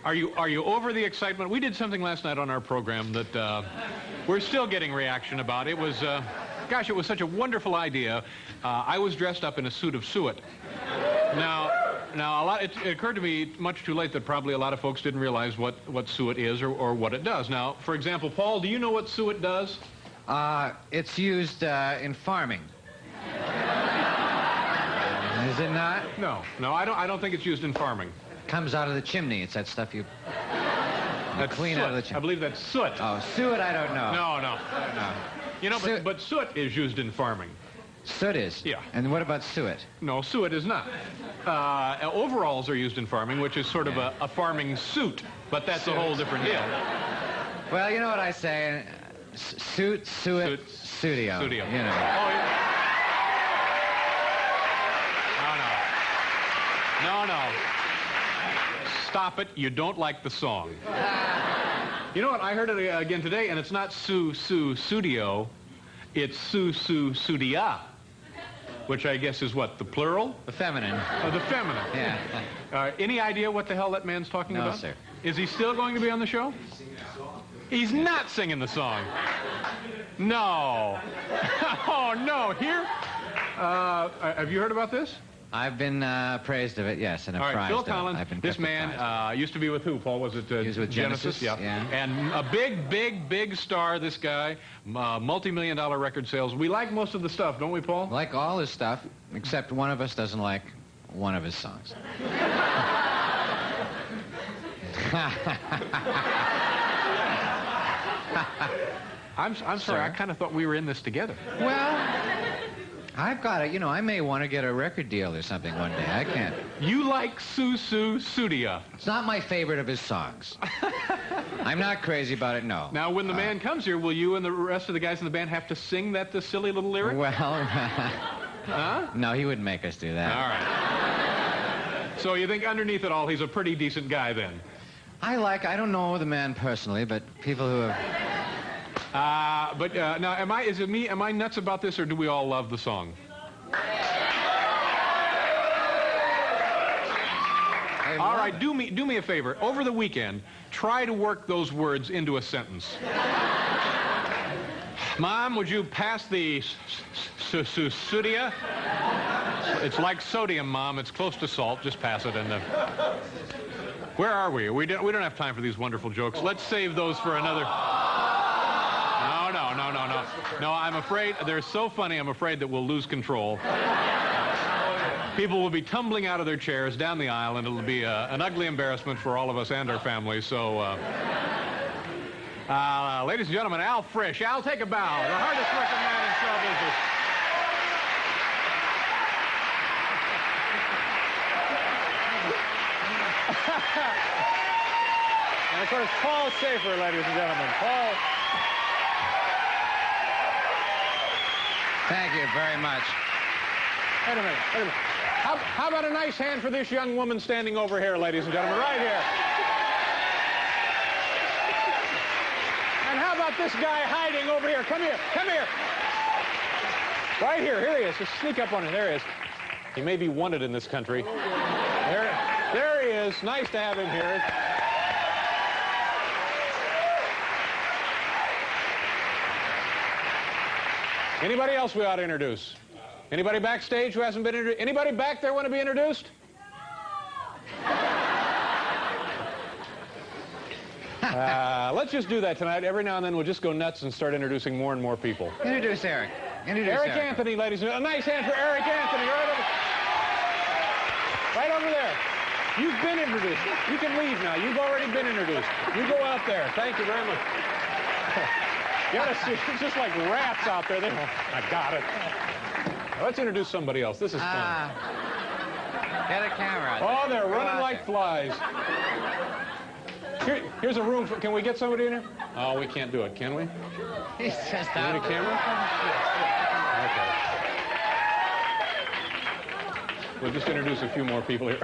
Are you over the excitement? We did something last night on our program that we're still getting reaction about. It was, gosh, it was such a wonderful idea. I was dressed up in a suit of suet. Now it occurred to me much too late that probably a lot of folks didn't realize what suet is or what it does. Now, for example, Paul, do you know what suet does? It's used in farming. Is it not? No, I don't think it's used in farming. Comes out of the chimney. It's that stuff you clean soot. out of the chimney. I believe that's soot. Oh, suet, I don't know. No. You know, but soot is used in farming. Soot is? Yeah. And what about suet? No, suet is not. Overalls are used in farming, which is sort of a farming suit, but that's a whole different deal. Well, you know what I say? Suit, studio. You know. Oh, yeah. No. Stop it. You don't like the song. You know what? I heard it again today, and it's not studio. It's studia, which I guess is what, the plural? The feminine. Oh, the feminine. Yeah. Any idea what the hell that man's talking about? No, sir. Is he still going to be on the show? He's not singing the song. No. Oh, no. Here? Have you heard about this? I've been praised of it, yes, and All right, apprised Phil of it. Collins, I've been this man used to be with who, Paul? Was it he was with Genesis? Yeah. And a big star, this guy. Multi-million-dollar record sales. We like most of the stuff, don't we, Paul? Like all his stuff, except one of us doesn't like one of his songs. I'm sorry, Sir? I kind of thought we were in this together. Well, I've got it. You know, I may want to get a record deal or something one day. I can't. You like Sudia. It's not my favorite of his songs. I'm not crazy about it, no. Now, when the man comes here, will you and the rest of the guys in the band have to sing that silly little lyric? Well, huh? No, he wouldn't make us do that. All right. So you think underneath it all, he's a pretty decent guy then? I don't know the man personally, but people who have... Now, is it me? Am I nuts about this, or do we all love the song? Hey, all right, do me a favor. Over the weekend, try to work those words into a sentence. Mom, would you pass the sodia? It's like sodium, Mom. It's close to salt. Just pass it. And where are we? We don't have time for these wonderful jokes. Let's save those for another. No, I'm afraid they're so funny. I'm afraid that we'll lose control. People will be tumbling out of their chairs down the aisle, and it'll be an ugly embarrassment for all of us and our families. So, ladies and gentlemen, Al Frisch. Al, take a bow. The hardest working man in show business. And of course, Paul Shaffer, ladies and gentlemen. Paul. Thank you very much. Wait a minute. How about a nice hand for this young woman standing over here, ladies and gentlemen, right here? And how about this guy hiding over here? Come here. Right here. Here he is. Just sneak up on him. There he is. He may be wanted in this country. There he is. Nice to have him here. Anybody else we ought to introduce? Anybody backstage who hasn't been introduced? Anybody back there want to be introduced? Let's just do that tonight. Every now and then we'll just go nuts and start introducing more and more people. Introduce Eric. Eric Anthony, ladies and gentlemen. A nice hand for Eric Anthony. Right over there. You've been introduced. You can leave now. You've already been introduced. You go out there. Thank you very much. You ought to see, it's just like rats out there. I got it. Let's introduce somebody else. This is fun. Get a camera. Oh, they're running like flies. Here's a room. Can we get somebody in here? Oh, we can't do it, can we? He's just out. You need a camera? Okay. We'll just introduce a few more people here.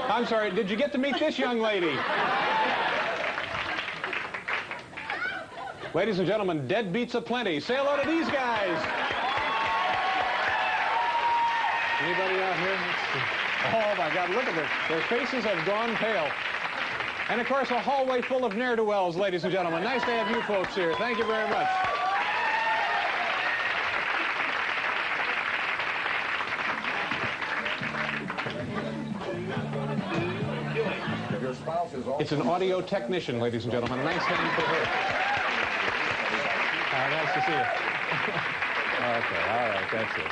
I'm sorry, did you get to meet this young lady? Ladies and gentlemen, deadbeats aplenty. Say hello to these guys. Anybody out here? Oh, my God, look at them. Their faces have gone pale. And, of course, a hallway full of ne'er-do-wells, ladies and gentlemen. Nice to have you folks here. Thank you very much. It's an audio technician, ladies and gentlemen. A nice hand for her. Nice to see you. Okay, all right,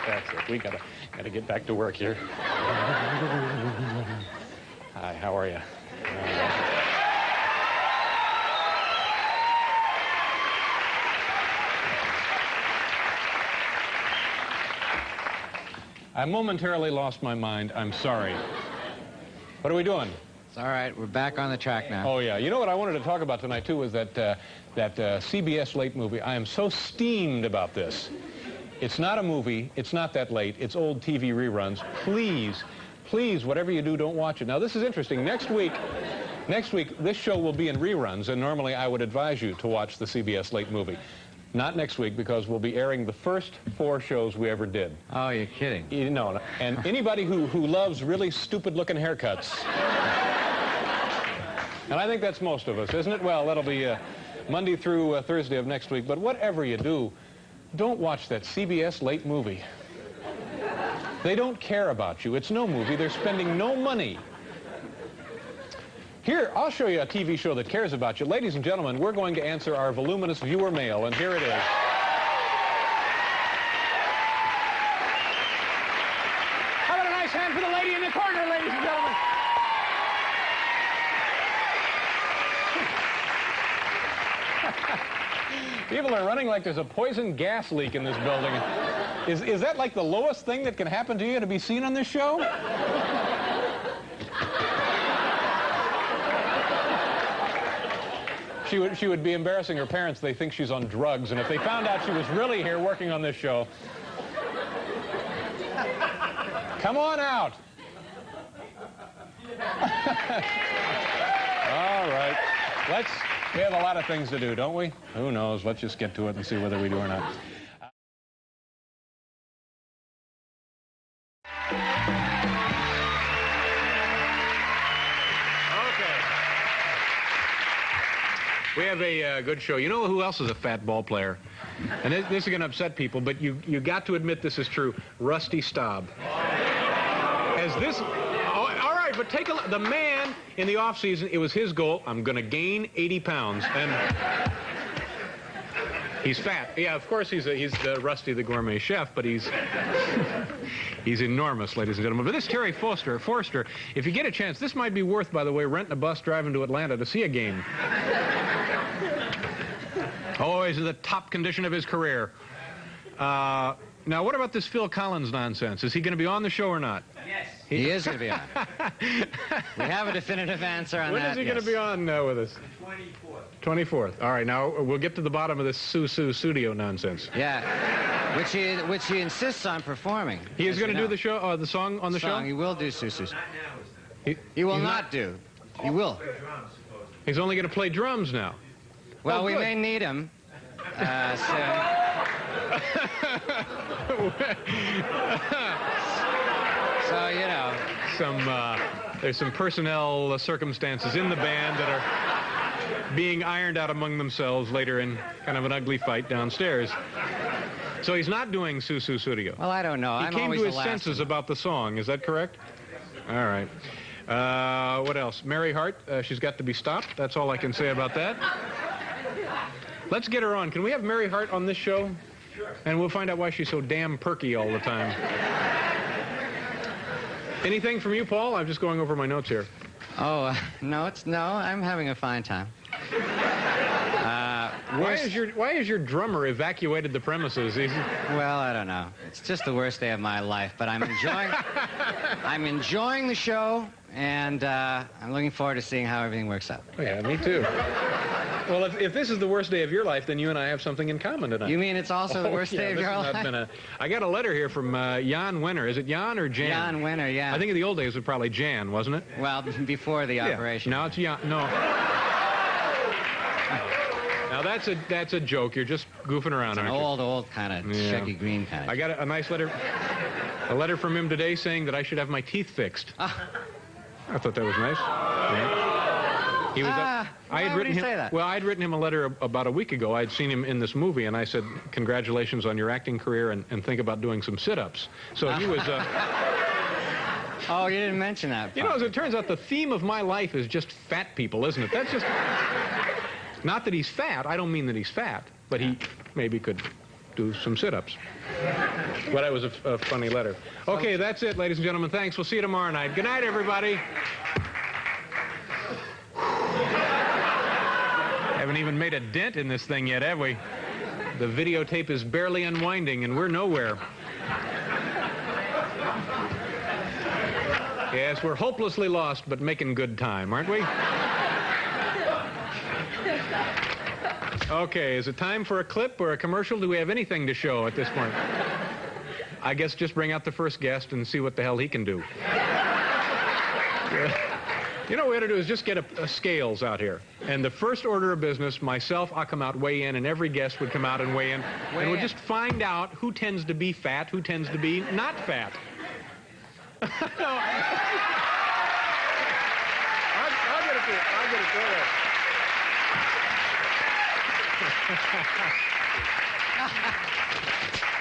that's it. We gotta get back to work here. Hi, how are you? I momentarily lost my mind. I'm sorry. What are we doing? It's all right. We're back on the track now. Oh, yeah. You know what I wanted to talk about tonight, too, was that CBS Late Movie. I am so steamed about this. It's not a movie. It's not that late. It's old TV reruns. Please, whatever you do, don't watch it. Now, this is interesting. Next week, this show will be in reruns, and normally I would advise you to watch the CBS Late Movie. Not next week, because we'll be airing the first 4 shows we ever did. Oh, you're kidding. No. And anybody who loves really stupid-looking haircuts... And I think that's most of us, isn't it? Well, that'll be Monday through Thursday of next week. But whatever you do, don't watch that CBS Late Movie. They don't care about you. It's no movie. They're spending no money. Here, I'll show you a TV show that cares about you. Ladies and gentlemen, we're going to answer our voluminous viewer mail, and here it is. How about a nice hand for the lady in the corner, ladies and gentlemen? People are running like there's a poison gas leak in this building. Is that like the lowest thing that can happen to you to be seen on this show? She would be embarrassing her parents. They think she's on drugs, and if they found out she was really here working on this show... Come on out. All right. We have a lot of things to do, don't we? Who knows? Let's just get to it and see whether we do or not. We have a good show. You know who else is a fat ball player? And this is going to upset people, but you got to admit this is true. Rusty Staub. As this... Oh, all right, but take a look. The man in the offseason, it was his goal. I'm going to gain 80 pounds. And he's fat. Yeah, of course he's the Rusty the Gourmet Chef, but he's enormous, ladies and gentlemen. But this Terry Forster, if you get a chance, this might be worth, by the way, renting a bus driving to Atlanta to see a game. Always in the top condition of his career. Now, what about this Phil Collins nonsense? Is he going to be on the show or not? Yes. He is going to be on. We have a definitive answer on when that. When is he going to be on with us? 24th. 24th. All right, now we'll get to the bottom of this Studio nonsense. Yeah, which he insists on performing. He is going to do the show, the song on the show? He will do He will not do. He will. He's only going to play drums now. Well, we may need him soon. So, you know. There's some personnel circumstances in the band that are being ironed out among themselves later in kind of an ugly fight downstairs. So he's not doing Studio. Well, I don't know. He came to his senses about the song. Is that correct? All right. What else? Mary Hart, she's got to be stopped. That's all I can say about that. Let's get her on. Can we have Mary Hart on this show? Sure. And we'll find out why she's so damn perky all the time. Anything from you, Paul? I'm just going over my notes here. Oh, no, I'm having a fine time. Why is your drummer evacuated the premises? Well, I don't know. It's just the worst day of my life, but I'm enjoying the show, and I'm looking forward to seeing how everything works out. Oh, yeah, me too. Well, if this is the worst day of your life, then you and I have something in common tonight. You mean it's also the worst day of your life? I got a letter here from Jan Wenner. Is it Jan or Jan? Jan Wenner, yeah. I think in the old days it was probably Jan, wasn't it? Well, before the operation. Now it's Jan. No. Now that's a joke. You're just goofing around, aren't you? Old kind of Shecky Green kind of. I got a nice letter from him today saying that I should have my teeth fixed. I thought that was nice. Yeah. He was why would he say that? Well, I'd written him a letter about a week ago. I'd seen him in this movie, and I said, congratulations on your acting career, and think about doing some sit-ups. So he was... Oh, you didn't mention that part. You know, as it turns out, the theme of my life is just fat people, isn't it? That's just... Not that he's fat. I don't mean that he's fat, but he maybe could do some sit-ups. But it was a funny letter. Okay, that's it, ladies and gentlemen. Thanks. We'll see you tomorrow night. Good night, everybody. Haven't even made a dent in this thing yet, have we? The videotape is barely unwinding, and we're nowhere. Yes, we're hopelessly lost, but making good time, aren't we? Okay, is it time for a clip or a commercial? Do we have anything to show at this point? I guess just bring out the first guest and see what the hell he can do. You know what we ought to do is just get a scales out here. And the first order of business, myself, I'll come out, weigh in, and every guest would come out and weigh in. And we'll just find out who tends to be fat, who tends to be not fat. I'll get it to you. I'll get it to you.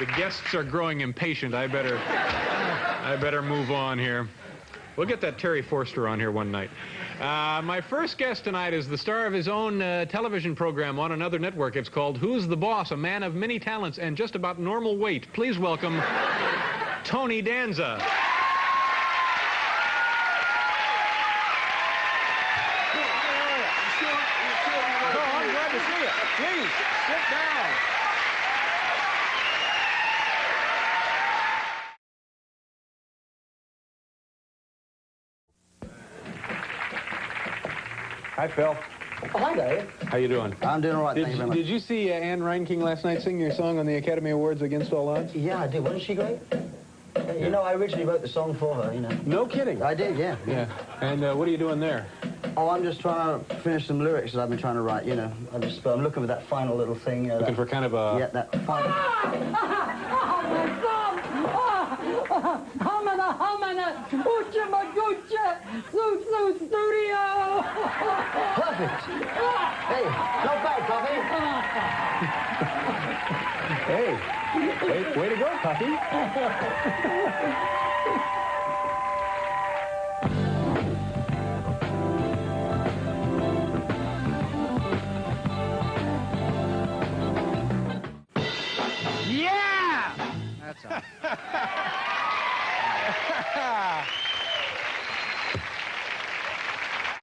The guests are growing impatient. I better move on here. We'll get that Terry Forster on here one night. My first guest tonight is the star of his own television program on another network. It's called Who's the Boss? A man of many talents and just about normal weight. Please welcome Tony Danza. I'm glad to see you. Please, sit down. Hi, Phil. Oh, hi, Dave. How you doing? I'm doing all right, thank you very much. Did you see Anne Reinking last night sing your song on the Academy Awards Against All Odds? Yeah, I did. Wasn't she great? You know, I originally wrote the song for her, you know. No kidding. I did, yeah. Yeah. And what are you doing there? Oh, I'm just trying to finish some lyrics that I've been trying to write, you know. I'm looking for that final little thing. Looking for kind of a... Yeah, that final... Studio! Perfect! Hey, not bad, Puffy. Hey, way to go, Puffy. Yeah! That's all.